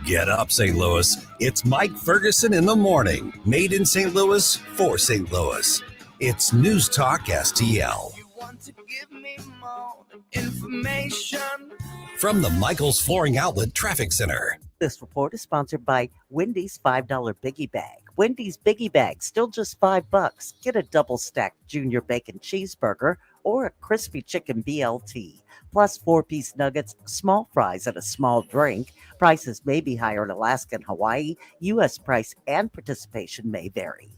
Get up, St. Louis. It's Mike Ferguson in the morning. Made in St. Louis for St. Louis. It's News Talk STL. You want to give me more information? From the Michaels Flooring Outlet Traffic Center. This report is sponsored by Wendy's $5 Biggie Bag. Wendy's Biggie Bag, still just $5. Get a double stacked junior bacon cheeseburger or a crispy chicken BLT. Plus 4-piece nuggets, small fries, and a small drink. Prices may be higher in Alaska and Hawaii. U.S. price and participation may vary.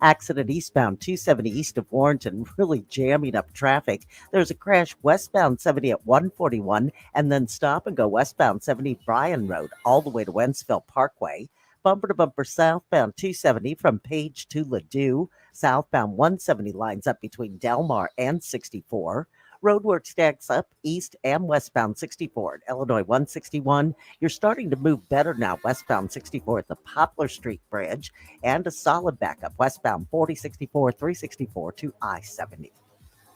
Accident eastbound 270 east of Warrenton, really jamming up traffic. There's a crash westbound 70 at 141, and then stop and go westbound 70 Bryan Road all the way to Wentzville Parkway. Bumper to bumper southbound 270 from Page to Ladue. Southbound 170 lines up between Delmar and 64. Roadwork stacks up east and westbound 64 at Illinois 161. You're starting to move better now westbound 64 at the Poplar Street Bridge, and a solid backup westbound 4064, 364 to I-70.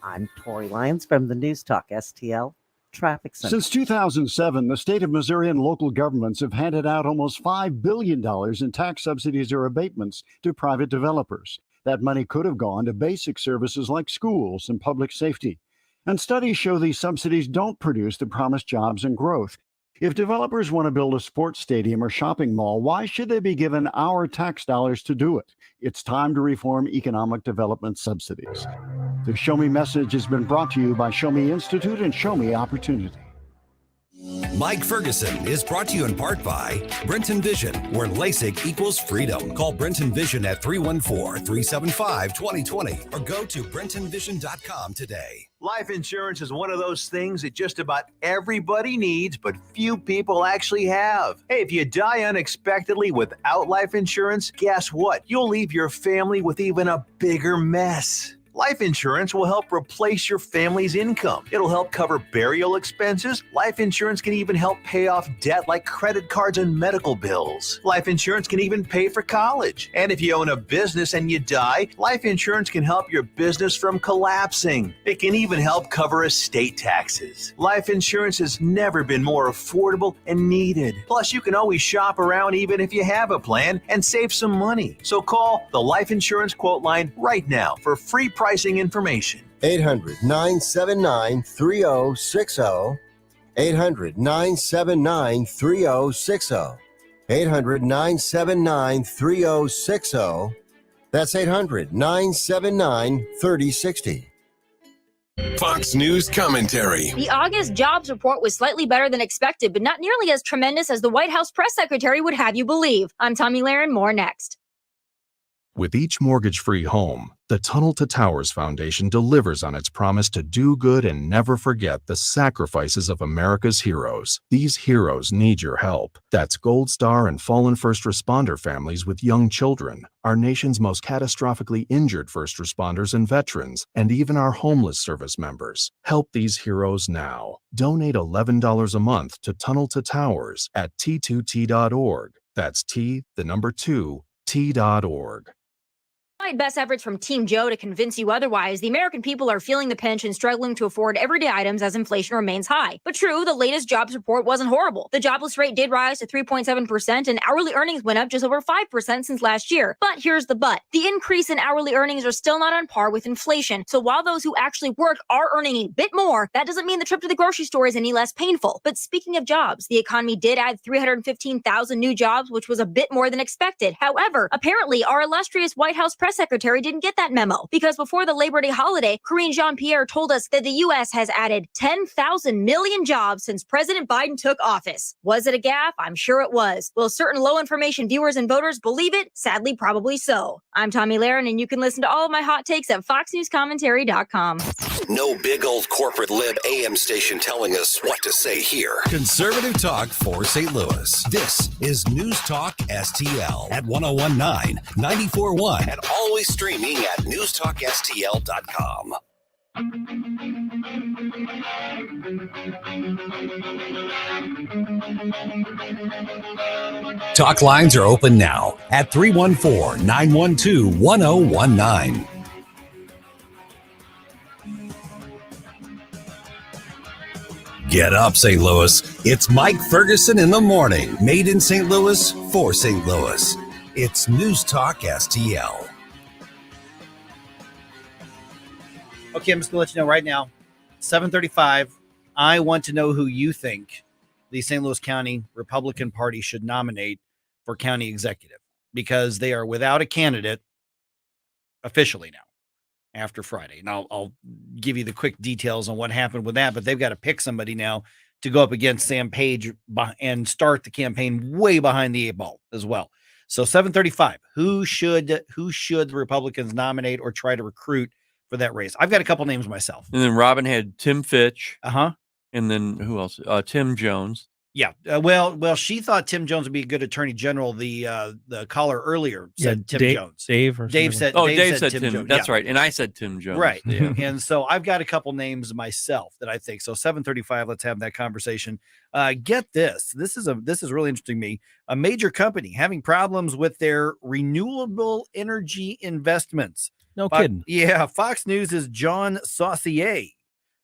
I'm Tori Lyons from the News Talk STL Traffic Center. Since 2007, the state of Missouri and local governments have handed out almost $5 billion in tax subsidies or abatements to private developers. That money could have gone to basic services like schools and public safety. And studies show these subsidies don't produce the promised jobs and growth. If developers want to build a sports stadium or shopping mall, why should they be given our tax dollars to do it? It's time to reform economic development subsidies. The Show Me message has been brought to you by Show Me Institute and Show Me Opportunity. Mike Ferguson is brought to you in part by Brenton Vision, where LASIK equals freedom. Call Brenton Vision at 314-375-2020 or go to BrentonVision.com today. Life insurance is one of those things that just about everybody needs, but few people actually have. Hey, if you die unexpectedly without life insurance, guess what? You'll leave your family with even a bigger mess. Life insurance will help replace your family's income. It'll help cover burial expenses. Life insurance can even help pay off debt like credit cards and medical bills. Life insurance can even pay for college. And if you own a business and you die, life insurance can help your business from collapsing. It can even help cover estate taxes. Life insurance has never been more affordable and needed. Plus, you can always shop around even if you have a plan and save some money. So call the Life Insurance Quote Line right now for free pricing information. 800-979-3060. 800-979-3060. 800-979-3060. That's 800-979-3060. Fox News commentary. The August jobs report was slightly better than expected, but not nearly as tremendous as the White House press secretary would have you believe. I'm Tommy Lahren. More next. With each mortgage-free home, the Tunnel to Towers Foundation delivers on its promise to do good and never forget the sacrifices of America's heroes. These heroes need your help. That's Gold Star and fallen first responder families with young children, our nation's most catastrophically injured first responders and veterans, and even our homeless service members. Help these heroes now. Donate $11 a month to Tunnel to Towers at T2T.org. That's T, the number 2, T.org. Despite best efforts from Team Joe to convince you otherwise, the American people are feeling the pinch and struggling to afford everyday items as inflation remains high. But true, the latest jobs report wasn't horrible. The jobless rate did rise to 3.7%, and hourly earnings went up just over 5% since last year. But here's the but. The increase in hourly earnings are still not on par with inflation. So while those who actually work are earning a bit more, that doesn't mean the trip to the grocery store is any less painful. But speaking of jobs, the economy did add 315,000 new jobs, which was a bit more than expected. However, apparently our illustrious White House press secretary didn't get that memo, because before the Labor Day holiday, Karine Jean-Pierre told us that the U.S. has added 10,000 million jobs since President Biden took office. Was it a gaffe? I'm sure it was. Will certain low-information viewers and voters believe it? Sadly, probably so. I'm Tommy Lahren, and you can listen to all of my hot takes at foxnewscommentary.com. No big old corporate lib AM station telling us what to say here. Conservative talk for St. Louis. This is News Talk STL at 1019, 94.1, and always streaming at NewstalkSTL.com. Talk lines are open now at 314-912-1019. Get up, St. Louis. It's Mike Ferguson in the morning. Made in St. Louis for St. Louis. It's News Talk STL. Okay, I'm just gonna let you know right now, 7:35. I want to know who you think the St. Louis County Republican Party should nominate for county executive, because they are without a candidate officially now after Friday. And I'll give you the quick details on what happened with that, but they've got to pick somebody now to go up against Sam Page and start the campaign way behind the 8 ball as well. So 7:35, who should the Republicans nominate or try to recruit for that race? I've got a couple names myself. And then Robin had Tim Fitch. Uh-huh. And then who else? Tim Jones. Yeah. Well, she thought Tim Jones would be a good attorney general. The caller earlier said Tim Jones. Dave said Tim Jones. That's right. And I said Tim Jones. Right. Yeah. And so I've got a couple names myself that I think. So 7:35, let's have that conversation. Get this. This is really interesting to me. A major company having problems with their renewable energy investments. No kidding. Yeah. Fox News' John Saucier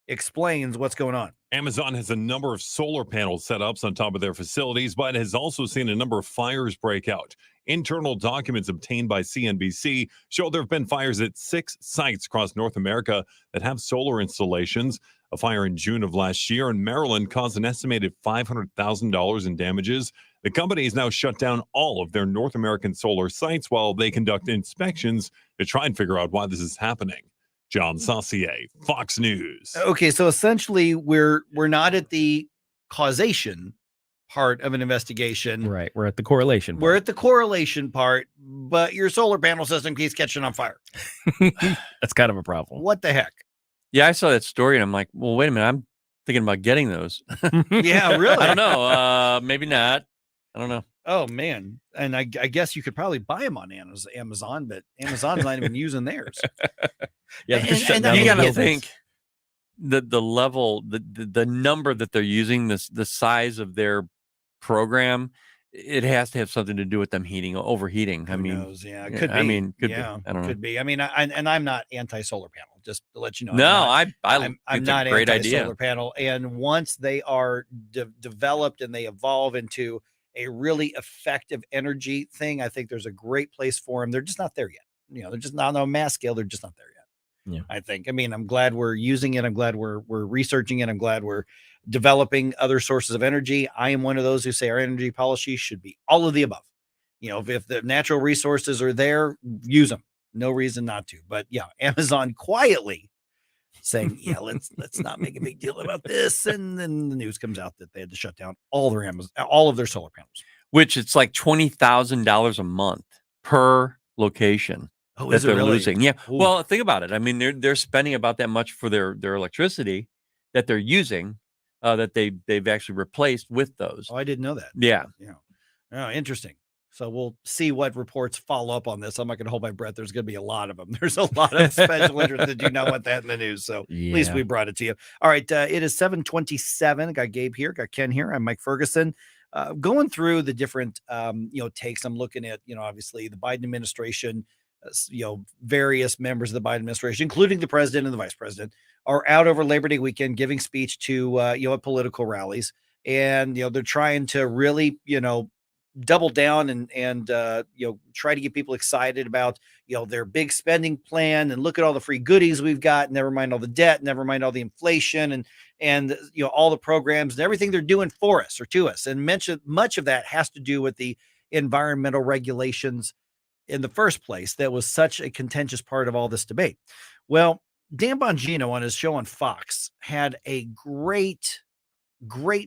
explains what's going on. Amazon has a number of solar panel setups on top of their facilities, but has also seen a number of fires break out. Internal documents obtained by CNBC show there have been fires at 6 sites across North America that have solar installations. A fire in June of last year in Maryland caused an estimated $500,000 in damages. The company has now shut down all of their North American solar sites while they conduct inspections to try and figure out why this is happening. John Saucier, Fox News. Okay, so essentially we're not at the causation part of an investigation. Right. We're at the correlation part. We're at the correlation part, but your solar panel system keeps catching on fire. That's kind of a problem. What the heck? Yeah, I saw that story and I'm like, well, wait a minute. I'm thinking about getting those. Yeah, really? I don't know. Maybe not. I don't know. Oh, man. And I guess you could probably buy them on Amazon, but Amazon's not even using theirs. Yeah, and you got to think the level, the number that they're using, the size of their program, it has to have something to do with them overheating. Who knows? Yeah, it could be. I mean, could be. I don't know. Could be. I mean, I'm not anti-solar panel, just to let you know. No, I'm not a great anti-solar idea. panel. And once they are developed and they evolve into a really effective energy thing, I think there's a great place for them. They're just not there yet. They're just not on a mass scale. They're just not there yet. Yeah. I think. I mean, I'm glad we're using it. I'm glad we're researching it. I'm glad we're developing other sources of energy. I am one of those who say our energy policy should be all of the above. If the natural resources are there, use them. No reason not to. But yeah, Amazon quietly saying, yeah, let's not make a big deal about this. And then the news comes out that they had to shut down all of their solar panels. Which it's like $20,000 a month per location Oh, that is it they're really? losing. Yeah. Ooh. Well, think about it. I mean, they're spending about that much for their electricity that they're using, that they've actually replaced with those. Oh, I didn't know that. Yeah. Yeah. Oh, interesting. So we'll see what reports follow up on this. I'm not going to hold my breath. There's going to be a lot of them. There's a lot of special interest that do not want that in the news. So at least we brought it to you. All right. It is 7:27. Got Gabe here. Got Ken here. I'm Mike Ferguson. Going through the different, takes. I'm looking at, obviously the Biden administration, various members of the Biden administration, including the president and the vice president, are out over Labor Day weekend giving speech to, at political rallies. And, they're trying to really, double down and try to get people excited about, their big spending plan and look at all the free goodies we've got. Never mind all the debt, never mind all the inflation and all the programs and everything they're doing for us or to us. And much of that has to do with the environmental regulations in the first place. That was such a contentious part of all this debate. Well, Dan Bongino on his show on Fox had a great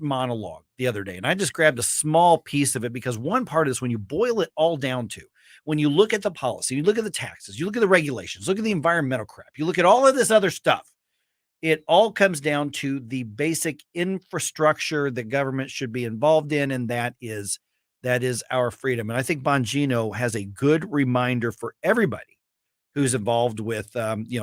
monologue the other day. And I just grabbed a small piece of it because one part is when you boil it all down to, when you look at the policy, you look at the taxes, you look at the regulations, look at the environmental crap, you look at all of this other stuff, it all comes down to the basic infrastructure that government should be involved in. And that is our freedom. And I think Bongino has a good reminder for everybody who's involved with,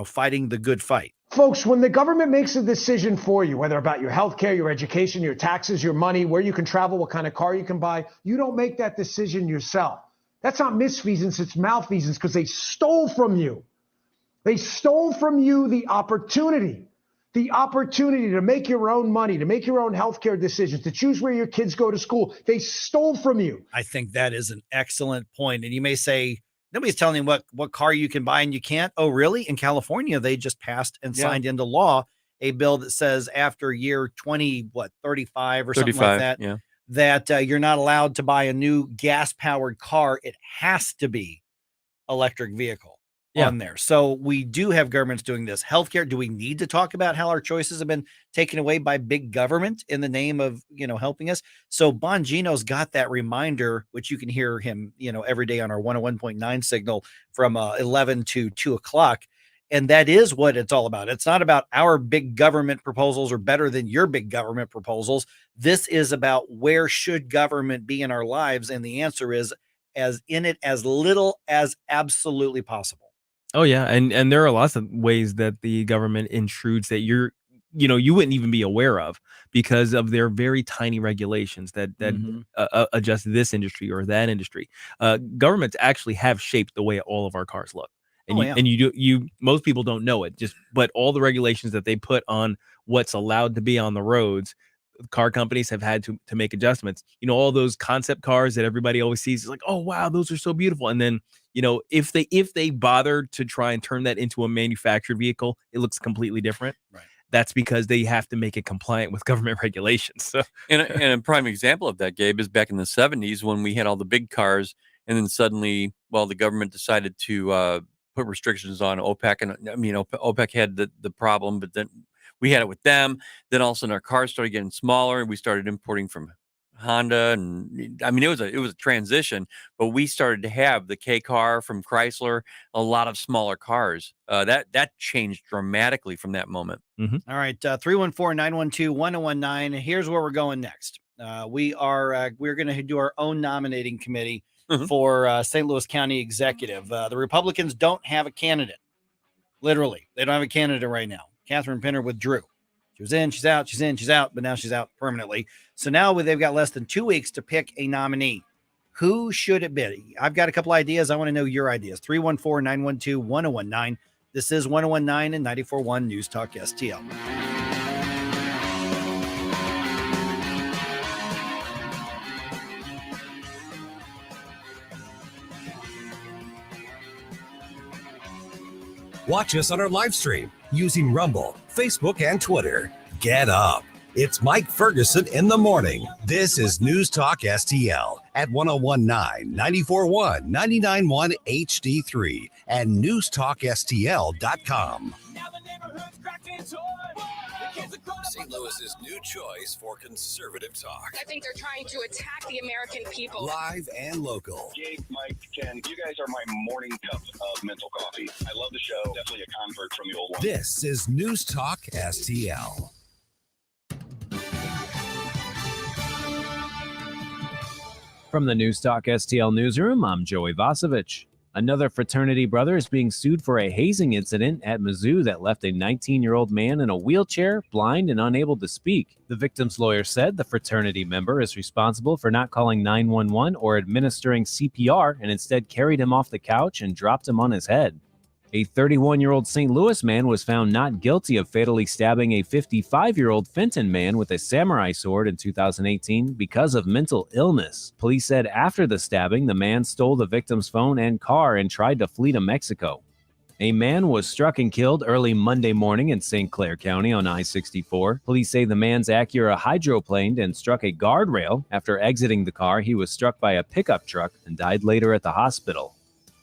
fighting the good fight. Folks, when the government makes a decision for you, whether about your health care, your education, your taxes, your money, where you can travel, what kind of car you can buy, you don't make that decision yourself. That's not misfeasance, it's malfeasance because they stole from you. They stole from you the opportunity to make your own money, to make your own healthcare decisions, to choose where your kids go to school. They stole from you. I think that is an excellent point. And you may say, nobody's telling you what car you can buy and you can't. Oh, really? In California, they just passed and signed into law a bill that says after year 35 or something like that, that you're not allowed to buy a new gas-powered car. It has to be electric vehicle on there. So we do have governments doing this. Healthcare, do we need to talk about how our choices have been taken away by big government in the name of, helping us? So Bongino's got that reminder, which you can hear him, every day on our 101.9 signal from 11 to 2 o'clock. And that is what it's all about. It's not about our big government proposals or better than your big government proposals. This is about where should government be in our lives? And the answer is as little as absolutely possible. Oh yeah, and there are lots of ways that the government intrudes that you wouldn't even be aware of because of their very tiny regulations that adjust this industry or that industry. Governments actually have shaped the way all of our cars look, and most people don't know it. But all the regulations that they put on what's allowed to be on the roads, car companies have had to make adjustments. All those concept cars that everybody always sees is like, oh wow, those are so beautiful, and then if they bother to try and turn that into a manufactured vehicle, it looks completely different. Right. That's because they have to make it compliant with government regulations. So, and a prime example of that, Gabe, is back in the 70s when we had all the big cars, and then suddenly, the government decided to put restrictions on OPEC, and OPEC had the problem, but then we had it with them. Then all of a sudden, our cars started getting smaller, and we started importing from Honda, and it was a transition, but we started to have the K car from Chrysler, a lot of smaller cars. That changed dramatically from that moment. Mm-hmm. All right, 314-912-1019. Here's where we're going next. We're going to do our own nominating committee for St. Louis County Executive. The Republicans don't have a candidate. Literally, they don't have a candidate right now. Catherine Pinner withdrew. She was in, she's out, she's in, she's out, but now she's out permanently. So now they've got less than 2 weeks to pick a nominee. Who should it be? I've got a couple ideas. I want to know your ideas. 314-912-1019. This is 1019 and 94.1 News Talk STL. Watch us on our live stream using Rumble, Facebook, and Twitter. Get up. It's Mike Ferguson in the morning. This is News Talk STL at 1019, 94.1, 99.1 HD3 and NewstalkSTL.com. Now the neighborhood's cracking St. Louis's new choice for conservative talk. I think they're trying to attack the American people. Live and local. Jake, Mike, Ken, you guys are my morning cup of mental coffee. I love the show. Definitely a convert from the old one. This is News Talk STL. From the Newstalk STL newsroom, I'm Joey Vasovich. Another fraternity brother is being sued for a hazing incident at Mizzou that left a 19-year-old man in a wheelchair, blind and unable to speak. The victim's lawyer said the fraternity member is responsible for not calling 911 or administering CPR and instead carried him off the couch and dropped him on his head. A 31-year-old St. Louis man was found not guilty of fatally stabbing a 55-year-old Fenton man with a samurai sword in 2018 because of mental illness. Police said after the stabbing, the man stole the victim's phone and car and tried to flee to Mexico. A man was struck and killed early Monday morning in St. Clair County on I-64. Police say the man's Acura hydroplaned and struck a guardrail. After exiting the car, he was struck by a pickup truck and died later at the hospital.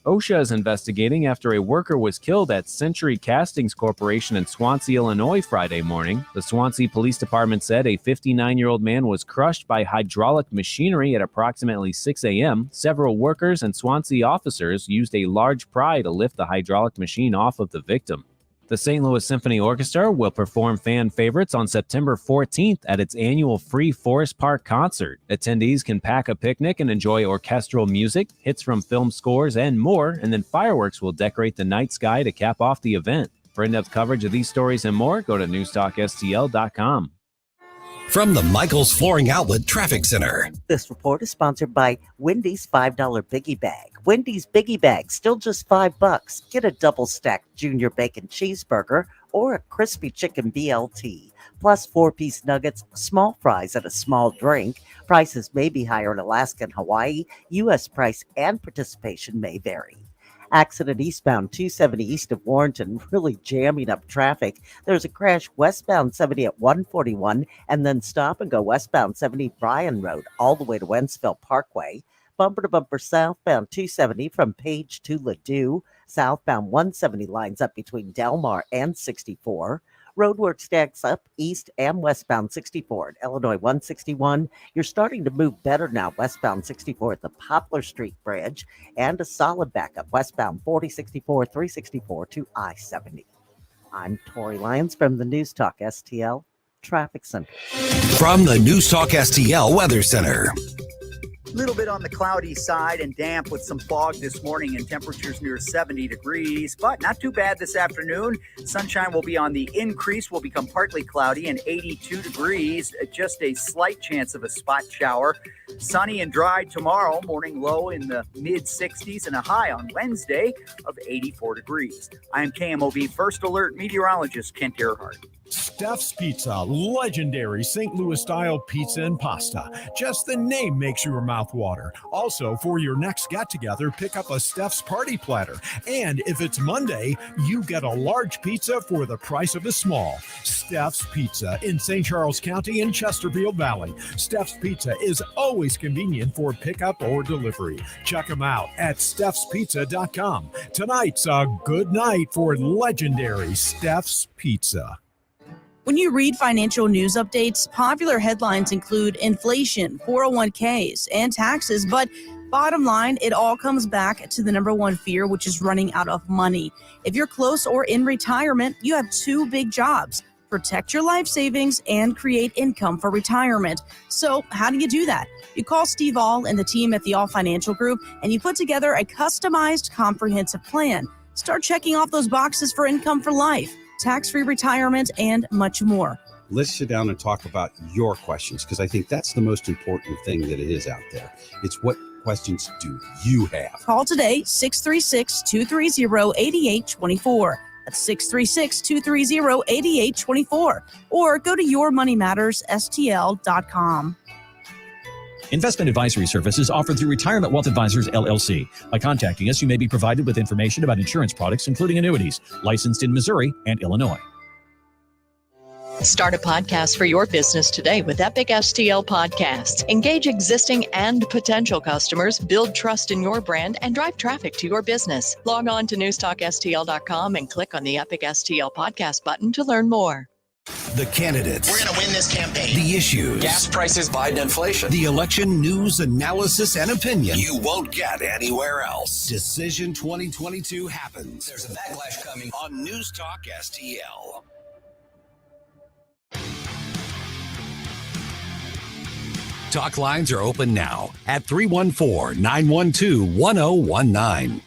OSHA is investigating after a worker was killed at Century Castings Corporation in Swansea, Illinois, Friday morning. The Swansea Police Department said a 59-year-old man was crushed by hydraulic machinery at approximately 6 a.m. Several workers and Swansea officers used a large pry to lift the hydraulic machine off of the victim. The St. Louis Symphony Orchestra will perform fan favorites on September 14th at its annual free Forest Park concert. Attendees can pack a picnic and enjoy orchestral music, hits from film scores, and more, and then fireworks will decorate the night sky to cap off the event. For in-depth coverage of these stories and more, go to NewstalkSTL.com. From the Michaels Flooring Outlet Traffic Center. This report is sponsored by Wendy's $5 Biggie Bag. Wendy's Biggie Bag, still just $5. Get a double stacked junior bacon cheeseburger or a crispy chicken BLT, plus 4-piece nuggets, small fries, and a small drink. Prices may be higher in Alaska and Hawaii. U.S. price and participation may vary. Accident eastbound 270 east of Warrenton, really jamming up traffic. There's a crash westbound 70 at 141, and then stop and go westbound 70 Bryan Road all the way to Wentzville Parkway. Bumper to bumper southbound 270 from Page to Ladue. Southbound 170 lines up between Delmar and 64. Roadwork stacks up east and westbound 64 at Illinois 161. You're starting to move better now westbound 64 at the Poplar Street Bridge, and a solid backup westbound 4064, 364 to I-70. I'm Tori Lyons from the News Talk STL Traffic Center. From the News Talk STL Weather Center. A little bit on the cloudy side and damp with some fog this morning and temperatures near 70 degrees, but not too bad this afternoon. Sunshine will be on the increase, will become partly cloudy and 82 degrees, just a slight chance of a spot shower. Sunny and dry tomorrow, morning low in the mid 60s and a high on Wednesday of 84 degrees. I am KMOV First Alert meteorologist Kent Earhart. Steph's Pizza, legendary St. Louis-style pizza and pasta. Just the name makes your mouth water. Also, for your next get-together, pick up a Steph's Party Platter. And if it's Monday, you get a large pizza for the price of a small. Steph's Pizza in St. Charles County and Chesterfield Valley. Steph's Pizza is always convenient for pickup or delivery. Check them out at Steph'sPizza.com. Tonight's a good night for legendary Steph's Pizza. When you read financial news updates, popular headlines include inflation, 401ks, and taxes, but bottom line, it all comes back to the number one fear, which is running out of money. If you're close or in retirement, you have two big jobs: protect your life savings and create income for retirement. So how do you do that? You call Steve All and the team at the All Financial Group, and you put together a customized, comprehensive plan. Start checking off those boxes for income for life, tax-free retirement, and much more. Let's sit down and talk about your questions, because I think that's the most important thing that it is out there. It's what questions do you have? Call today, 636-230-8824. That's 636-230-8824. Or go to yourmoneymattersstl.com. Investment advisory services offered through Retirement Wealth Advisors, LLC. By contacting us, you may be provided with information about insurance products, including annuities, licensed in Missouri and Illinois. Start a podcast for your business today with Epic STL Podcasts. Engage existing and potential customers, build trust in your brand, and drive traffic to your business. Log on to NewstalkSTL.com and click on the Epic STL Podcast button to learn more. The candidates. We're going to win this campaign. The issues. Gas prices, Biden inflation. The election news, analysis, and opinion you won't get anywhere else. Decision 2022 happens. There's a backlash coming on News Talk STL. Talk lines are open now at 314-912-1019.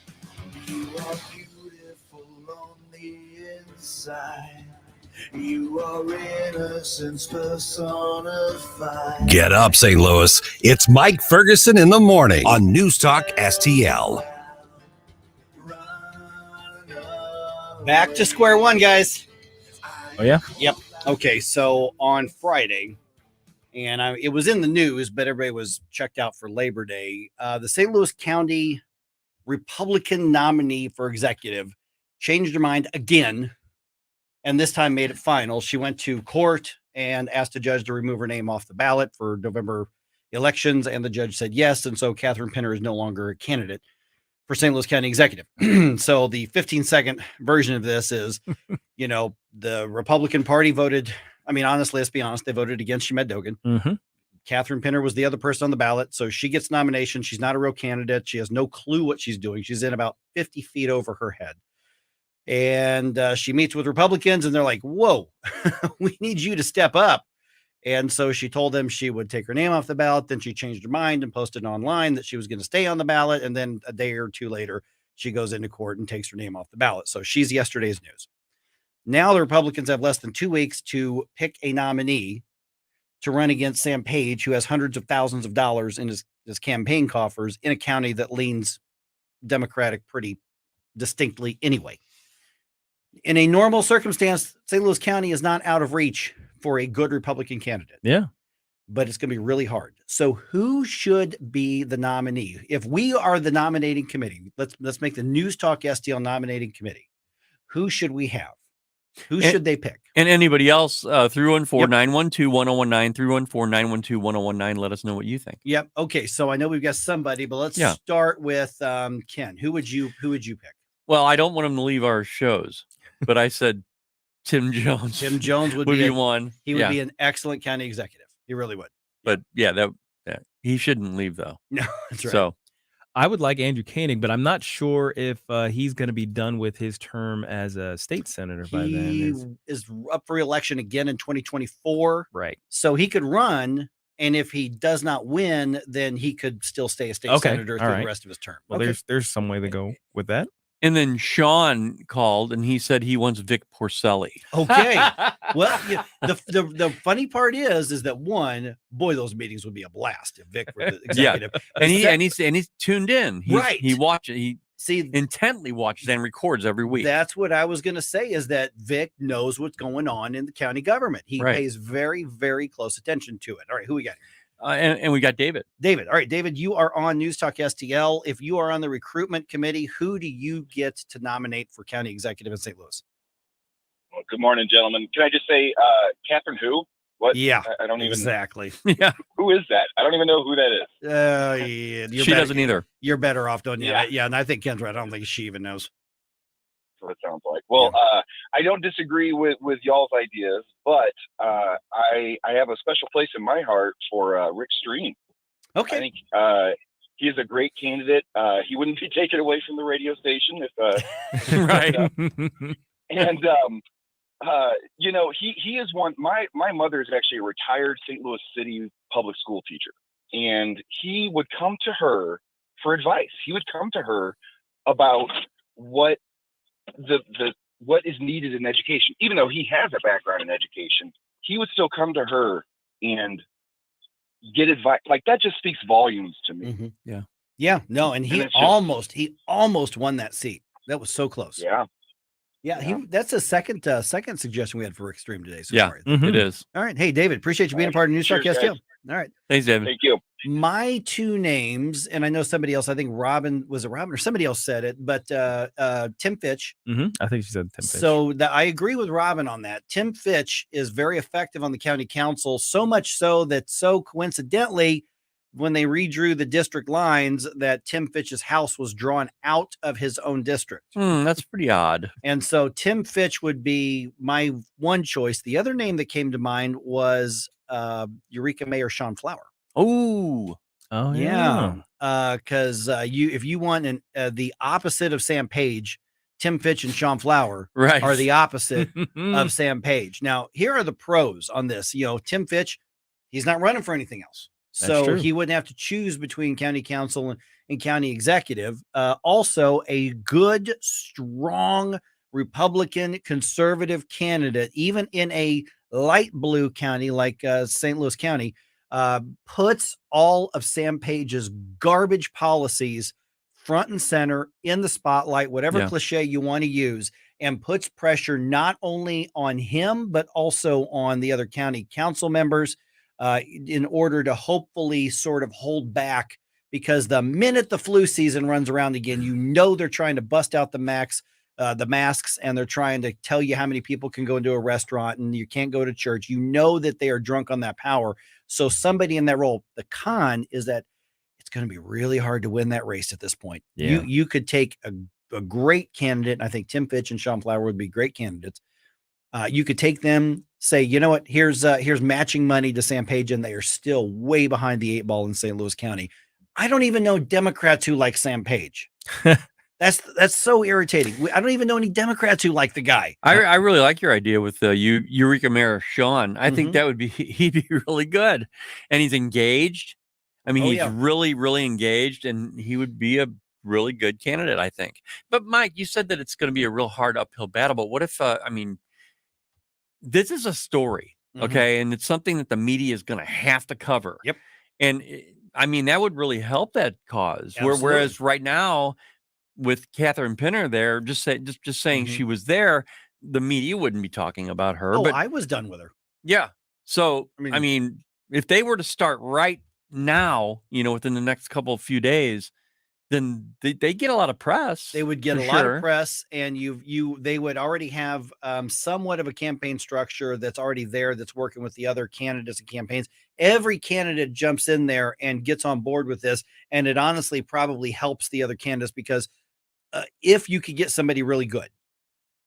You are beautiful on the inside. You are innocence personified. Get up, St. Louis. It's Mike Ferguson in the morning on News Talk STL. Back to square one, guys. Oh, yeah? Yep. Okay, so on Friday, and it was in the news, but everybody was checked out for Labor Day. The St. Louis County Republican nominee for executive changed her mind again, and this time made it final. She went to court and asked a judge to remove her name off the ballot for November elections, and the judge said yes, and so Catherine Pinner is no longer a candidate for St. Louis County executive. So the 15-second version of this is, the Republican Party voted. I mean, honestly, let's be honest. They voted against Shemed Dogan. Mm-hmm. Catherine Pinner was the other person on the ballot. So she gets nomination. She's not a real candidate. She has no clue what she's doing. She's in about 50 feet over her head. And she meets with Republicans and they're like, whoa, we need you to step up. And so she told them she would take her name off the ballot. Then she changed her mind and posted online that she was going to stay on the ballot. And then a day or two later, she goes into court and takes her name off the ballot. So she's yesterday's news. Now the Republicans have less than 2 weeks to pick a nominee to run against Sam Page, who has hundreds of thousands of dollars in his campaign coffers in a county that leans Democratic pretty distinctly anyway. In a normal circumstance, St. Louis County is not out of reach for a good Republican candidate. Yeah. But it's going to be really hard. So who should be the nominee? If we are the nominating committee, let's make the News Talk STL nominating committee. Who should we have? Who should they pick? And anybody else, 314-912-1019, 314-912-1019. Let us know what you think. Yep. Okay. So I know we've got somebody, but let's start with Ken. Who would you pick? Well, I don't want him to leave our shows, but I said Tim Jones. Tim Jones would be be one. He would be an excellent county executive. He really would. But that he shouldn't leave though. No, that's right. So I would like Andrew Koenig, but I'm not sure if he's going to be done with his term as a state senator by then. He is up for election again in 2024. Right. So he could run, and if he does not win, then he could still stay a state senator through the rest of his term. Well, there's some way to go with that. And then Sean called and he said he wants Vic Porcelli. Okay. Well, the funny part is that one, boy, those meetings would be a blast if Vic were the executive. Yeah. And he's tuned in. Right. He watches. He intently watches and records every week. That's what I was going to say, is that Vic knows what's going on in the county government. He pays very, very close attention to it. All right, who we got? And we got David. David. All right, David, you are on News Talk STL. If you are on the recruitment committee, who do you get to nominate for county executive in St. Louis? Well, good morning, gentlemen. Can I just say, Catherine who? What? Yeah, I don't even. Exactly. Yeah. Who is that? I don't even know who that is. Yeah, she doesn't either. You're better off, don't you? Yeah. Yeah, and I think Ken's right. I don't think she even knows. That's what it sounds like. Well, I don't disagree with y'all's ideas, but I have a special place in my heart for Rick Stream. Okay. I think he is a great candidate. He wouldn't be taken away from the radio station if right. And he is one. My mother is actually a retired St. Louis City public school teacher, and he would come to her for advice. He would come to her about what what is needed in education. Even though he has a background in education, he would still come to her and get advice. Like, that just speaks volumes to me. Mm-hmm. Yeah. Yeah. No, and he almost won that seat. That was so close. Yeah. Yeah, that's a second suggestion we had for Rick Stream today. So yeah, sorry. it is. All right. Hey, David, appreciate you being a part of News Talk STL. All right. Thanks, David. Thank you. My two names, and I know somebody else, I think Robin or somebody else said it, but Tim Fitch. Mm-hmm. I think she said Tim Fitch. So I agree with Robin on that. Tim Fitch is very effective on the county council, so much so that coincidentally, when they redrew the district lines, that Tim Fitch's house was drawn out of his own district. That's pretty odd. And so Tim Fitch would be my one choice. The other name that came to mind was Eureka Mayor Sean Flower. Oh, yeah. Because if you want the opposite of Sam Page, Tim Fitch and Sean Flower Right. are the opposite of Sam Page. Now, here are the pros on this. Tim Fitch, he's not running for anything else. So he wouldn't have to choose between county council and county executive. Also, a good, strong Republican conservative candidate, even in a light blue county like St. Louis County, puts all of Sam Page's garbage policies front and center in the spotlight, whatever cliche you want to use, and puts pressure not only on him, but also on the other county council members in order to hopefully sort of hold back, because the minute the flu season runs around again, they're trying to bust out the masks, and they're trying to tell you how many people can go into a restaurant and you can't go to church. That they are drunk on that power. So somebody in that role. The con is that it's going to be really hard to win that race at this point. Yeah. You could take a great candidate. And I think Tim Fitch and Sean Flower would be great candidates. You could take them, say, you know what, here's matching money to Sam Page, and they are still way behind the 8 ball in St. Louis County. I don't even know Democrats who like Sam Page. That's so irritating. I don't even know any Democrats who like the guy. I really like your idea with Eureka Mayor Sean. I think that he'd be really good, and he's engaged. I mean, he's really, really engaged, and he would be a really good candidate, I think. But Mike, you said that it's going to be a real hard uphill battle. But what if, this is a story, okay, and it's something that the media is going to have to cover. Yep. And that would really help that cause. Whereas right now, with Catherine Pinner there, just saying she was there, the media wouldn't be talking about her. But I was done with her. Yeah. So if they were to start right now, within the next few days, then they get a lot of press. They would get a lot of press, and they would already have somewhat of a campaign structure that's already there, that's working with the other candidates and campaigns. Every candidate jumps in there and gets on board with this, and it honestly probably helps the other candidates, because if you could get somebody really good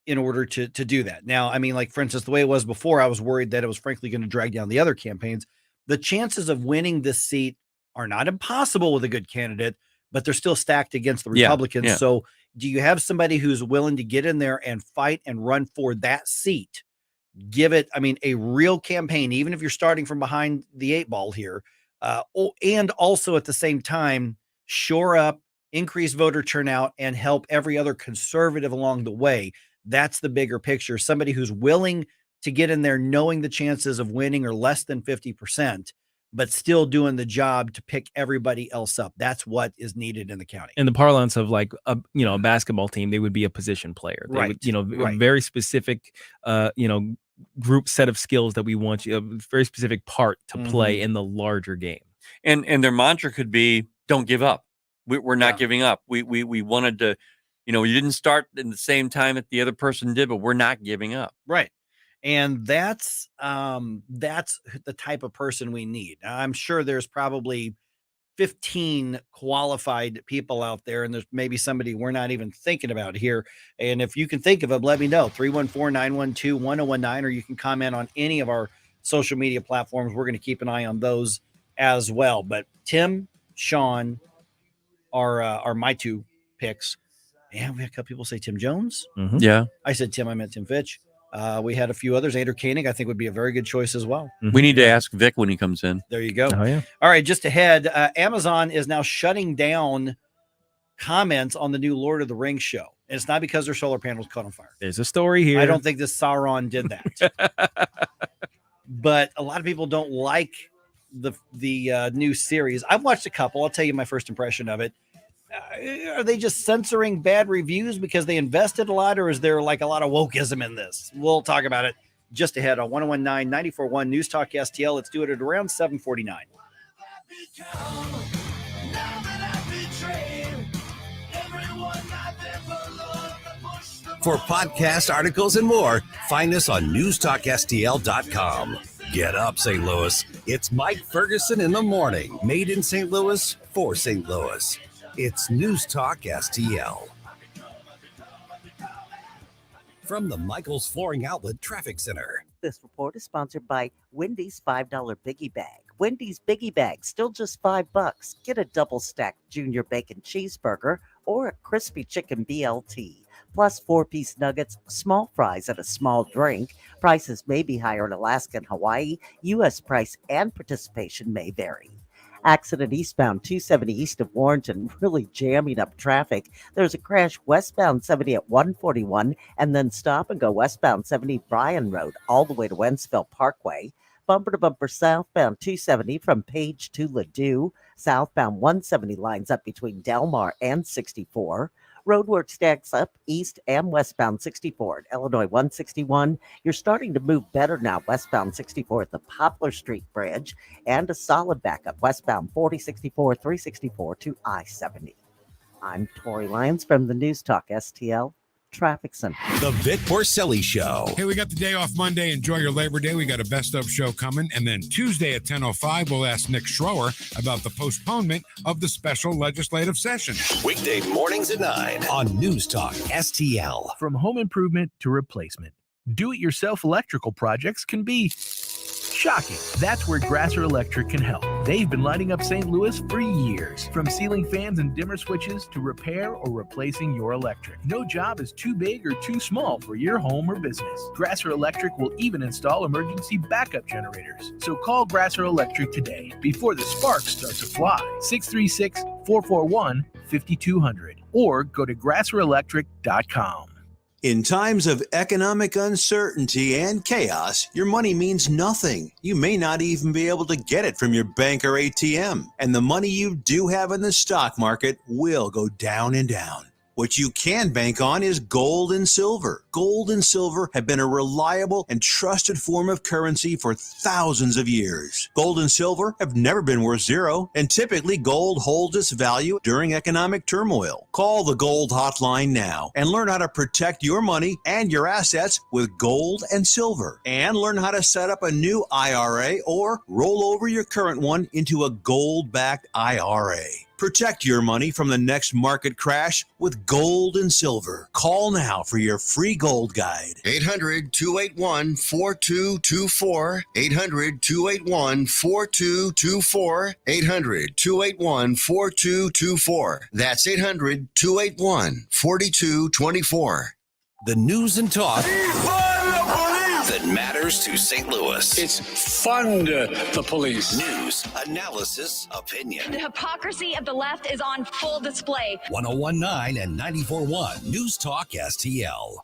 in order to do that. Now, like, for instance, the way it was before, I was worried that it was frankly going to drag down the other campaigns. The chances of winning this seat are not impossible with a good candidate, but they're still stacked against the Republicans. Yeah. So do you have somebody who's willing to get in there and fight and run for that seat? Give it, a real campaign, even if you're starting from behind the 8 ball here. And also at the same time, shore up, increase voter turnout, and help every other conservative along the way. That's the bigger picture. Somebody who's willing to get in there knowing the chances of winning are less than 50%, but still doing the job to pick everybody else up. That's what is needed in the county. In the parlance of like a basketball team, they would be a position player. They Right. would, a very specific, group set of skills that we want you, a very specific part to play in the larger game. And their mantra could be, don't give up. We're not giving up. We wanted to, you didn't start in the same time that the other person did, but we're not giving up. Right. And that's the type of person we need. I'm sure there's probably 15 qualified people out there, and there's maybe somebody we're not even thinking about here. And if you can think of them, let me know. 314-912-1019, or you can comment on any of our social media platforms. We're going to keep an eye on those as well. But Tim, Sean are my two picks. And we had a couple people say Tim Jones. Yeah. I said Tim, I meant Tim Fitch. We had a few others. Andrew Koenig, I think, would be a very good choice as well. We need to ask Vic when he comes in. There you go. Oh, yeah. All right, just ahead, Amazon is now shutting down comments on the new Lord of the Rings show. And it's not because their solar panels caught on fire. There's a story here. I don't think this Sauron did that. But a lot of people don't like the new series. I've watched a couple. I'll tell you my first impression of it. Are they just censoring bad reviews because they invested a lot, or is there like a lot of wokeism in this? We'll talk about it just ahead on 1019 94.1 News Talk STL. Let's do it at around 7:49. For podcasts, articles, and more, find us on NewstalkSTL.com. Get up, St. Louis. It's Mike Ferguson in the morning. Made in St. Louis for St. Louis. It's News Talk STL. From the Michaels Flooring Outlet Traffic Center. This report is sponsored by Wendy's $5 Biggie Bag. Wendy's Biggie Bag, still just $5. Get a double stacked junior bacon cheeseburger or a crispy chicken BLT. Plus 4-piece nuggets, small fries, and a small drink. Prices may be higher in Alaska and Hawaii. U.S. price and participation may vary. Accident eastbound 270 east of Warrenton, really jamming up traffic. There's a crash westbound 70 at 141, and then stop and go westbound 70 Bryan Road all the way to Wentzville Parkway. Bumper to bumper southbound 270 from Page to Ladue. Southbound 170 lines up between Delmar and 64. Roadwork stacks up east and westbound 64 at Illinois 161. You're starting to move better now westbound 64 at the Poplar Street Bridge, and a solid backup westbound 4064, 364 to I-70. I'm Tori Lyons from the News Talk STL Traffic Center. The Vic Porcelli Show. Hey, we got the day off Monday. Enjoy your Labor Day. We got a best of show coming. And then Tuesday at 10:05, we'll ask Nick Schroer about the postponement of the special legislative session. Weekday mornings at 9 on News Talk STL. From home improvement to replacement, do-it-yourself electrical projects can be shocking. That's where Grasser Electric can help. They've been lighting up St. Louis for years. From ceiling fans and dimmer switches to repair or replacing your electric. No job is too big or too small for your home or business. Grasser Electric will even install emergency backup generators. So call Grasser Electric today before the sparks start to fly. 636-441-5200 or go to grasserelectric.com. In times of economic uncertainty and chaos, your money means nothing. You may not even be able to get it from your bank or ATM. And the money you do have in the stock market will go down and down. What you can bank on is gold and silver. Gold and silver have been a reliable and trusted form of currency for thousands of years. Gold and silver have never been worth zero, and typically gold holds its value during economic turmoil. Call the Gold Hotline now and learn how to protect your money and your assets with gold and silver. And learn how to set up a new IRA or roll over your current one into a gold-backed IRA. Protect your money from the next market crash with gold and silver. Call now for your free gold guide. 800-281-4224. 800-281-4224. 800-281-4224. That's 800-281-4224. The news and talk that matters to St. Louis. It's fund the police. News, analysis, opinion. The hypocrisy of the left is on full display. 101.9 and 94.1 News Talk STL.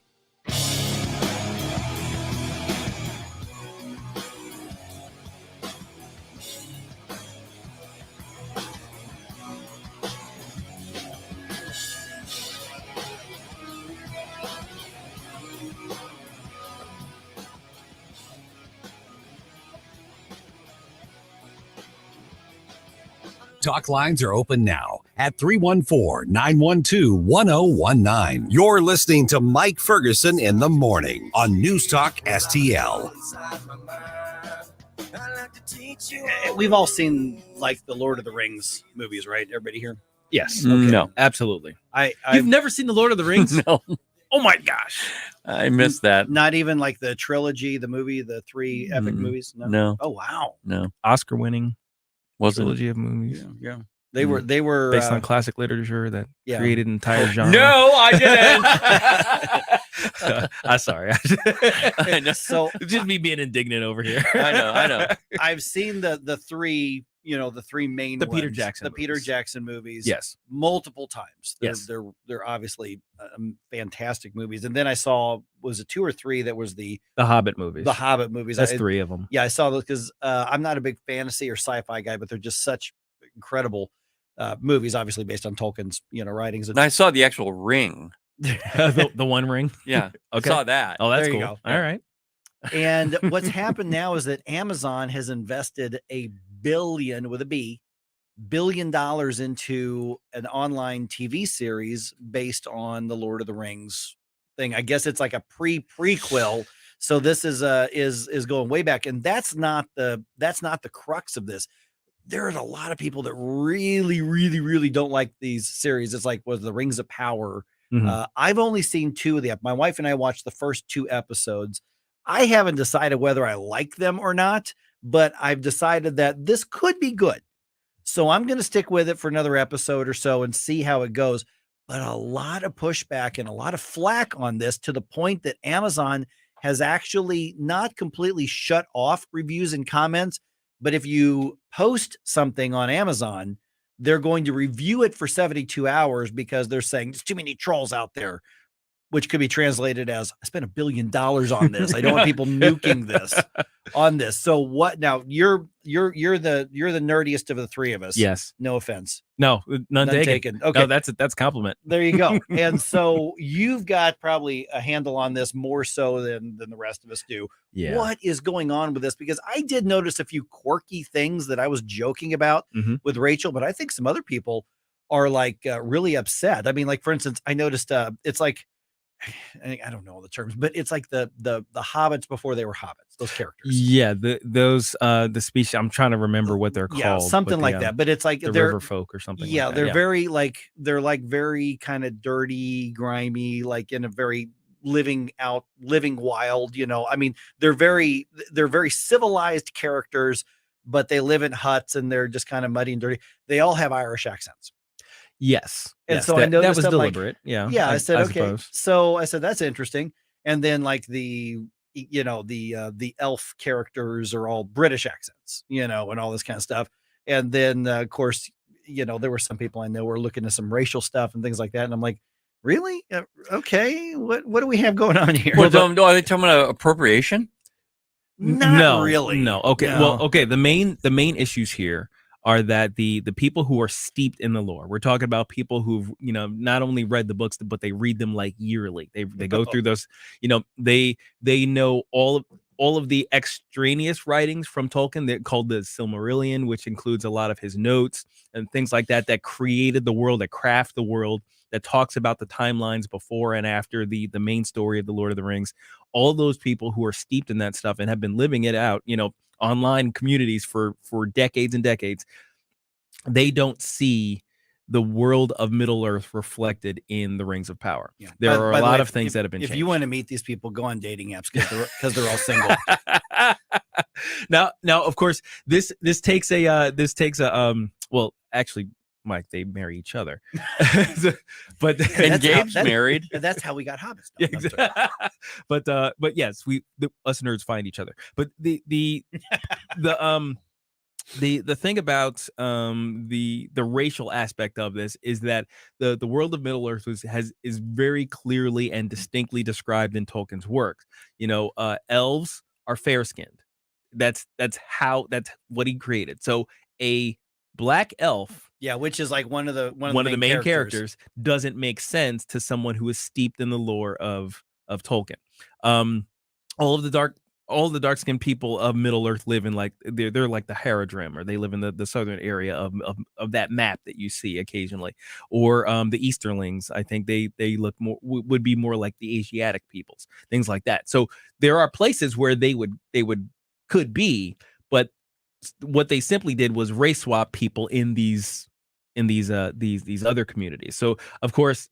Talk lines are open now at 314-912-1019. You're listening to Mike Ferguson in the morning on News Talk STL. We've all seen like the Lord of the Rings movies, right? Everybody here? Yes. Okay. No. Absolutely. You've never seen the Lord of the Rings? No. Oh my gosh. I missed that. Not even like the trilogy, the movie, the three epic movies? No. Oh, wow. No. Oscar winning. Was trilogy of movies. Yeah. They were based on classic literature that yeah. created an entire genre. No, I didn't. I'm sorry. I know. So just me being indignant over here. I know. I've seen the three, the three main ones, Peter Jackson Peter Jackson movies. Yes. Multiple times. Yes. They're obviously fantastic movies. And then I saw, was it 2 or 3 that was the Hobbit movies. The Hobbit movies. That's 3 of them. Yeah, I saw those because I'm not a big fantasy or sci-fi guy, but they're just such incredible movies, obviously based on Tolkien's writings. And I saw the actual ring. the One Ring. Yeah. Okay. Saw that. Oh, that's There you cool. go. All right. And what's happened now is that Amazon has invested $1 billion with a B, $1 billion into an online TV series based on the Lord of the Rings thing. I guess it's like a prequel So this is going way back, and that's not the crux of this. There's a lot of people that really, really, really don't like these series. It's like was the Rings of Power. I've only seen 2 of them. My wife and I watched the first 2 episodes. I haven't decided whether I like them or not, but I've decided that this could be good. So I'm going to stick with it for another episode or so and see how it goes. But a lot of pushback and a lot of flack on this, to the point that Amazon has actually not completely shut off reviews and comments. But if you post something on Amazon, they're going to review it for 72 hours because they're saying there's too many trolls out there, which could be translated as I spent $1 billion on this. I don't want people nuking this on this. So what now? You're the nerdiest of the 3 of us. Yes. No offense. No, none taken. Okay. No, that's a compliment. There you go. And so you've got probably a handle on this more so than the rest of us do. Yeah. What is going on with this? Because I did notice a few quirky things that I was joking about with Rachel, but I think some other people are like really upset. I mean, like for instance, I noticed it's like, I don't know all the terms, but it's like the hobbits before they were hobbits, those characters. Yeah, the species. I'm trying to remember what they're called. Something like that. But it's like the they're river folk or something. Yeah, like that. they're very kind of dirty, grimy, like in a very living wild. I mean, they're very civilized characters, but they live in huts and they're just kind of muddy and dirty. They all have Irish accents. Yes. And yes, so I noticed that was deliberate. Like, yeah. I said, I okay. suppose. So I said, that's interesting. And then like the elf characters are all British accents, and all this kind of stuff. And then of course, there were some people I know were looking at some racial stuff and things like that. And I'm like, really? Okay. What do we have going on here? Well, are they talking about appropriation? Not really. No. Okay. No. Well, okay. The main issues here are that the people who are steeped in the lore. We're talking about people who've not only read the books, but they read them like yearly. They go through those. They know all of the extraneous writings from Tolkien. They're called the Silmarillion, which includes a lot of his notes and things like that created the world, that craft the world, that talks about the timelines before and after the main story of the Lord of the Rings. All those people who are steeped in that stuff and have been living it out, online communities for decades and decades, they don't see the world of Middle Earth reflected in the Rings of Power. Yeah. There are a lot of things if, that have been if changed. you want to meet these people, go on dating apps because they're all single. Now of course this takes a well, actually, Mike, they marry each other. But and Gabe's married. That's how we got hobbits. Yeah, exactly. But yes, us nerds find each other. But the thing about the racial aspect of this is that the world of Middle Earth is very clearly and distinctly described in Tolkien's works. Elves are fair skinned. That's what he created. So a black elf, which is like one of the main characters, doesn't make sense to someone who is steeped in the lore of Tolkien. All of the dark-skinned people of Middle Earth live in they're like the Haradrim, or they live in the southern area of that map that you see occasionally, or the Easterlings. I think they look would be more like the Asiatic peoples, things like that. So there are places where they could be, but what they simply did was race swap people in these other communities. So of course,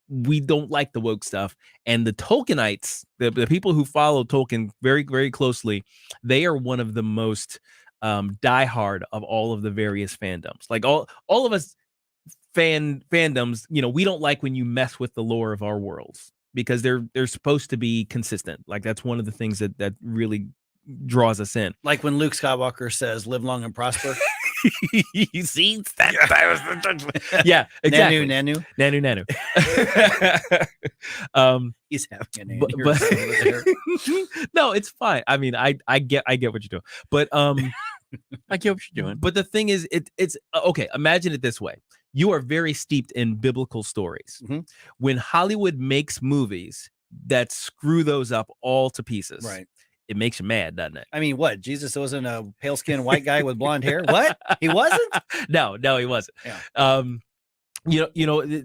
we don't like the woke stuff, and the Tolkienites, the people who follow Tolkien very, very closely, they are one of the most diehard of all of the various fandoms. Like all of us fandoms, we don't like when you mess with the lore of our worlds, because they're supposed to be consistent. Like that's one of the things that really draws us in. Like when Luke Skywalker says, "Live long and prosper." You see, that was the yeah, exactly. Nanu. He's having an no, it's fine. I mean, I get what you're doing, but I get what you're doing. But the thing is, it's okay. Imagine it this way: you are very steeped in biblical stories. Mm-hmm. When Hollywood makes movies that screw those up all to pieces, right? It makes you mad, doesn't it? I mean, what? Jesus wasn't a pale-skinned white guy with blonde hair? What? He wasn't? No, he wasn't. Yeah.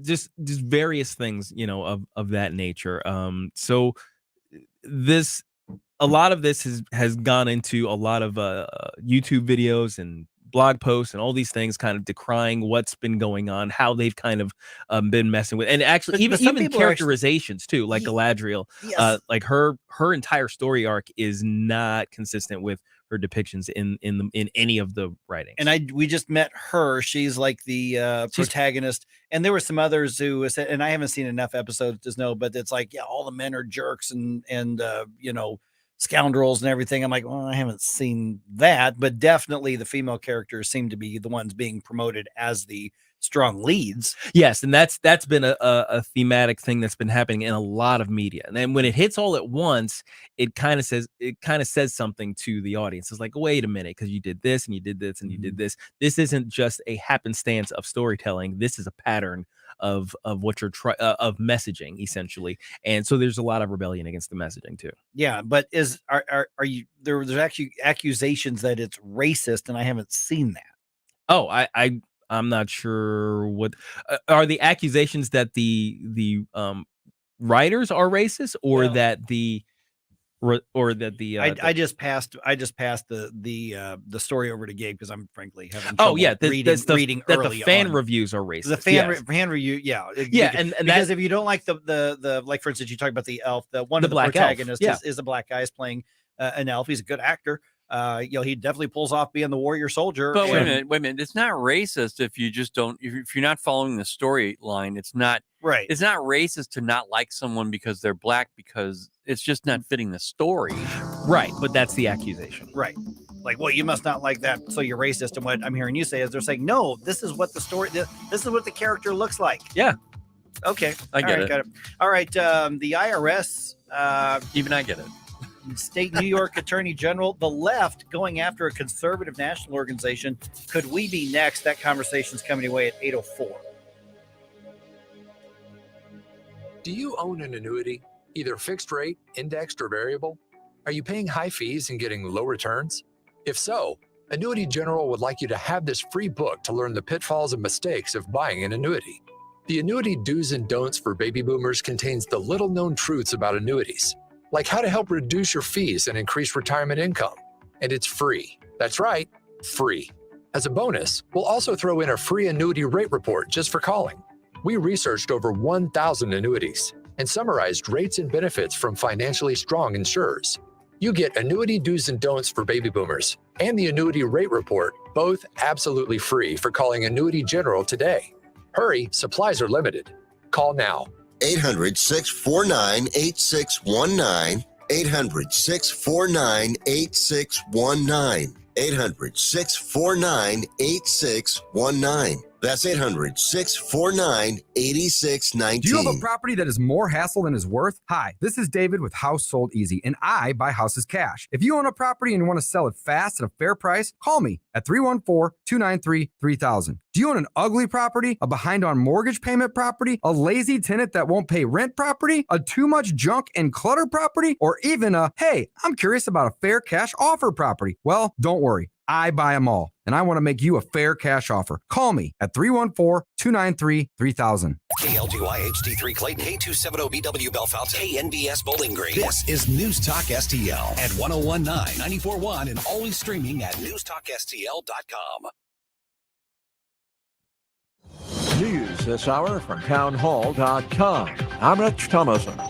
Just various things, of that nature. So this a lot of this has gone into a lot of YouTube videos and blog posts and all these things kind of decrying what's been going on, how they've kind of been messing with, and actually But some even people are characterizations too, like Galadriel. Yes. Like her entire story arc is not consistent with her depictions in any of the writings. And we just met her. She's like the protagonist. And there were some others who said, and I haven't seen enough episodes to know, but it's like, yeah, all the men are jerks and you know, scoundrels and everything. I'm like, well, I haven't seen that, but definitely the female characters seem to be the ones being promoted as the strong leads. Yes, and that's been a thematic thing that's been happening in a lot of media. And then when it hits all at once, it kind of says something to the audience. It's like, wait a minute, because you did this and you did this and you did this. This isn't just a happenstance of storytelling. This is a pattern of what you're of messaging, essentially. And so there's a lot of rebellion against the messaging too. Yeah, but are you there's actually accusations that it's racist, and I haven't seen that. Oh, I'm not sure what are the accusations that the writers are racist, or that the I just passed the story over to Gabe because I'm frankly having trouble reading that early the fan on. reviews are racist. The fan review, yeah, and because if you don't like the like, for instance, you talk about the elf, one of the protagonists is a black guy, is playing an elf. He's a good actor. You know, he definitely pulls off being the warrior soldier. But wait a minute. It's not racist if you just don't, if you're not following the storyline. It's not right. It's not racist to not like someone because they're black, because it's just not fitting the story. Right. But that's the accusation. Right. Like, well, you must not like that, so you're racist. And what I'm hearing you say is they're saying, no, this is what the story, this is what the character looks like. Yeah. Okay. I get it. Got it. All right. The IRS. Even I get it. State New York Attorney General, the left going after a conservative national organization. Could we be next? That conversation's coming away at 8:04. Do you own an annuity, either fixed rate, indexed, or variable? Are you paying high fees and getting low returns? If so, Annuity General would like you to have this free book to learn the pitfalls and mistakes of buying an annuity. The Annuity Do's and Don'ts for Baby Boomers contains the little-known truths about annuities, like how to help reduce your fees and increase retirement income. And it's free. That's right, free. As a bonus, we'll also throw in a free annuity rate report just for calling. We researched over 1,000 annuities and summarized rates and benefits from financially strong insurers. You get Annuity Do's and Don'ts for Baby Boomers and the Annuity Rate Report, both absolutely free, for calling Annuity General today. Hurry, supplies are limited. Call now. 800-649-8619. 800-649-8619. 800-649-8619. That's 800-649-8619. Do you have a property that is more hassle than is worth? Hi, this is David with House Sold Easy, and I buy houses cash. If you own a property and want to sell it fast at a fair price, call me at 314-293-3000. Do you own an ugly property, a behind on mortgage payment property, a lazy tenant that won't pay rent property, a too much junk and clutter property, or even a, hey, I'm curious about a fair cash offer property? Well, don't worry. I buy them all, and I want to make you a fair cash offer. Call me at 314-293-3000. KLGY HD3 Clayton, K270BW Bellefonte, KNBS Bowling Green. This is News Talk STL at 1019, 94.1, and always streaming at NewstalkSTL.com. News this hour from townhall.com. I'm Rich Thomason.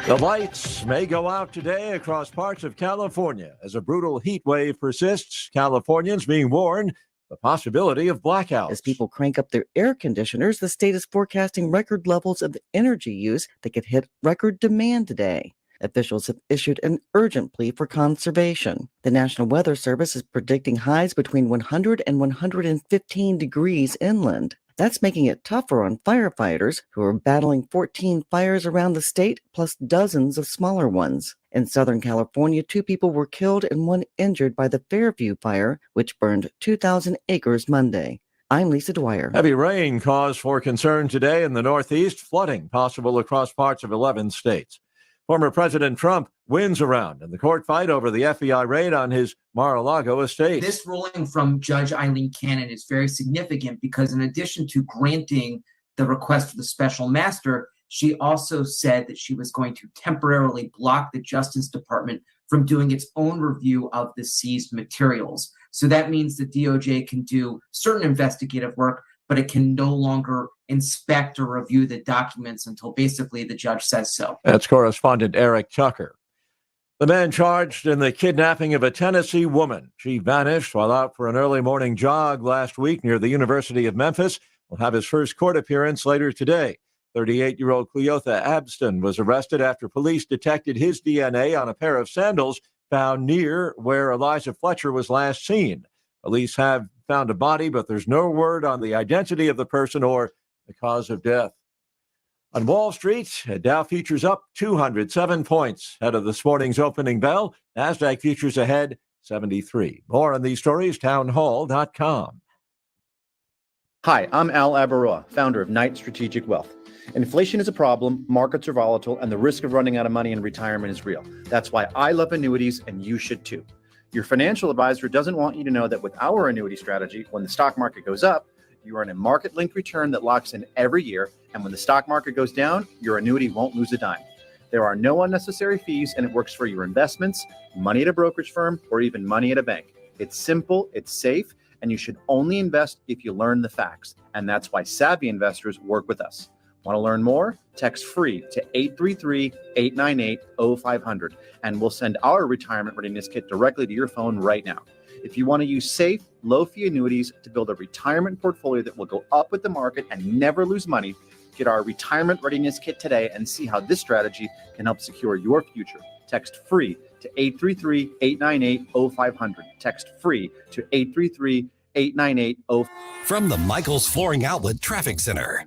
The lights may go out today across parts of California as a brutal heat wave persists. Californians being warned the possibility of blackouts. As people crank up their air conditioners, the state is forecasting record levels of energy use that could hit record demand today. Officials have issued an urgent plea for conservation. The National Weather Service is predicting highs between 100 and 115 degrees inland. That's making it tougher on firefighters who are battling 14 fires around the state, plus dozens of smaller ones. In Southern California, 2 people were killed and 1 injured by the Fairview fire, which burned 2,000 acres Monday. I'm Lisa Dwyer. Heavy rain caused for concern today in the Northeast, flooding possible across parts of 11 states. Former President Trump wins a round in the court fight over the FBI raid on his Mar-a-Lago estate. This ruling from Judge Eileen Cannon is very significant because in addition to granting the request for the special master, She also said that she was going to temporarily block the Justice Department from doing its own review of the seized materials. So that means the DOJ can do certain investigative work, but it can no longer inspect or review the documents until basically the judge says so. That's correspondent Eric Tucker. The man charged in the kidnapping of a Tennessee woman. She vanished while out for an early morning jog last week near the University of Memphis. Will have his first court appearance later today. 38-year-old Cleotha Abston was arrested after police detected his DNA on a pair of sandals found near where Eliza Fletcher was last seen. Police have found a body, but there's no word on the identity of the person or the cause of death. On Wall Street, Dow futures up 207 points ahead of this morning's opening bell. NASDAQ futures ahead 73. More on these stories, townhall.com. Hi, I'm Al Abaroa, founder of Knight Strategic Wealth. Inflation is a problem, markets are volatile, and the risk of running out of money in retirement is real. That's why I love annuities, and you should too. Your financial advisor doesn't want you to know that with our annuity strategy, when the stock market goes up, you earn a market-linked return that locks in every year, and when the stock market goes down, your annuity won't lose a dime. There are no unnecessary fees, and it works for your investments, money at a brokerage firm, or even money at a bank. It's simple, it's safe, and you should only invest if you learn the facts. And that's why savvy investors work with us. Want to learn more? Text FREE to 833-898-0500, and we'll send our retirement readiness kit directly to your phone right now. If you want to use safe, low-fee annuities to build a retirement portfolio that will go up with the market and never lose money, get our retirement readiness kit today and see how this strategy can help secure your future. Text FREE to 833-898-0500. Text FREE to 833-898-0500. From the Michaels Flooring Outlet Traffic Center.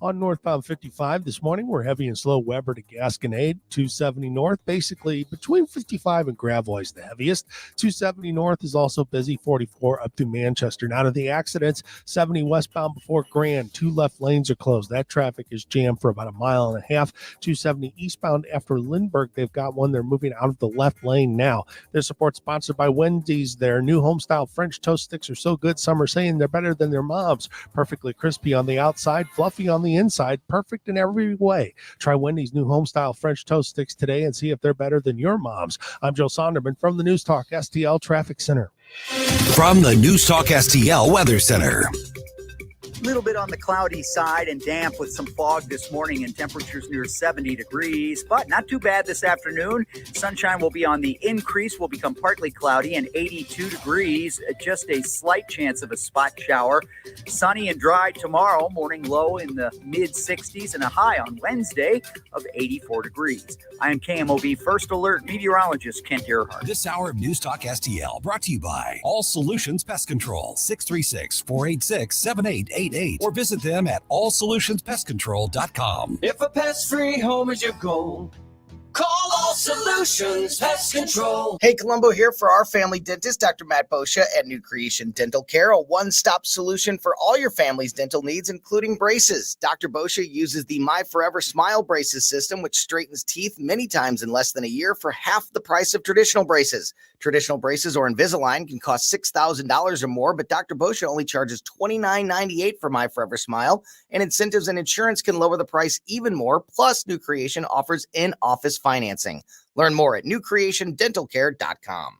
On northbound 55 this morning, we're heavy and slow Weber to Gasconade, 270 north, basically between 55 and Gravois is the heaviest. 270 north is also busy, 44 up to Manchester. Now to the accidents, 70 westbound before Grand, 2 left lanes are closed. That traffic is jammed for about a mile and a half. 270 eastbound after Lindbergh, they've got one. They're moving out of the left lane now. Their support sponsored by Wendy's. Their new home-style French toast sticks are so good, some are saying they're better than their mom's. Perfectly crispy on the outside, fluffy on the inside, perfect in every way. Try Wendy's new home-style French toast sticks today and see if they're better than your mom's. I'm Joe Sonderman from the News Talk STL Traffic Center. From the News Talk STL Weather Center. A little bit on the cloudy side and damp with some fog this morning and temperatures near 70 degrees, but not too bad this afternoon. Sunshine will be on the increase, will become partly cloudy and 82 degrees, just a slight chance of a spot shower. Sunny and dry tomorrow, morning low in the mid 60s and a high on Wednesday of 84 degrees. I am KMOV First Alert meteorologist Kent Earhart. This hour of News Talk STL brought to you by All Solutions Pest Control, 636-486-7888. Or visit them at allsolutionspestcontrol.com. If a pest-free home is your goal, call All Solutions Pest Control. Hey, Columbo here for our family dentist, Dr. Matt Boscia at New Creation Dental Care, a one-stop solution for all your family's dental needs, including braces. Dr. Boscia uses the My Forever Smile Braces system, which straightens teeth many times in less than a year for half the price of traditional braces. Traditional braces or Invisalign can cost $6,000 or more, but Dr. Boscia only charges $29.98 for My Forever Smile, and incentives and insurance can lower the price even more. Plus, New Creation offers in-office financing. Learn more at newcreationdentalcare.com.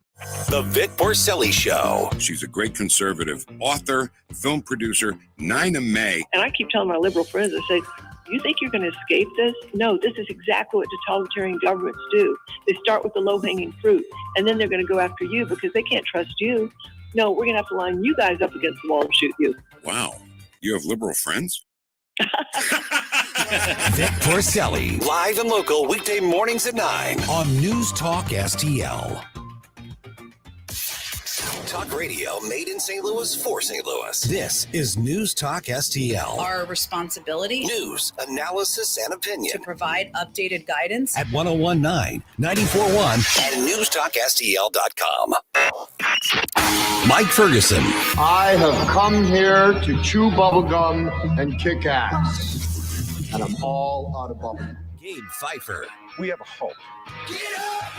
The Vic Porcelli Show. She's a great conservative author, film producer, Nina May. And I keep telling my liberal friends, I say, you think you're going to escape this? No, this is exactly what totalitarian governments do. They start with the low-hanging fruit, and then they're going to go after you because they can't trust you. No, we're going to have to line you guys up against the wall and shoot you. Wow. You have liberal friends? Vic Porcelli, live and local weekday mornings at 9 on News Talk STL. Talk radio made in St. Louis for St. Louis. This is News Talk STL. Our responsibility. News, analysis, and opinion. To provide updated guidance. At 1019, 94.1, and NewstalkSTL.com. Mike Ferguson. I have come here to chew bubblegum and kick ass. And I'm all out of bubblegum. Gabe Pfeiffer. We have a hope. Get up,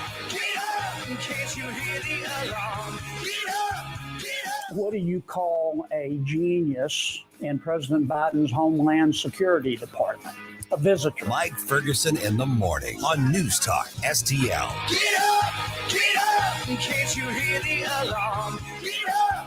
in case you hear the alarm. Get up. What do you call a genius in President Biden's Homeland Security Department? a visitor. Mike Ferguson in the morning on News Talk STL. Get up, in case you hear the alarm. Get up.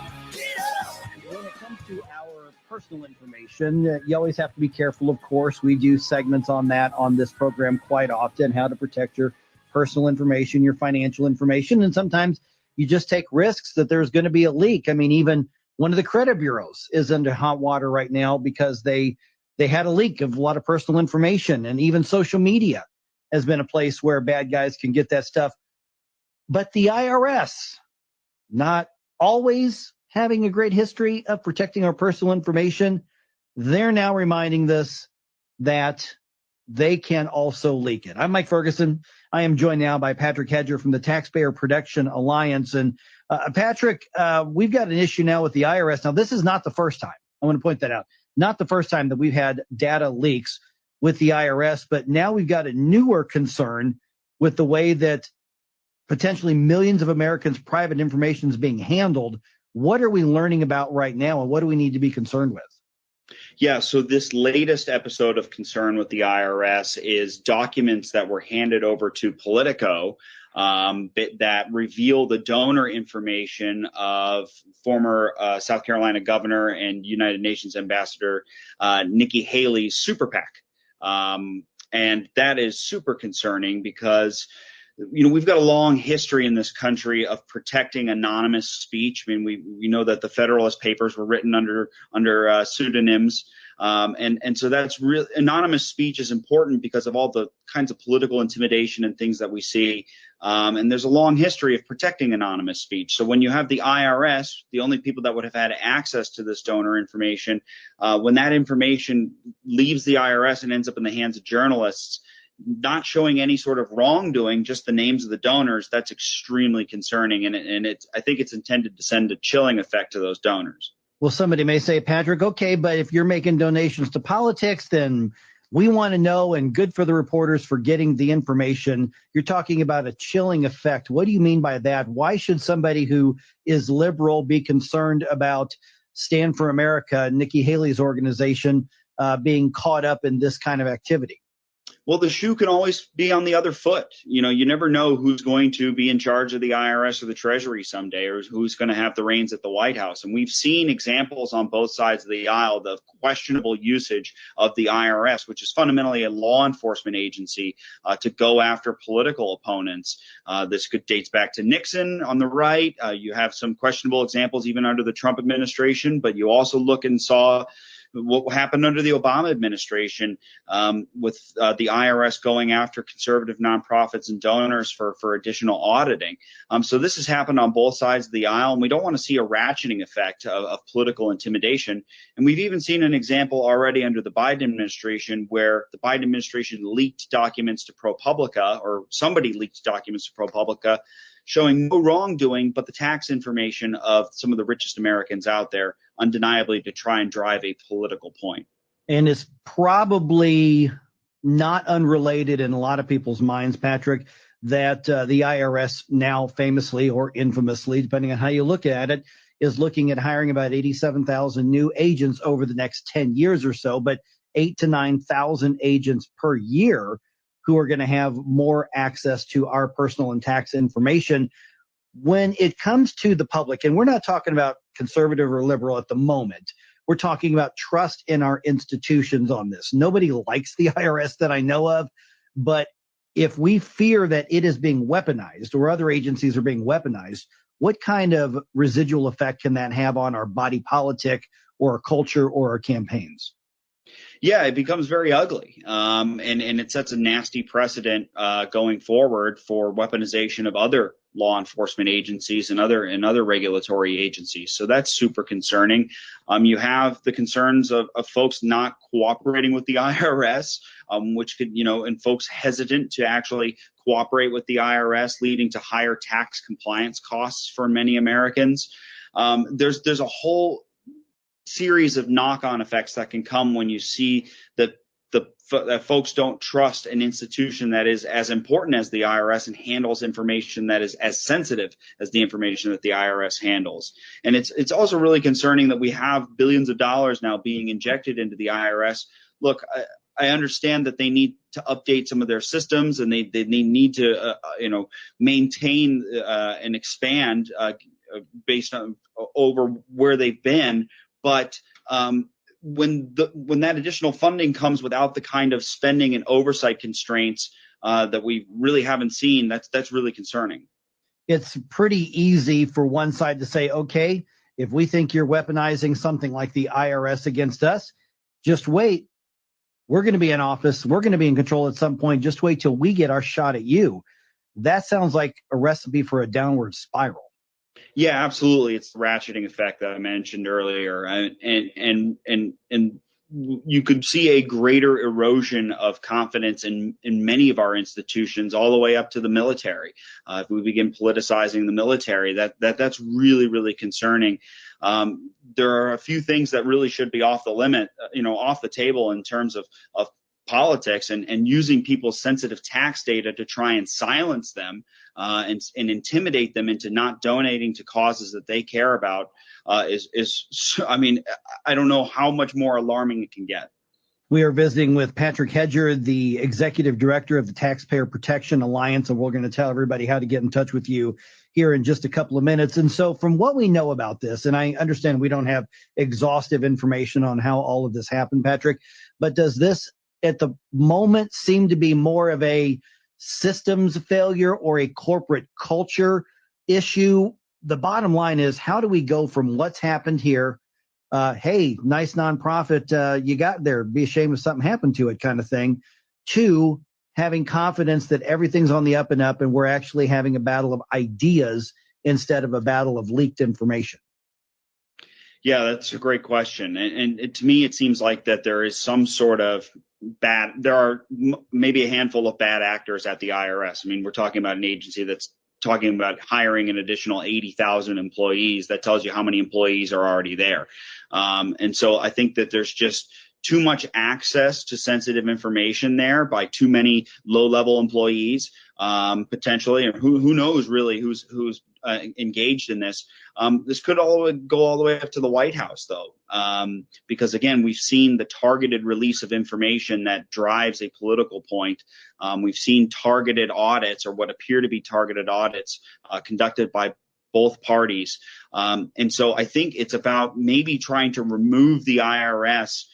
When it comes to our personal information, you always have to be careful, of course. We do segments on that on this program quite often, how to protect your personal information, your financial information, and sometimes you just take risks that there's going to be a leak. I mean, even one of the credit bureaus is under hot water right now because they had a leak of a lot of personal information, and even social media has been a place where bad guys can get that stuff. But the IRS, not always having a great history of protecting our personal information, they're now reminding us that they can also leak it. I'm Mike Ferguson. I am joined now by Patrick Hedger from the Taxpayer Protection Alliance. And Patrick, we've got an issue now with the IRS. Now, this is not the first time. I want to point that out. Not the first time that we've had data leaks with the IRS, but now we've got a newer concern with the way that potentially millions of Americans' private information is being handled. What are we learning about right now, and what do we need to be concerned with? Yeah, so this latest episode of concern with the IRS is documents that were handed over to Politico that reveal the donor information of former South Carolina governor and United Nations ambassador Nikki Haley's super PAC. And that is super concerning because we've got a long history in this country of protecting anonymous speech. I mean, we know that the Federalist Papers were written under pseudonyms. And so that's real. Anonymous speech is important because of all the kinds of political intimidation and things that we see. And there's a long history of protecting anonymous speech. So when you have the IRS, the only people that would have had access to this donor information, when that information leaves the IRS and ends up in the hands of journalists, not showing any sort of wrongdoing, just the names of the donors, that's extremely concerning. And I think it's intended to send a chilling effect to those donors. Well, somebody may say, Patrick, okay, but if you're making donations to politics, then we want to know, and good for the reporters for getting the information. You're talking about a chilling effect. What do you mean by that? Why should somebody who is liberal be concerned about Stand for America, Nikki Haley's organization, being caught up in this kind of activity? Well, the shoe can always be on the other foot. You never know who's going to be in charge of the IRS or the Treasury someday, or who's going to have the reins at the White House. And we've seen examples on both sides of the aisle of questionable usage of the IRS, which is fundamentally a law enforcement agency, to go after political opponents. This dates back to Nixon on the right. You have some questionable examples even under the Trump administration, but you also look and saw what happened under the Obama administration with the IRS going after conservative nonprofits and donors for additional auditing. So this has happened on both sides of the aisle, and we don't want to see a ratcheting effect of political intimidation. And we've even seen an example already under the Biden administration where the Biden administration leaked documents to ProPublica, or somebody leaked documents to ProPublica, showing no wrongdoing, but the tax information of some of the richest Americans out there, undeniably to try and drive a political point. And it's probably not unrelated in a lot of people's minds, Patrick, that the IRS now famously or infamously, depending on how you look at it, is looking at hiring about 87,000 new agents over the next 10 years or so, but 8,000 to 9,000 agents per year who are going to have more access to our personal and tax information. When it comes to the public, and we're not talking about conservative or liberal at the moment, we're talking about trust in our institutions on this. Nobody likes the IRS that I know of, but if we fear that it is being weaponized or other agencies are being weaponized, what kind of residual effect can that have on our body politic or our culture or our campaigns? Yeah, it becomes very ugly, and it sets a nasty precedent going forward for weaponization of other law enforcement agencies and other regulatory agencies. So that's super concerning. You have the concerns of folks not cooperating with the IRS, which could, and folks hesitant to actually cooperate with the IRS, leading to higher tax compliance costs for many Americans. There's a whole series of knock-on effects that can come when you see that folks don't trust an institution that is as important as the IRS and handles information that is as sensitive as the information that the IRS handles. And it's also really concerning that we have billions of dollars now being injected into the IRS. Look, I understand that they need to update some of their systems, and they need to maintain and expand based on over where they've been. But when that additional funding comes without the kind of spending and oversight constraints that we really haven't seen, that's really concerning. It's pretty easy for one side to say, okay, if we think you're weaponizing something like the IRS against us, just wait. We're going to be in office. We're going to be in control at some point. Just wait till we get our shot at you. That sounds like a recipe for a downward spiral. Yeah, absolutely. It's the ratcheting effect that I mentioned earlier, and you could see a greater erosion of confidence in many of our institutions, all the way up to the military. If we begin politicizing the military, that's really, really concerning. There are a few things that really should be off the limit, off the table in terms of politics, and using people's sensitive tax data to try and silence them and intimidate them into not donating to causes that they care about I mean, I don't know how much more alarming it can get. We are visiting with Patrick Hedger, the executive director of the Taxpayer Protection Alliance, and we're going to tell everybody how to get in touch with you here in just a couple of minutes. And so from what we know about this, and I understand we don't have exhaustive information on how all of this happened, Patrick, but does this at the moment seem to be more of a systems failure or a corporate culture issue? The bottom line is, how do we go from what's happened here, hey, nice nonprofit you got there, be ashamed if something happened to it kind of thing, to having confidence that everything's on the up and up and we're actually having a battle of ideas instead of a battle of leaked information? Yeah, that's a great question. And to me, it seems like that there is some sort of there are maybe a handful of bad actors at the IRS. I mean, we're talking about an agency that's talking about hiring an additional 80,000 employees. That tells you how many employees are already there. And so I think that there's just too much access to sensitive information there by too many low-level employees, potentially, and who knows really who's engaged in this. This could go all the way up to the White House, though, because again, we've seen the targeted release of information that drives a political point. We've seen targeted audits, or what appear to be targeted audits, conducted by both parties. And so I think it's about maybe trying to remove the IRS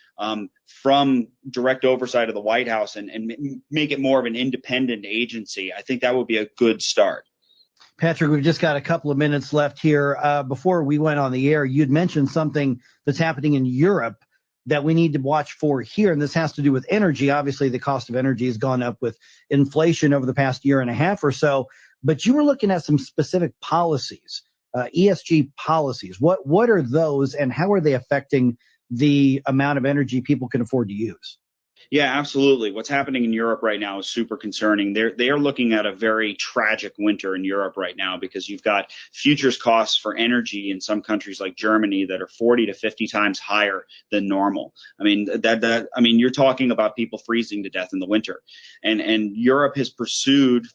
from direct oversight of the White House and make it more of an independent agency. I think that would be a good start. Patrick, we've just got a couple of minutes left here. Before we went on the air, you'd mentioned something that's happening in Europe that we need to watch for here, and this has to do with energy. Obviously, the cost of energy has gone up with inflation over the past year and a half or so, but you were looking at some specific policies, ESG policies. What are those, and how are they affecting the amount of energy people can afford to use? Yeah, absolutely. What's happening in Europe right now is super concerning. They are looking at a very tragic winter in Europe right now, because you've got futures costs for energy in some countries like Germany that are 40 to 50 times higher than normal. I mean, you're talking about people freezing to death in the winter, and Europe has pursued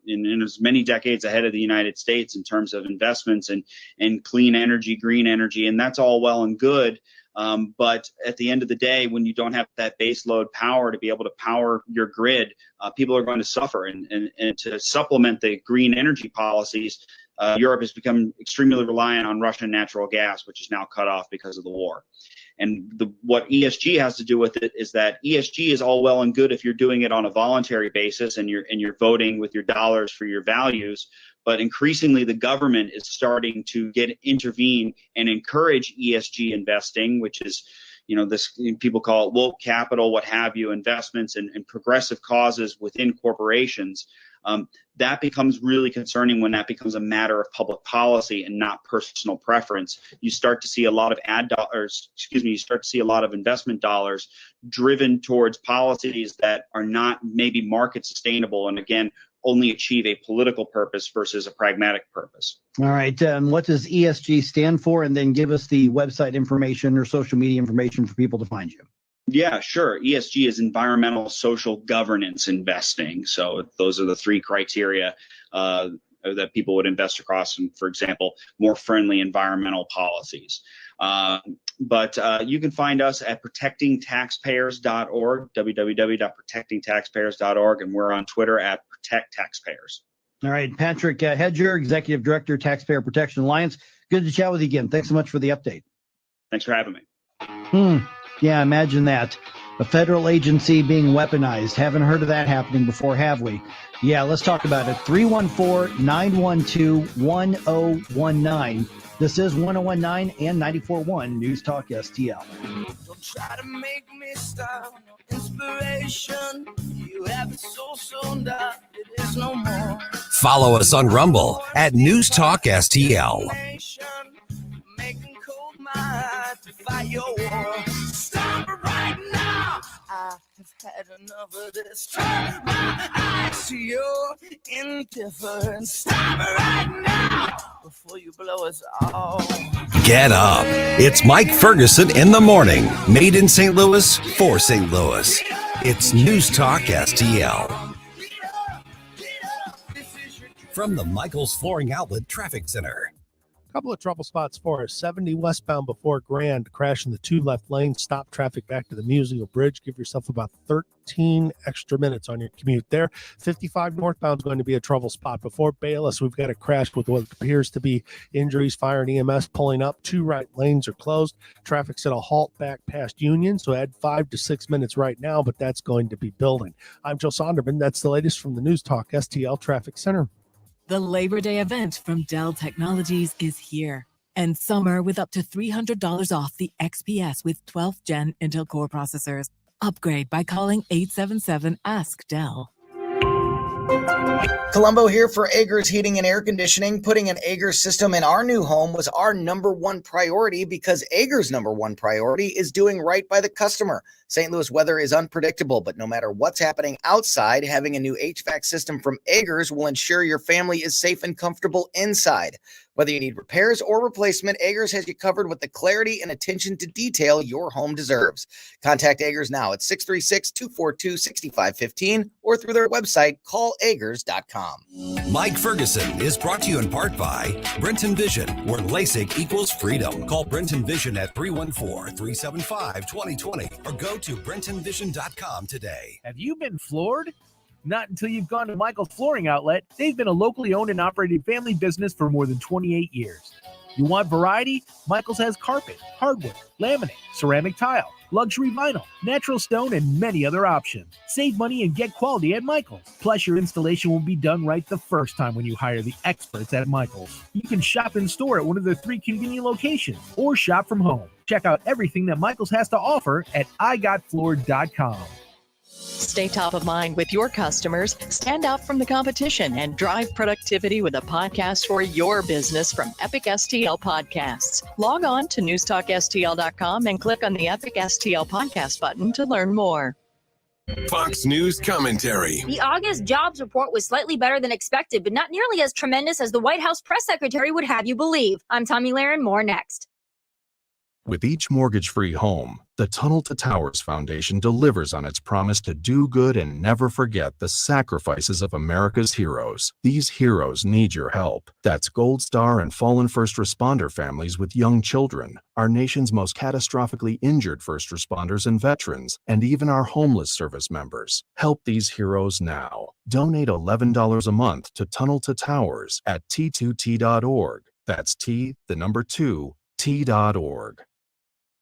in as many decades ahead of the United States in terms of investments in clean energy, green energy, and that's all well and good. But at the end of the day, when you don't have that base load power to be able to power your grid, people are going to suffer. And to supplement the green energy policies, Europe has become extremely reliant on Russian natural gas, which is now cut off because of the war. And what ESG has to do with it is that ESG is all well and good if you're doing it on a voluntary basis and you're voting with your dollars for your values. But increasingly, the government is starting to intervene and encourage ESG investing, which is, this, people call it woke capital, what have you, investments and progressive causes within corporations. That becomes really concerning when that becomes a matter of public policy and not personal preference. You start to see a lot of you start to see a lot of investment dollars driven towards policies that are not maybe market sustainable, and again, only achieve a political purpose versus a pragmatic purpose. All right. What does ESG stand for? And then give us the website information or social media information for people to find you. Yeah, sure. ESG is environmental, social, governance investing. So those are the three criteria that people would invest across, and for example, more friendly environmental policies. But you can find us at protectingtaxpayers.org, www.protectingtaxpayers.org, and we're on Twitter at protecttaxpayers. All right, Patrick Hedger, Executive Director, Taxpayer Protection Alliance. Good to chat with you again. Thanks so much for the update. Thanks for having me. Yeah, imagine that. A federal agency being weaponized. Haven't heard of that happening before, have we? Yeah, let's talk about it. 314-912-1019. This is 1019 and 94.1 News Talk STL. Don't try to make me stop. Inspiration, you have it so dark, it is no more. Follow us on Rumble at News Talk STL. Making cold my heart to fight your war. Stop it right now. I have had enough of this. Turn my eyes to your indifference. Stop it right now before you blow us all. Get up. It's Mike Ferguson in the morning. Made in St. Louis for St. Louis. It's News Talk STL. From the Michaels Flooring Outlet Traffic Center. Couple of trouble spots for us. 70 westbound before Grand, crash in the 2 left lanes, stop traffic back to the Musial Bridge. Give yourself about 13 extra minutes on your commute there. 55 northbound is going to be a trouble spot. Before Bayless, we've got a crash with what appears to be injuries. Fire and EMS pulling up. 2 right lanes are closed. Traffic's at a halt back past Union, so add 5 to 6 minutes right now, but that's going to be building. I'm Joe Sonderman. That's the latest from the News Talk STL Traffic Center. The Labor Day event from Dell Technologies is here. And summer with up to $300 off the XPS with 12th Gen Intel Core processors. Upgrade by calling 877-ASK-DELL. Columbo here for Agers Heating and Air Conditioning. Putting an Agers system in our new home was our #1 priority because Agers' #1 priority is doing right by the customer. St. Louis weather is unpredictable, but no matter what's happening outside, having a new HVAC system from Agers will ensure your family is safe and comfortable inside. Whether you need repairs or replacement, Agers has you covered with the clarity and attention to detail your home deserves. Contact Agers now at 636-242-6515 or through their website, callagers.com. Mike Ferguson is brought to you in part by Brenton Vision, where LASIK equals freedom. Call Brenton Vision at 314-375-2020 or go to BrentonVision.com today. Have you been floored? Not until you've gone to Michael's Flooring Outlet. They've been a locally owned and operated family business for more than 28 years. You want variety? Michael's has carpet, hardwood, laminate, ceramic tile, luxury vinyl, natural stone, and many other options. Save money and get quality at Michael's. Plus, your installation will be done right the first time when you hire the experts at Michael's. You can shop in store at one of their 3 convenient locations or shop from home. Check out everything that Michael's has to offer at igotfloored.com. Stay top of mind with your customers, stand out from the competition, and drive productivity with a podcast for your business from Epic STL Podcasts. Log on to NewstalkSTL.com and click on the Epic STL Podcast button to learn more. Fox News commentary. The August jobs report was slightly better than expected, but not nearly as tremendous as the White House press secretary would have you believe. I'm Tommy Lahren. More next. With each mortgage-free home, the Tunnel to Towers Foundation delivers on its promise to do good and never forget the sacrifices of America's heroes. These heroes need your help. That's Gold Star and fallen first responder families with young children, our nation's most catastrophically injured first responders and veterans, and even our homeless service members. Help these heroes now. Donate $11 a month to Tunnel to Towers at T2T.org. That's T, the number 2, T.org.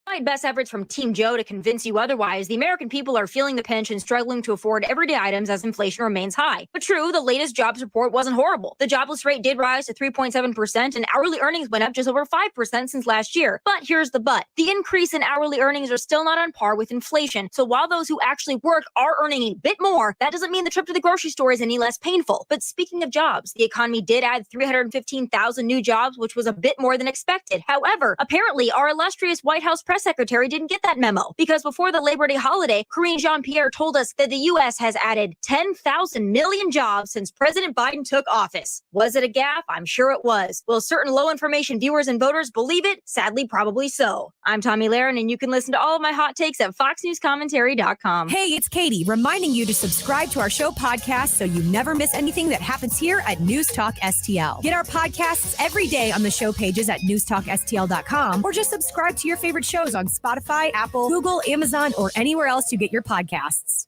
Despite best efforts from Team Joe to convince you otherwise, the American people are feeling the pinch and struggling to afford everyday items as inflation remains high. But true, the latest jobs report wasn't horrible. The jobless rate did rise to 3.7%, and hourly earnings went up just over 5% since last year. But here's the but. The increase in hourly earnings are still not on par with inflation. So while those who actually work are earning a bit more, that doesn't mean the trip to the grocery store is any less painful. But speaking of jobs, the economy did add 315,000 new jobs, which was a bit more than expected. However, apparently our illustrious White House press Secretary didn't get that memo because before the Labor Day holiday, Karine Jean-Pierre told us that the U.S. has added 10,000 million jobs since President Biden took office. Was it a gaffe? I'm sure it was. Will certain low information viewers and voters believe it? Sadly, probably so. I'm Tommy Lahren, and you can listen to all of my hot takes at foxnewscommentary.com. Hey, it's Katie, reminding you to subscribe to our show podcast so you never miss anything that happens here at News Talk STL. Get our podcasts every day on the show pages at newstalkstl.com, or just subscribe to your favorite shows on Spotify, Apple, Google, Amazon, or anywhere else you get your podcasts.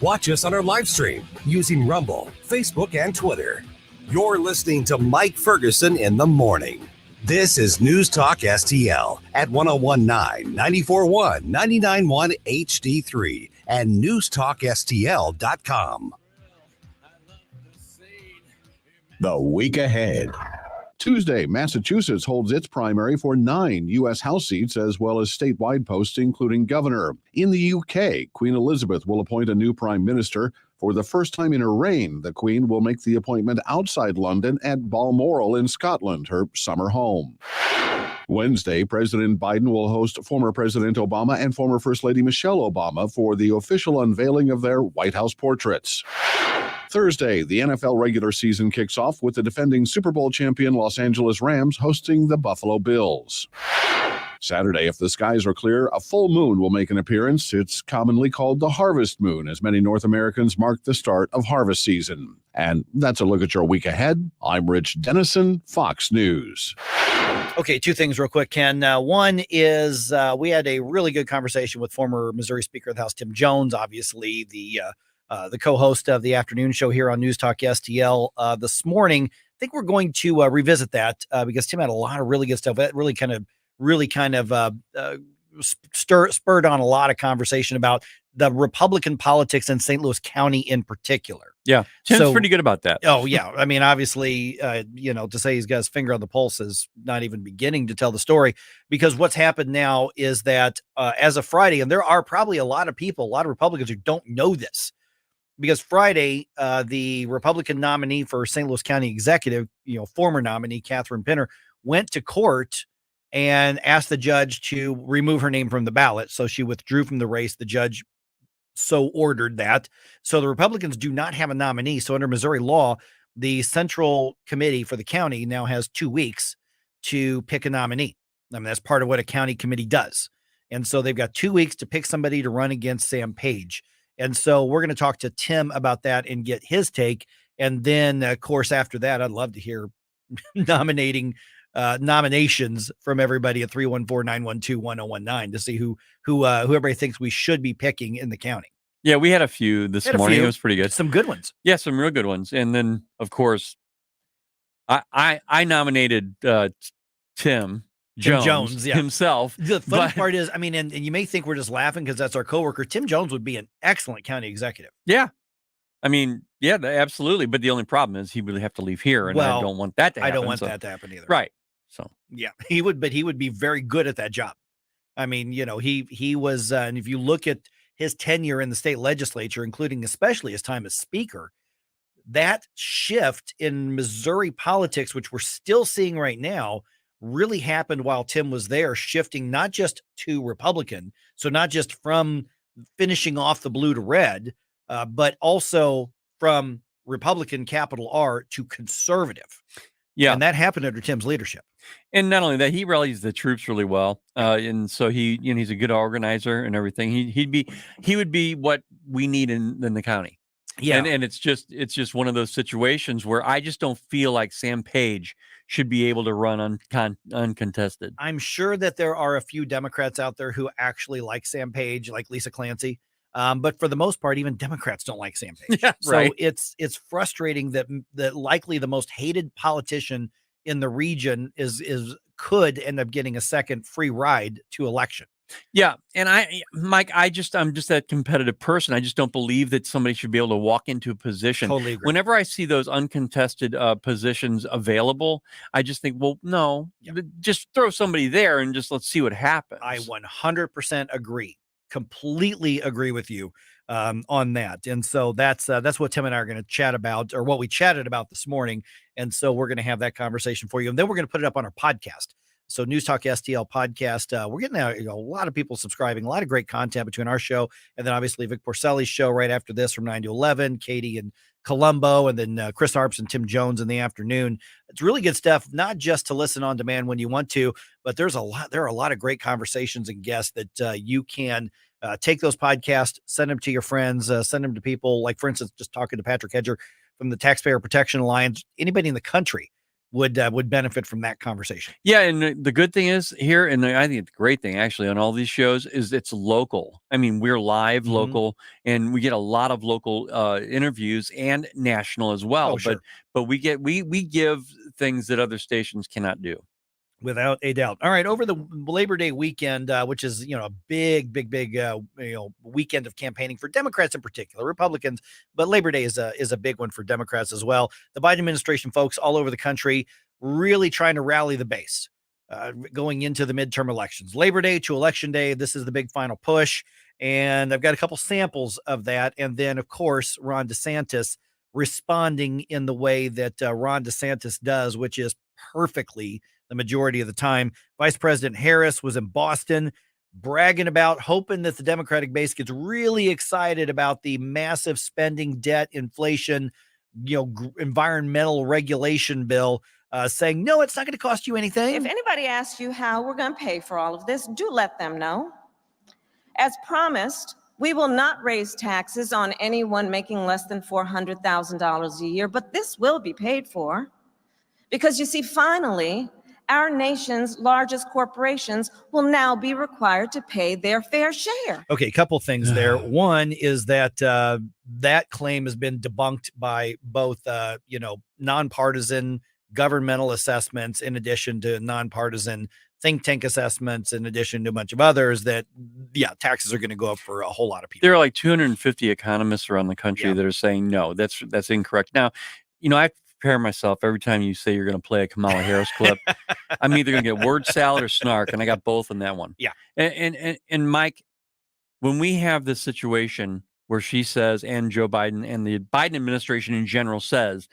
Watch us on our live stream using Rumble, Facebook, and Twitter. You're listening to Mike Ferguson in the morning. This is News Talk STL at 1019, 94.1, 99.1 HD3 and newstalkstl.com. The week ahead. Tuesday, Massachusetts holds its primary for 9 U.S. House seats as well as statewide posts, including governor. In the UK, Queen Elizabeth will appoint a new prime minister. For the first time in her reign, the Queen will make the appointment outside London at Balmoral in Scotland, her summer home. Wednesday, President Biden will host former President Obama and former First Lady Michelle Obama for the official unveiling of their White House portraits. Thursday, the NFL regular season kicks off with the defending Super Bowl champion Los Angeles Rams hosting the Buffalo Bills. Saturday, if the skies are clear, a full moon will make an appearance. It's commonly called the harvest moon, as many North Americans mark the start of harvest season. And that's a look at your week ahead. I'm Rich Dennison, Fox News. Okay, two things real quick, Ken. One is we had a really good conversation with former Missouri Speaker of the House, Tim Jones, obviously the co-host of the afternoon show here on News Talk STL this morning. I think we're going to revisit that because Tim had a lot of really good stuff. That really kind of spurred on a lot of conversation about the Republican politics in St. Louis County in particular. Yeah, Tim's pretty good about that. Oh, yeah. I mean, obviously, to say he's got his finger on the pulse is not even beginning to tell the story, because what's happened now is that as of Friday, and there are probably a lot of Republicans who don't know this, because Friday, the Republican nominee for St. Louis County Executive, former nominee Catherine Pinner, went to court and asked the judge to remove her name from the ballot. So she withdrew from the race. The judge so ordered that. So the Republicans do not have a nominee. So under Missouri law, the Central Committee for the county now has 2 weeks to pick a nominee. I mean, that's part of what a county committee does. And so they've got 2 weeks to pick somebody to run against Sam Page. And so we're going to talk to Tim about that and get his take. And then, of course, after that, I'd love to hear nominations from everybody at 314-912-1019 to see who everybody thinks we should be picking in the county. Yeah, we had a few this morning. It was pretty good. Some good ones. Yeah, some real good ones. And then, of course, I nominated Tim Jones yeah. himself. The funny part is, I mean, and you may think we're just laughing because that's our coworker. Tim Jones would be an excellent county executive. Yeah. I mean, yeah, absolutely. But the only problem is he would have to leave here, and I don't want that to happen. I don't want that to happen either. Right. So yeah, he would be very good at that job. I mean, he was, and if you look at his tenure in the state legislature, including especially his time as speaker, that shift in Missouri politics, which we're still seeing right now, really happened while Tim was there, shifting not just to Republican, so not just from finishing off the blue to red, but also from Republican capital R to conservative. Yeah. And that happened under Tim's leadership. And not only that, he rallies the troops really well. And so he's a good organizer and everything. He would be what we need in the county. Yeah. And it's just one of those situations where I just don't feel like Sam Page should be able to run uncontested. I'm sure that there are a few Democrats out there who actually like Sam Page, like Lisa Clancy. But for the most part, even Democrats don't like Sam Page. Yeah, so right. it's frustrating that likely the most hated politician in the region could end up getting a second free ride to election. Yeah, and Mike, I'm just that competitive person. I just don't believe that somebody should be able to walk into a position. Totally agree. Whenever I see those uncontested positions available, I just think, well, no, just throw somebody there and just let's see what happens. I 100% agree. Completely agree with you on that. And so that's what Tim and I are going to chat about, or what we chatted about this morning. And so we're going to have that conversation for you, and then we're going to put it up on our podcast. So News Talk STL podcast. We're getting a lot of people subscribing, a lot of great content between our show and then obviously Vic Porcelli's show right after this from 9 to 11, Katie and Colombo, and then Chris Harps and Tim Jones in the afternoon. It's really good stuff, not just to listen on demand when you want to, but there are a lot of great conversations and guests that you can take those podcasts, send them to your friends, send them to people like, for instance, just talking to Patrick Hedger from the Taxpayer Protection Alliance. Anybody in the country would benefit from that conversation. Yeah, and the good thing is here, and I think the great thing actually on all these shows is it's local. I mean, we're live local, and we get a lot of local interviews and national as well. Oh, sure. But we give things that other stations cannot do. Without a doubt. All right. Over the Labor Day weekend, which is, a big weekend of campaigning for Democrats in particular, Republicans, but Labor Day is a big one for Democrats as well. The Biden administration folks all over the country really trying to rally the base going into the midterm elections. Labor Day to Election Day. This is the big final push. And I've got a couple samples of that. And then, of course, Ron DeSantis responding in the way that Ron DeSantis does, which is perfectly the majority of the time. Vice President Harris was in Boston bragging about, hoping that the Democratic base gets really excited about the massive spending, debt, inflation, environmental regulation bill, saying, no, it's not going to cost you anything. If anybody asks you how we're going to pay for all of this, do let them know. As promised, we will not raise taxes on anyone making less than $400,000 a year, but this will be paid for. Because you see, finally, our nation's largest corporations will now be required to pay their fair share. Okay, a couple things there. One is that that claim has been debunked by both, nonpartisan governmental assessments, in addition to nonpartisan think tank assessments, in addition to a bunch of others, that, taxes are going to go up for a whole lot of people. There are like 250 economists around the country that are saying, no, that's incorrect. Now, I prepare myself every time you say you're going to play a Kamala Harris clip. I'm either going to get word salad or snark, and I got both in that one. Yeah. And Mike, when we have this situation where she says, and Joe Biden and the Biden administration in general says,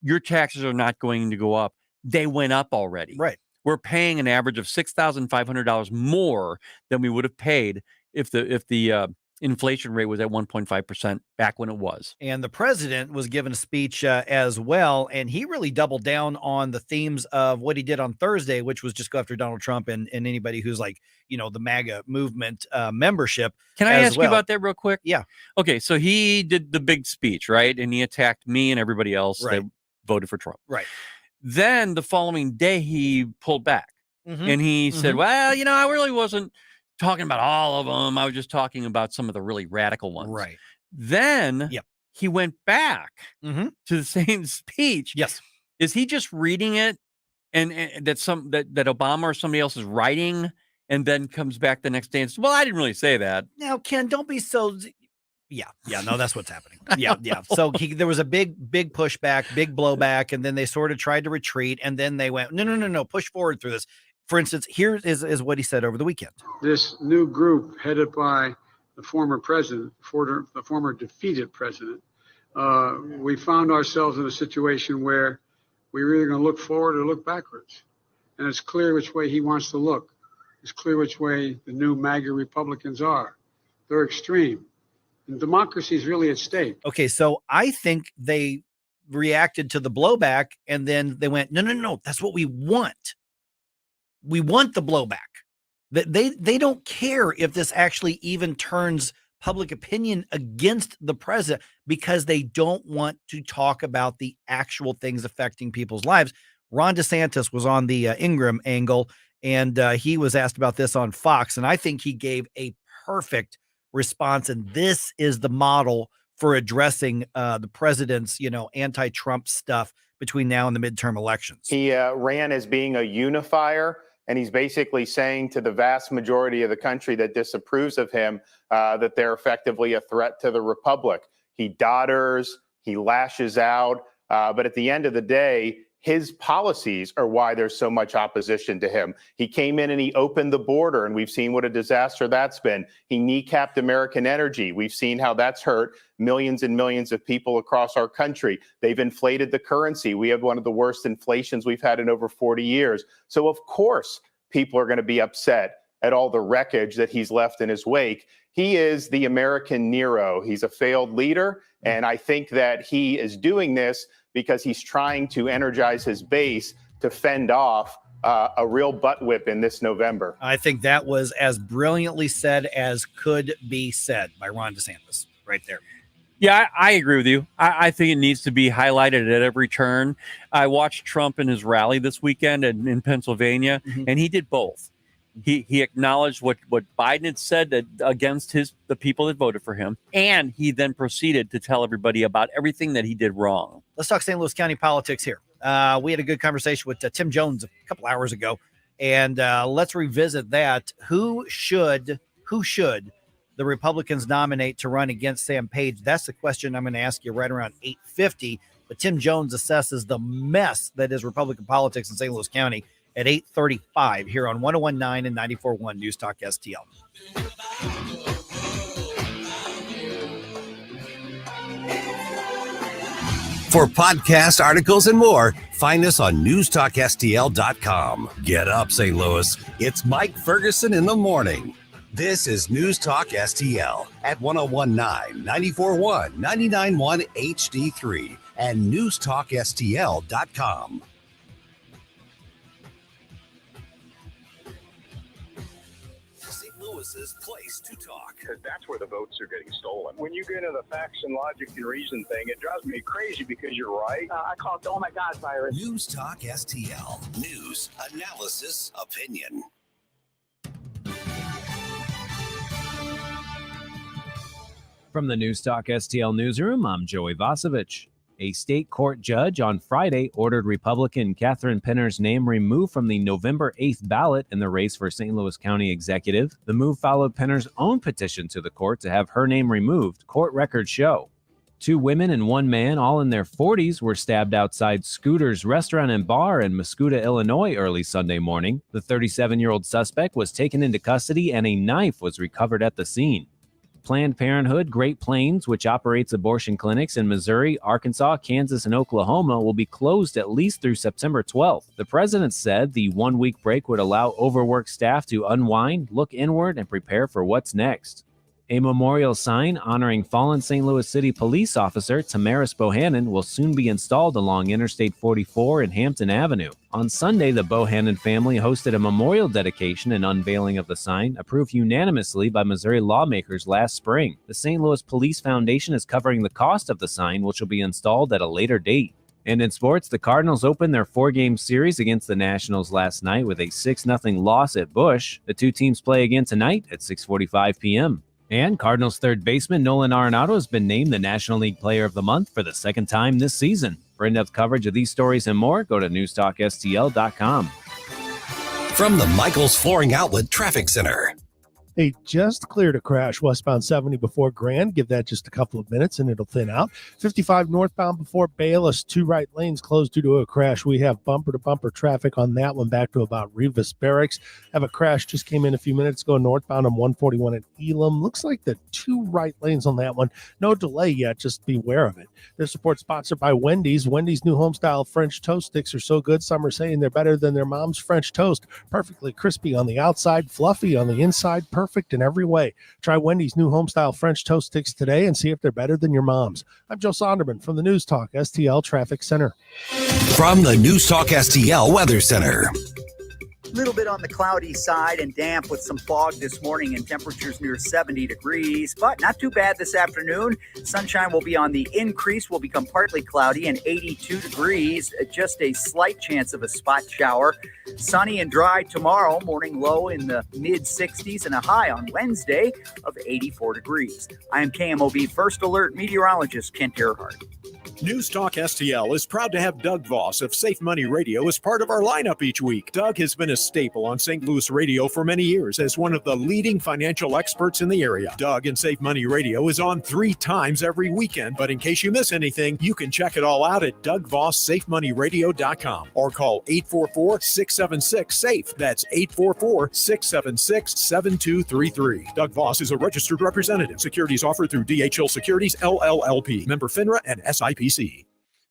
your taxes are not going to go up, they went up already. Right. We're paying an average of $6,500 more than we would have paid if the inflation rate was at 1.5% back when it was. And the president was given a speech as well, and he really doubled down on the themes of what he did on Thursday, which was just go after Donald Trump and anybody who's like, the MAGA movement membership. Can I ask you about that real quick? Yeah. Okay, so he did the big speech, right? And he attacked me and everybody else that voted for Trump. Right. Then the following day, he pulled back and he said, well, I really wasn't talking about all of them. I was just talking about some of the really radical ones. Right. Then he went back to the same speech. Yes. Is he just reading it and that Obama or somebody else is writing and then comes back the next day and says, well, I didn't really say that. Now, Ken, don't be so... Yeah, no, that's what's happening. Yeah. So there was a big pushback, big blowback, and then they sort of tried to retreat, and then they went, no, push forward through this. For instance, here is what he said over the weekend. This new group headed by the former president, the former defeated president, we found ourselves in a situation where we're either going to look forward or look backwards. And it's clear which way he wants to look. It's clear which way the new MAGA Republicans are. They're extreme. And democracy is really at stake. Okay, so I think they reacted to the blowback, and then they went, no, that's what we want. We want the blowback. They don't care if this actually even turns public opinion against the president, because they don't want to talk about the actual things affecting people's lives. Ron DeSantis was on the Ingram angle, and he was asked about this on Fox, and I think he gave a perfect response. And this is the model for addressing the president's, anti-Trump stuff between now and the midterm elections. He ran as being a unifier And he's basically saying to the vast majority of the country that disapproves of him that they're effectively a threat to the republic. He dodders, he lashes out, but at the end of the day, his policies are why there's so much opposition to him. He came in and he opened the border, and we've seen what a disaster that's been. He kneecapped American energy. We've seen how that's hurt millions and millions of people across our country. They've inflated the currency. We have one of the worst inflations we've had in over 40 years. So of course, people are going to be upset at all the wreckage that he's left in his wake. He is the American Nero. He's a failed leader, and I think that he is doing this because he's trying to energize his base to fend off a real butt whip in this November. I think that was as brilliantly said as could be said by Ron DeSantis right there. Yeah, I agree with you. I think it needs to be highlighted at every turn. I watched Trump in his rally this weekend in Pennsylvania, and he did both. He acknowledged what Biden had said against the people that voted for him, and he then proceeded to tell everybody about everything that he did wrong. Let's talk St. Louis County politics here. We had a good conversation with Tim Jones a couple hours ago, and let's revisit that. Who should the Republicans nominate to run against Sam Page? That's the question I'm going to ask you right around 8:50. But Tim Jones assesses the mess that is Republican politics in St. Louis County at 8:35 here on 101.9 and 94.1 News Talk STL. For podcast articles and more, find us on NewstalkSTL.com. Get up, St. Louis. It's Mike Ferguson in the morning. This is News Talk STL at 101.9, 94.1, 99.1 HD3 and NewstalkSTL.com. Lewis's place to talk. Because that's where the votes are getting stolen. When you get into the facts and logic and reason thing, it drives me crazy because you're right. I call it, oh my God, virus. News Talk STL. News, analysis, opinion. From the News Talk STL newsroom, I'm Joey Vasevich. A state court judge on Friday ordered Republican Catherine Penner's name removed from the November 8th ballot in the race for St. Louis County Executive. The move followed Penner's own petition to the court to have her name removed, court records show. 2 women and 1 man, all in their 40s, were stabbed outside Scooter's Restaurant and Bar in Muscuda, Illinois, early Sunday morning. The 37-year-old suspect was taken into custody and a knife was recovered at the scene. Planned Parenthood Great Plains, which operates abortion clinics in Missouri, Arkansas, Kansas, and Oklahoma, will be closed at least through September 12th. The president said the 1-week break would allow overworked staff to unwind, look inward, and prepare for what's next. A memorial sign honoring fallen St. Louis City police officer Tamaris Bohannon will soon be installed along Interstate 44 and Hampton Avenue. On Sunday, the Bohannon family hosted a memorial dedication and unveiling of the sign, approved unanimously by Missouri lawmakers last spring. The St. Louis Police Foundation is covering the cost of the sign, which will be installed at a later date. And in sports, the Cardinals opened their 4-game series against the Nationals last night with a 6-0 loss at Busch. The 2 teams play again tonight at 6:45 p.m. And Cardinals third baseman Nolan Arenado has been named the National League Player of the Month for the 2nd time this season. For in-depth coverage of these stories and more, go to NewstalkSTL.com. From the Michaels Flooring Outlet Traffic Center. Hey, just cleared a crash westbound 70 before Grand. Give that just a couple of minutes and it'll thin out. 55 northbound before Bayless. 2 right lanes closed due to a crash. We have bumper-to-bumper traffic on that one back to about Rivas Barracks. Have a crash just came in a few minutes ago northbound on 141 at Elam. Looks like the 2 right lanes on that one. No delay yet. Just beware of it. This report sponsored by Wendy's. Wendy's new home-style French toast sticks are so good. Some are saying they're better than their mom's French toast. Perfectly crispy on the outside, fluffy on the inside, perfect in every way. Try Wendy's new home-style French toast sticks today and see if they're better than your mom's. I'm Joe Sonderman from the News Talk STL Traffic Center. From the News Talk STL Weather Center. A little bit on the cloudy side and damp with some fog this morning and temperatures near 70 degrees, but not too bad this afternoon. Sunshine will be on the increase, will become partly cloudy and 82 degrees, just a slight chance of a spot shower. Sunny and dry tomorrow, morning low in the mid-60s and a high on Wednesday of 84 degrees. I am KMOV First Alert meteorologist Kent Earhart. Newstalk STL is proud to have Doug Voss of Safe Money Radio as part of our lineup each week. Doug has been a staple on St. Louis radio for many years as one of the leading financial experts in the area. Doug and Safe Money Radio is on 3 times every weekend, but in case you miss anything, you can check it all out at DougVossSafeMoneyRadio.com or call 844-676-SAFE. That's 844-676-7233. Doug Voss is a registered representative. Securities offered through DHL Securities, LLLP. Member FINRA and SIPC.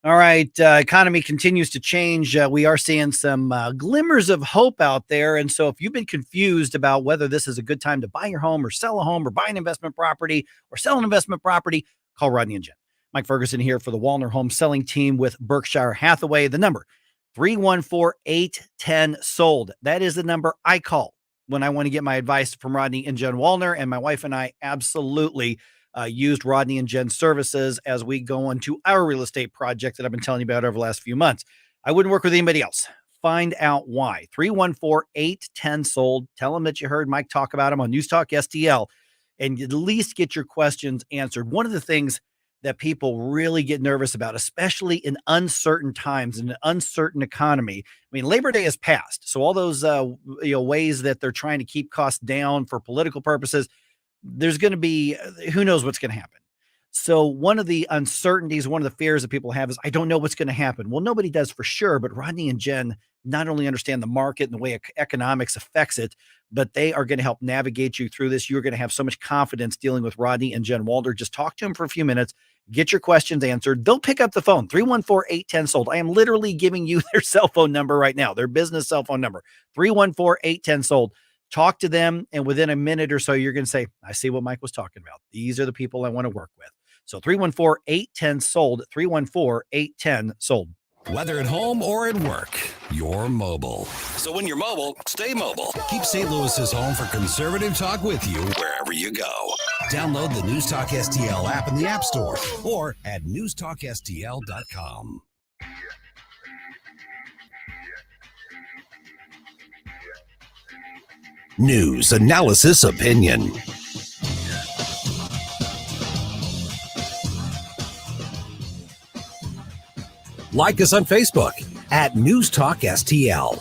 All right. Economy continues to change. We are seeing some glimmers of hope out there. And so if you've been confused about whether this is a good time to buy your home or sell a home or buy an investment property or sell an investment property, call Rodney and Jen. Mike Ferguson here for the Walner Home Selling Team with Berkshire Hathaway. The number 314-810-SOLD. That is the number I call when I want to get my advice from Rodney and Jen Walner. And my wife and I absolutely used Rodney and Jen's services as we go into our real estate project that I've been telling you about over the last few months. I wouldn't work with anybody else. Find out why. 314-810-SOLD. Tell them that you heard Mike talk about them on Newstalk STL and at least get your questions answered. One of the things that people really get nervous about, especially in uncertain times, in an uncertain economy. I mean, Labor Day has passed. So all those ways that they're trying to keep costs down for political purposes, there's going to be, who knows what's going to happen. So one of the uncertainties, one of the fears that people have is, I don't know what's going to happen. Well, nobody does for sure, but Rodney and Jen not only understand the market and the way economics affects it, but they are going to help navigate you through this. You're going to have so much confidence dealing with Rodney and Jen Walder. Just talk to them for a few minutes, get your questions answered. They'll pick up the phone, 314-810-SOLD. I am literally giving you their cell phone number right now, their business cell phone number, 314-810-SOLD. Talk to them, and within a minute or so, you're going to say, I see what Mike was talking about. These are the people I want to work with. So 314-810-SOLD, 314-810-SOLD. Whether at home or at work, you're mobile. So when you're mobile, stay mobile. Keep St. Louis's home for conservative talk with you wherever you go. Download the Newstalk STL app in the App Store or at NewstalkSTL.com. News, analysis, opinion. Like us on Facebook at NewstalkSTL.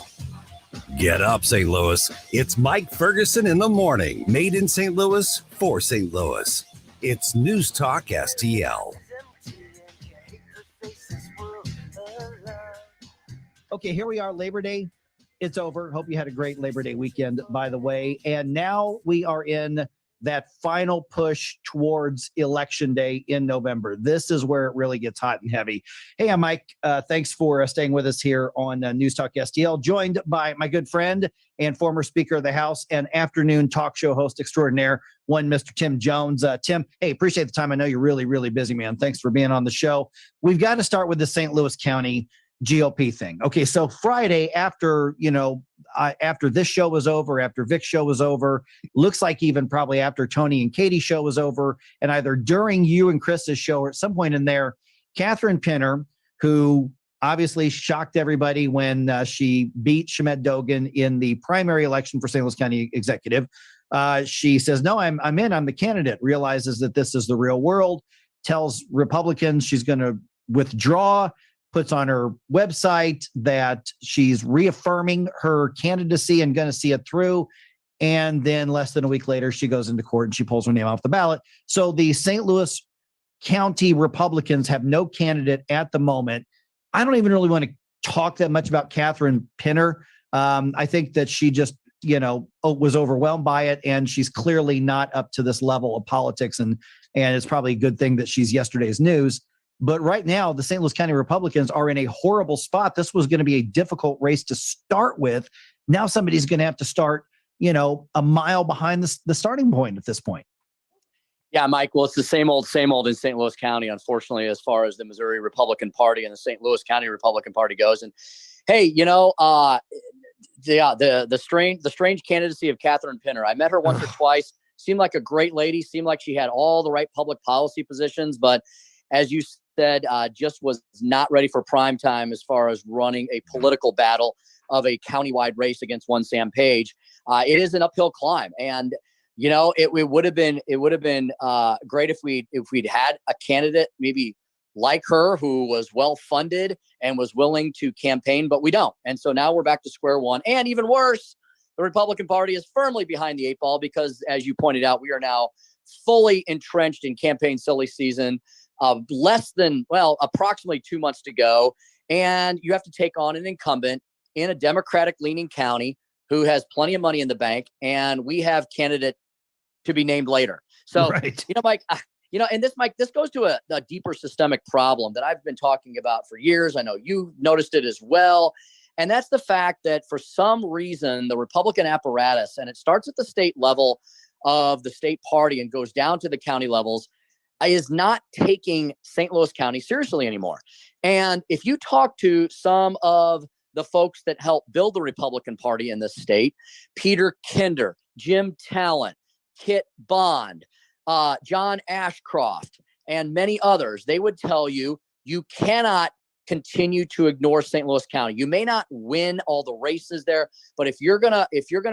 Get up, St. Louis. It's Mike Ferguson in the morning. Made in St. Louis for St. Louis. It's Newstalk STL. Okay, here we are, Labor Day. It's over. Hope you had a great Labor Day weekend, by the way. And now we are in that final push towards Election Day in November. This is where it really gets hot and heavy. Hey, I'm Mike. Thanks for staying with us here on Newstalk STL, joined by my good friend and former Speaker of the House and afternoon talk show host extraordinaire, one Mr. Tim Jones. Tim, hey, appreciate the time. I know you're really, really busy, man. Thanks for being on the show. We've got to start with the St. Louis County GOP thing. Okay, so Friday after this show was over, after Vic's show was over, looks like even probably after Tony and Katie's show was over, and either during you and Chris's show or at some point in there, Catherine Pinner, who obviously shocked everybody when she beat Shamed Dogan in the primary election for St. Louis County Executive, she says, no, I'm in, I'm the candidate, realizes that this is the real world, tells Republicans she's going to withdraw, puts on her website that she's reaffirming her candidacy and going to see it through. And then less than a week later, she goes into court and she pulls her name off the ballot. So the St. Louis County Republicans have no candidate at the moment. I don't even really want to talk that much about Catherine Pinner. I think that she just, was overwhelmed by it. And she's clearly not up to this level of politics. And it's probably a good thing that she's yesterday's news. But right now, the St. Louis County Republicans are in a horrible spot. This was going to be a difficult race to start with. Now somebody's going to have to start, a mile behind the starting point at this point. Yeah, Mike. Well, it's the same old in St. Louis County, unfortunately, as far as the Missouri Republican Party and the St. Louis County Republican Party goes. And hey, the strange candidacy of Catherine Pinner. I met her once or twice. Seemed like a great lady. Seemed like she had all the right public policy positions, but as you said, just was not ready for prime time as far as running a political battle of a countywide race against one Sam Page. It is an uphill climb, and it would have been great if we'd had a candidate maybe like her who was well funded and was willing to campaign, but we don't. And so now we're back to square one. And even worse, the Republican Party is firmly behind the eight ball because, as you pointed out, we are now fully entrenched in campaign silly season, approximately 2 months to go. And you have to take on an incumbent in a Democratic leaning county who has plenty of money in the bank. And we have candidate to be named later. So, Mike, and this, Mike, this goes to a deeper systemic problem that I've been talking about for years. I know you noticed it as well. And that's the fact that for some reason, the Republican apparatus, and it starts at the state level of the state party and goes down to the county levels, is not taking St. Louis County seriously anymore. And if you talk to some of the folks that helped build the Republican Party in this state, Peter Kinder, Jim Talent, Kit Bond, John Ashcroft, and many others, they would tell you, you cannot continue to ignore St. Louis County. You may not win all the races there, but if you're gonna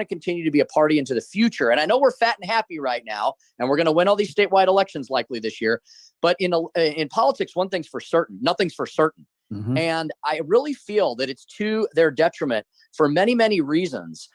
continue to be a party into the future, and I know we're fat and happy right now, and we're gonna win all these statewide elections likely this year, but in politics, one thing's for certain, nothing's for certain. Mm-hmm. And I really feel that it's to their detriment for many, many reasons,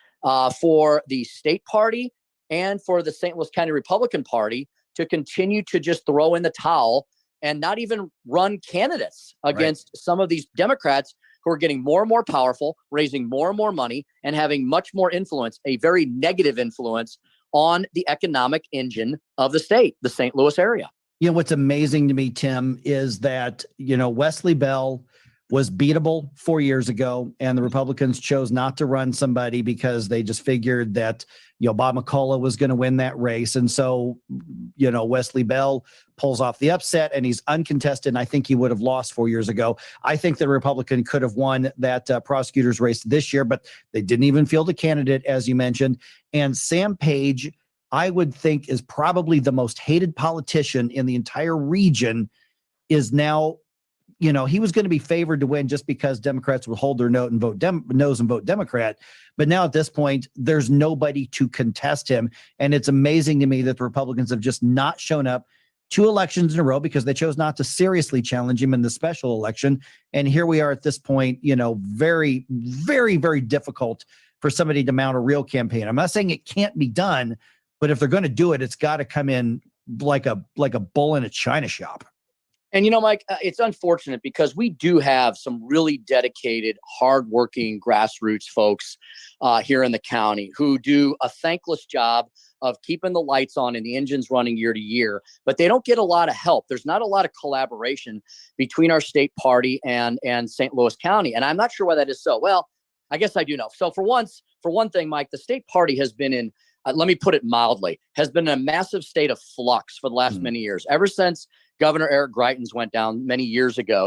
for the state party and for the St. Louis County Republican Party to continue to just throw in the towel and not even run candidates against some of these Democrats who are getting more and more powerful, raising more and more money, and having much more influence, a very negative influence on the economic engine of the state, the St. Louis area. What's amazing to me, Tim, is that, Wesley Bell was beatable 4 years ago, and the Republicans chose not to run somebody because they just figured that, Bob McCullough was going to win that race. And so, Wesley Bell pulls off the upset and he's uncontested. And I think he would have lost 4 years ago. I think the Republican could have won that prosecutor's race this year, but they didn't even field a candidate, as you mentioned. And Sam Page, I would think, is probably the most hated politician in the entire region, is now, he was going to be favored to win just because Democrats would hold their nose and vote Democrat. But now at this point, there's nobody to contest him. And it's amazing to me that the Republicans have just not shown up 2 elections in a row because they chose not to seriously challenge him in the special election. And here we are at this point, very, very, very difficult for somebody to mount a real campaign. I'm not saying it can't be done, but if they're going to do it, it's got to come in like a bull in a china shop. And, Mike, it's unfortunate because we do have some really dedicated, hardworking grassroots folks here in the county who do a thankless job of keeping the lights on and the engines running year to year, but they don't get a lot of help. There's not a lot of collaboration between our state party and St. Louis County. And I'm not sure why that is so. Well, I guess I do know. So for one thing, Mike, the state party has been in, let me put it mildly, has been in a massive state of flux for the last many years. Ever since Governor Eric Greitens went down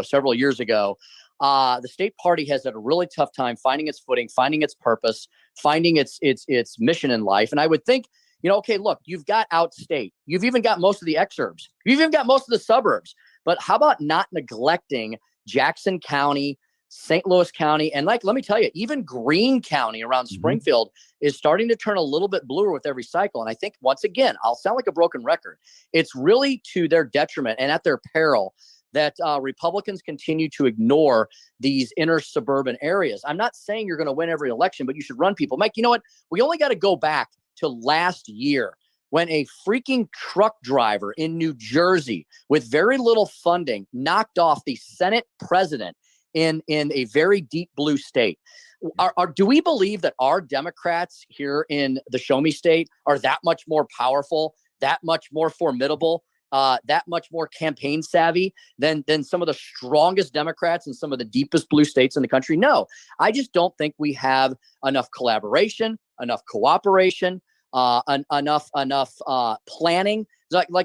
several years ago, the state party has had a really tough time finding its footing, finding its purpose, finding its mission in life. And I would think, okay, look, you've got outstate. You've even got most of the exurbs. You've even got most of the suburbs. But how about not neglecting Jackson County, St. Louis County, and let me tell you, even Greene County around Springfield is starting to turn a little bit bluer with every cycle. And I think, once again, I'll sound like a broken record. It's really to their detriment and at their peril that Republicans continue to ignore these inner suburban areas. I'm not saying you're going to win every election, but you should run people. Mike, you know what? We only got to go back to last year when a freaking truck driver in New Jersey with very little funding knocked off the Senate president in a very deep blue state. Do we believe that our Democrats here in the Show Me State are that much more powerful, that much more formidable, that much more campaign savvy than some of the strongest Democrats in some of the deepest blue states in the country? No, I just don't think we have enough collaboration, enough cooperation, enough planning.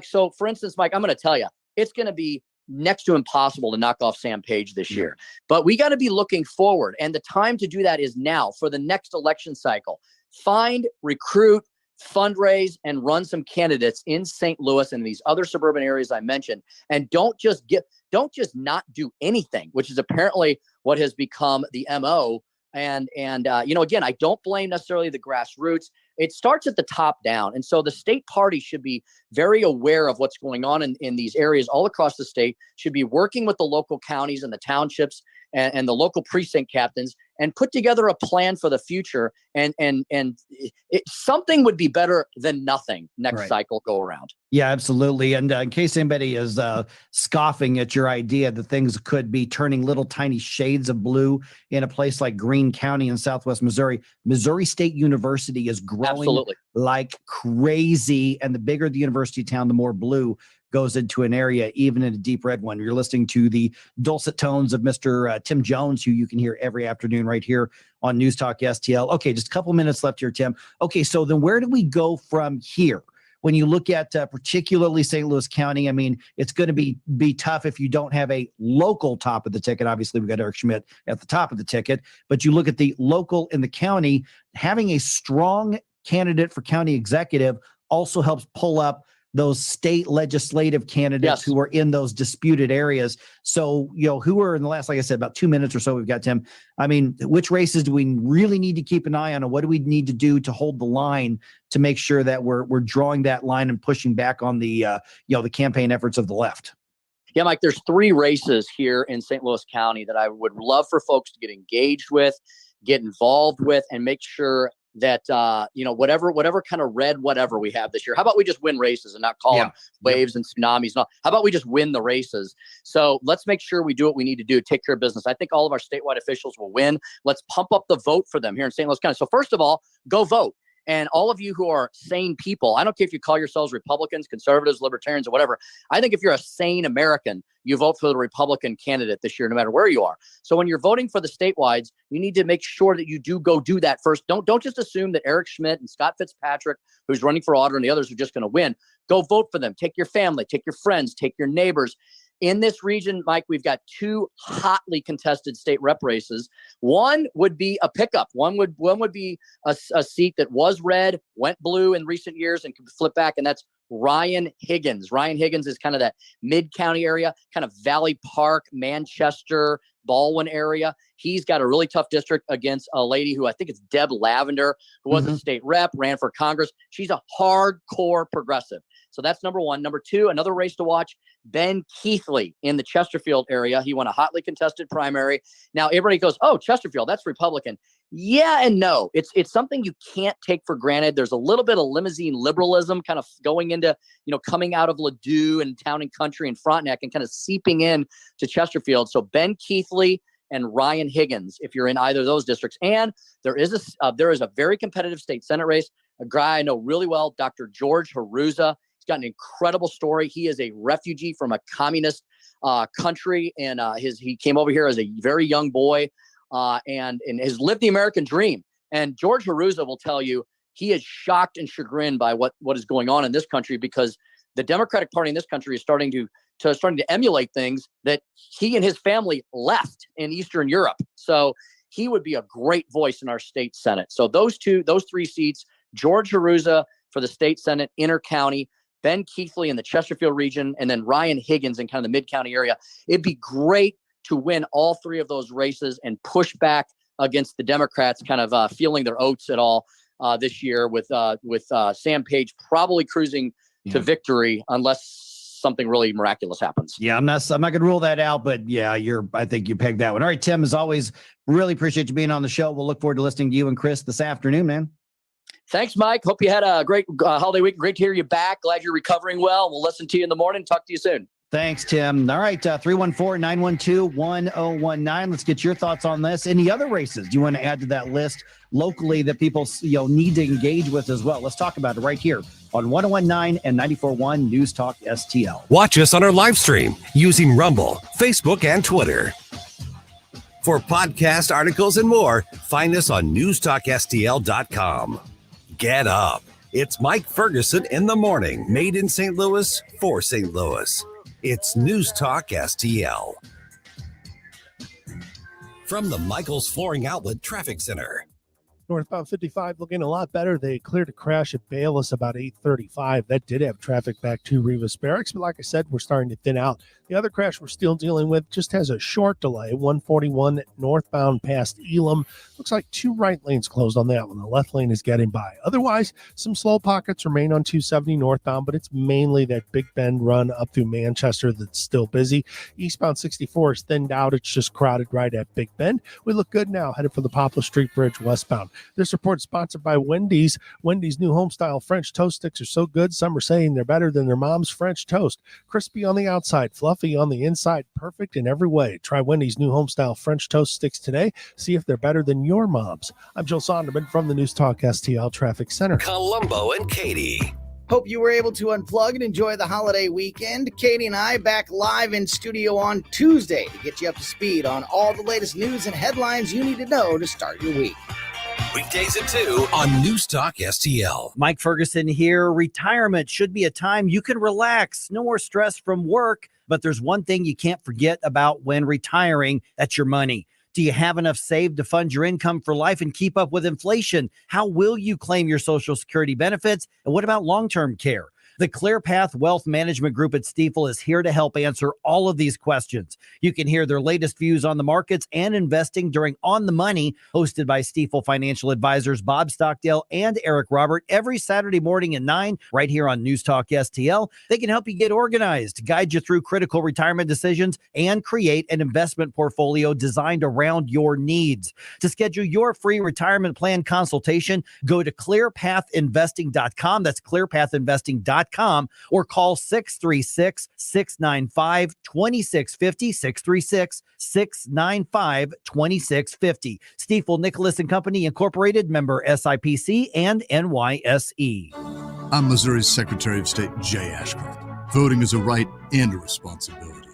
So, for instance, Mike, I'm going to tell you, it's going to be next to impossible to knock off Sam Page this year. But we got to be looking forward. And the time to do that is now for the next election cycle. Find, recruit, fundraise, and run some candidates in St. Louis and these other suburban areas I mentioned. And don't just not do anything, which is apparently what has become the MO. And again, I don't blame necessarily the grassroots. it starts at the top down. And so the state party should be very aware of what's going on in these areas all across the state, should be working with the local counties and the townships and the local precinct captains and put together a plan for the future. And something would be better than nothing next cycle go around. Yeah, absolutely. And in case anybody is scoffing at your idea that things could be turning little tiny shades of blue in a place like Greene County in Southwest Missouri, Missouri State University is growing like crazy. And the bigger the university town, the more blue goes into an area, even in a deep red one. You're listening to the dulcet tones of Mr. Tim Jones, who you can hear every afternoon right here on News Talk STL. Okay, just a couple minutes left here, Tim. Okay, so then where do we go from here? When you look at particularly St. Louis County, I mean, it's going to be tough if you don't have a local top of the ticket. Obviously, we've got Eric Schmidt at the top of the ticket, but you look at the local in the county, having a strong candidate for county executive also helps pull up those state legislative candidates who are in those disputed areas. So, who are in the last, like I said, about 2 minutes or so, we've got, Tim. I mean, which races do we really need to keep an eye on, and what do we need to do to hold the line to make sure that we're drawing that line and pushing back on the, the campaign efforts of the left? Yeah, Mike, there's 3 races here in St. Louis County that I would love for folks to get engaged with, get involved with, and make sure that, whatever kind of red whatever we have this year, how about we just win races and not call them waves and tsunamis? How about we just win the races? So let's make sure we do what we need to do, take care of business. I think all of our statewide officials will win. Let's pump up the vote for them here in St. Louis County. So first of all, go vote. And all of you who are sane people, I don't care if you call yourselves Republicans, conservatives, libertarians, or whatever. I think if you're a sane American, you vote for the Republican candidate this year, no matter where you are. So when you're voting for the statewide, you need to make sure that you do go do that first. Don't just assume that Eric Schmidt and Scott Fitzpatrick, who's running for auditor, and the others are just going to win. Go vote for them. Take your family, take your friends, take your neighbors. In this region, Mike, we've got 2 hotly contested state rep races. One would be a pickup. One would be a seat that was red, went blue in recent years, and could flip back, and that's Ryan Higgins. Ryan Higgins is kind of that mid-county area, kind of Valley Park, Manchester, Baldwin area. He's got a really tough district against a lady who I think it's Deb Lavender, who was a state rep, ran for Congress. She's a hardcore progressive. So that's number 1. Number 2, another race to watch, Ben Keithley in the Chesterfield area. He won a hotly contested primary. Now everybody goes, oh, Chesterfield, that's Republican. Yeah and no. It's something you can't take for granted. There's a little bit of limousine liberalism kind of going into, coming out of Ladue and Town and Country and Frontenac and kind of seeping in to Chesterfield. So Ben Keithley and Ryan Higgins, if you're in either of those districts. And there is a very competitive state Senate race. A guy I know really well, Dr. George Haruza. He's got an incredible story. He is a refugee from a communist country, and he came over here as a very young boy and has lived the American dream. And George Haruza will tell you he is shocked and chagrined by what is going on in this country, because the Democratic Party in this country is starting to emulate things that he and his family left in Eastern Europe. So he would be a great voice in our state Senate. So those 3 seats, George Haruza for the state Senate, inter-county, Ben Keithley in the Chesterfield region, and then Ryan Higgins in kind of the mid-county area. It'd be great to win all 3 of those races and push back against the Democrats kind of feeling their oats at all this year with Sam Page probably cruising to victory unless something really miraculous happens. Yeah, I'm not going to rule that out, but yeah, I think you pegged that one. All right, Tim, as always, really appreciate you being on the show. We'll look forward to listening to you and Chris this afternoon, man. Thanks, Mike. Hope you had a great holiday week. Great to hear you back. Glad you're recovering well. We'll listen to you in the morning. Talk to you soon. Thanks, Tim. All right, 314-912-1019. Let's get your thoughts on this. Any other races do you want to add to that list locally that people need to engage with as well? Let's talk about it right here on 101.9 and 94.1 News Talk STL. Watch us on our live stream using Rumble, Facebook, and Twitter. For podcast articles and more, find us on NewstalkSTL.com. Get up. It's Mike Ferguson in the morning, made in St. Louis for St. Louis. It's News Talk STL. From the Michaels Flooring Outlet Traffic Center. Northbound 55 looking a lot better. They cleared a crash at Bayless about 8:35. That did have traffic back to Rivas Barracks, but like I said, we're starting to thin out The other crash we're still dealing with just has a short delay, 141 northbound past Elam. Looks like 2 right lanes closed on that one. The left lane is getting by. Otherwise, some slow pockets remain on 270 northbound, but it's mainly that Big Bend run up through Manchester that's still busy. Eastbound 64 is thinned out. It's just crowded right at Big Bend. We look good now, headed for the Poplar Street Bridge westbound. This report is sponsored by Wendy's. Wendy's new home-style French toast sticks are so good, some are saying they're better than their mom's French toast. Crispy on the outside, fluffy on the inside, perfect in every way. Try Wendy's new home-style French toast sticks today. See if they're better than your mom's. I'm Joe Sonderman from the News Talk STL Traffic Center. Columbo and Katie. Hope you were able to unplug and enjoy the holiday weekend. Katie and I back live in studio on Tuesday to get you up to speed on all the latest news and headlines you need to know to start your week. Weekdays at 2 on Newstalk STL. Mike Ferguson here. Retirement should be a time you can relax. No more stress from work. But there's one thing you can't forget about when retiring. That's your money. Do you have enough saved to fund your income for life and keep up with inflation? How will you claim your Social Security benefits? And what about long-term care? The ClearPath Wealth Management Group at Stifel is here to help answer all of these questions. You can hear their latest views on the markets and investing during On the Money, hosted by Stifel financial advisors Bob Stockdale and Eric Robert, every Saturday morning at 9, right here on News Talk STL. They can help you get organized, guide you through critical retirement decisions, and create an investment portfolio designed around your needs. To schedule your free retirement plan consultation, go to clearpathinvesting.com. That's clearpathinvesting.com. Or call 636-695-2650, 636-695-2650. Stifel Nicholas and Company Incorporated, member SIPC and NYSE. I'm Missouri's Secretary of State Jay Ashcroft. Voting is a right and a responsibility.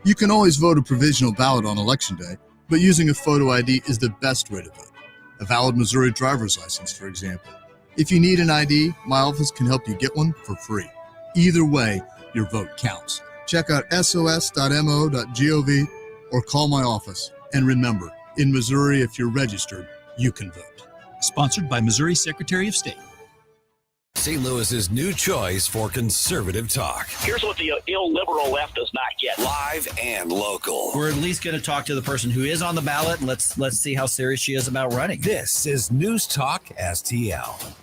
You can always vote a provisional ballot on Election Day, but using a photo ID is the best way to vote. A valid Missouri driver's license, for example. If you need an ID, my office can help you get one for free. Either way, your vote counts. Check out sos.mo.gov or call my office. And remember, in Missouri, if you're registered, you can vote. Sponsored by Missouri Secretary of State. St. Louis's new choice for conservative talk. Here's what the illiberal left does not get. Live and local. We're at least going to talk to the person who is on the ballot, and let's see how serious she is about running. This is News Talk STL.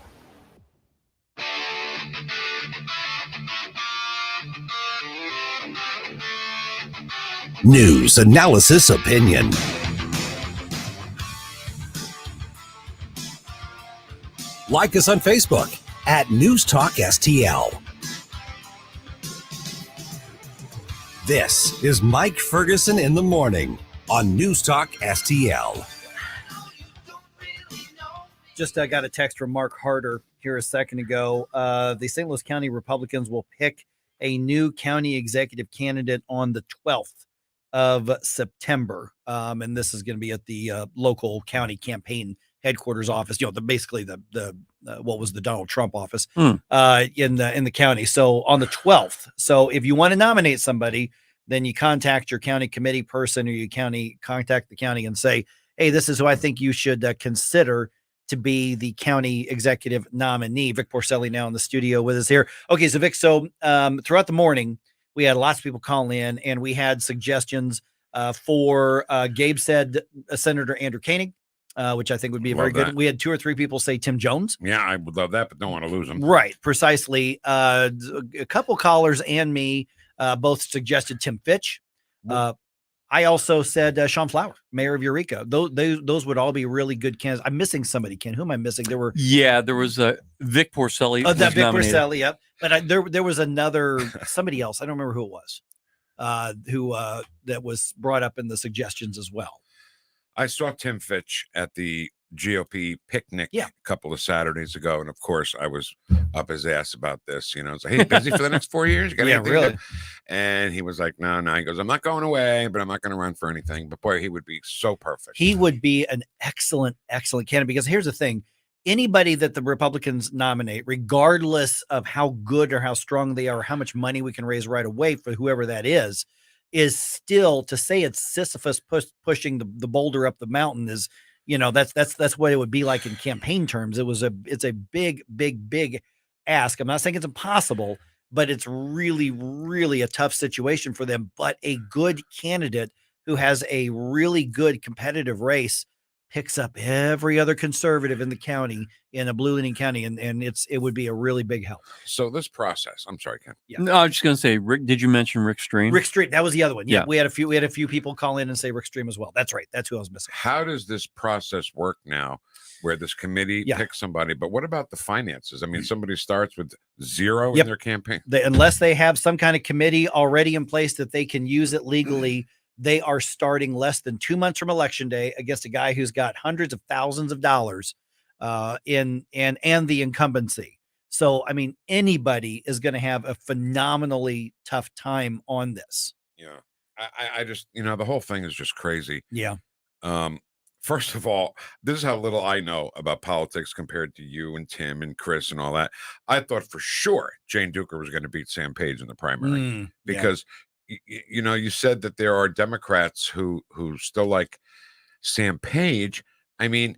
News, analysis, opinion. Like us on Facebook at News Talk STL. This is Mike Ferguson in the morning on News Talk STL. Just got a text from Mark Harder here a second ago. The St. Louis County Republicans will pick a new county executive candidate on the 12th of September. And this is going to be at the local county campaign headquarters office, basically the what was the Donald Trump office in the county. So on the 12th. So if you want to nominate somebody, then you contact your county committee person, or you contact the county and say, hey, this is who I think you should consider to be the county executive nominee. Vic Porcelli now in the studio with us here. Okay, so Vic, throughout the morning, we had lots of people call in, and we had suggestions for Gabe said Senator Andrew Koenig, which I think would be very good. We had 2 or 3 people say Tim Jones. Yeah, I would love that, but don't want to lose him. Right, precisely. A couple callers and me both suggested Tim Fitch. I also said Sean Flower, mayor of Eureka. Those would all be really good candidates. I'm missing somebody, Ken. Who am I missing? There was Vic Porcelli. That Vic Porcelli, yep. But there was another, somebody else. I don't remember who it was, that was brought up in the suggestions as well. I saw Tim Fitch at the GOP picnic a couple of Saturdays ago, and of course I was up his ass about this. It's like, hey, busy for the next 4 years? You got anything really? And he was like, no. He goes, I'm not going away, but I'm not going to run for anything. But boy, he would be so perfect. He would be an excellent candidate, because here's the thing. Anybody that the Republicans nominate, regardless of how good or how strong they are, or how much money we can raise right away for whoever that is still, to say it's Sisyphus pushing the boulder up the mountain is, that's what it would be like in campaign terms. It's a big ask. I'm not saying it's impossible, but it's really, really a tough situation for them. But a good candidate who has a really good competitive race picks up every other conservative in the county, in a blue leaning county, and it would be a really big help. So this process, I'm sorry, Ken. Yeah. No, I was just going to say, Rick, did you mention Rick Stream? Rick Stream, that was the other one. Yeah, Yeah. we had a few people call in and say Rick Stream as well. That's right. That's who I was missing. How does this process work now where this committee picks somebody? But what about the finances? I mean, somebody starts with zero in their campaign. Unless they have some kind of committee already in place that they can use it legally, they are starting less than 2 months from election day against a guy who's got hundreds of thousands of dollars and the incumbency. So, I mean, anybody is going to have a phenomenally tough time on this. Yeah. I just, the whole thing is just crazy. Yeah. First of all, this is how little I know about politics compared to you and Tim and Chris and all that. I thought for sure Jane Duker was going to beat Sam Page in the primary because you said that there are Democrats who still like Sam Page. I mean,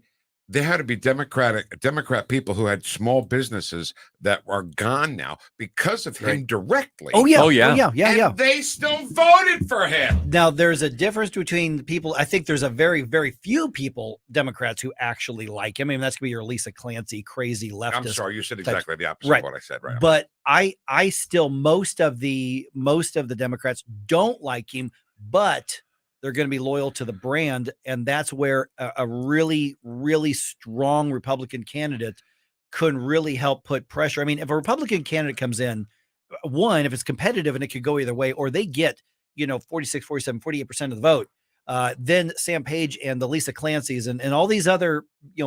there had to be Democrat people who had small businesses that are gone now because of him directly. Oh yeah. And they still voted for him. Now there's a difference between the people. I think there's a very, very few people, Democrats, who actually like him. I mean, that's gonna be your Lisa Clancy, crazy leftist. I'm sorry, you said exactly the opposite right. of what I said, right? But I still most of the Democrats don't like him, but they're going to be loyal to the brand. And that's where a really, really strong Republican candidate could really help put pressure. I mean, if a Republican candidate comes in, one, if it's competitive and it could go either way, or they get, 46, 47, 48% of the vote, then Sam Page and the Lisa Clancy's and all these other,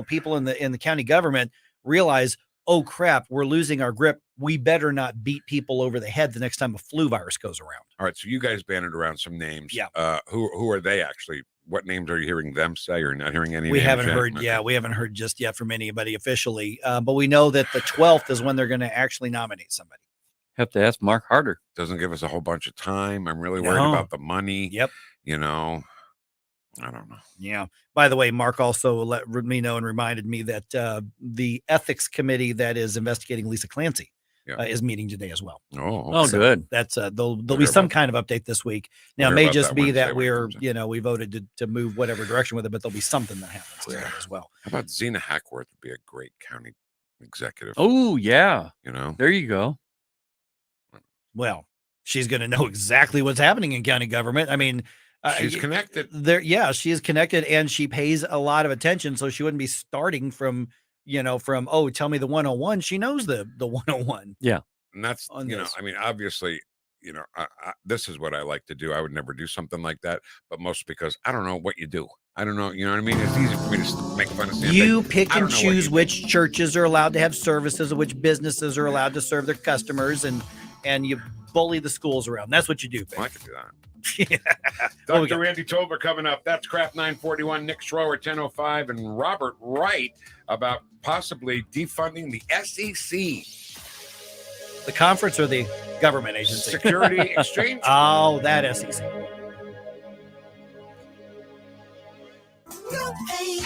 people in the county government realize, oh crap, we're losing our grip. We better not beat people over the head the next time a flu virus goes around. All right. So you guys banded around some names. Yeah. Who are they actually? What names are you hearing them say? Or not hearing any? We names haven't yet? heard. Yeah, we haven't heard just yet from anybody officially. But we know that the 12th is when they're going to actually nominate somebody. Have to ask Mark Harder. Doesn't give us a whole bunch of time. I'm really worried about the money. Yep. I don't know. Yeah. By the way, Mark also let me know and reminded me that the ethics committee that is investigating Lisa Clancy is meeting today as well. Oh, so good. That's there'll be some kind of update this week. Now, it may just be that we're, we voted to move whatever direction with it, but there'll be something that happens today as well. How about Zena Hackworth would be a great county executive? Oh, yeah. There you go. Well, she's going to know exactly what's happening in county government. I mean, she's connected there. Yeah, she is connected and she pays a lot of attention. So she wouldn't be starting from, tell me the 101. She knows the 101. Yeah. And that's, I mean, obviously, this is what I like to do. I would never do something like that, but mostly because I don't know what you do. I don't know. You know what I mean? It's easy for me to make fun of Sam. You pick and choose which churches are allowed to have services and which businesses are allowed to serve their customers and you bully the schools around. That's what you do. Well, I could do that. Dr. Randy Tober coming up. That's Craft 941, Nick Schroer 1005, and Robert Wright about possibly defunding the SEC. The conference or the government agency? Security Exchange. Oh, that SEC. No pain,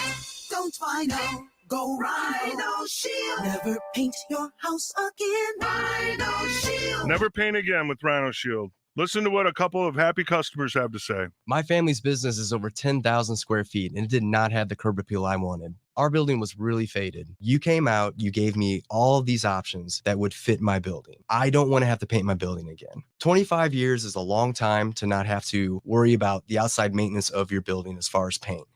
don't Rhino. Go Rhino Shield. Never paint your house again. Rhino Shield. Never paint again with Rhino Shield. Listen to what a couple of happy customers have to say. My family's business is over 10,000 square feet, and it did not have the curb appeal I wanted. Our building was really faded. You came out, you gave me all of these options that would fit my building. I don't want to have to paint my building again. 25 years is a long time to not have to worry about the outside maintenance of your building as far as paint.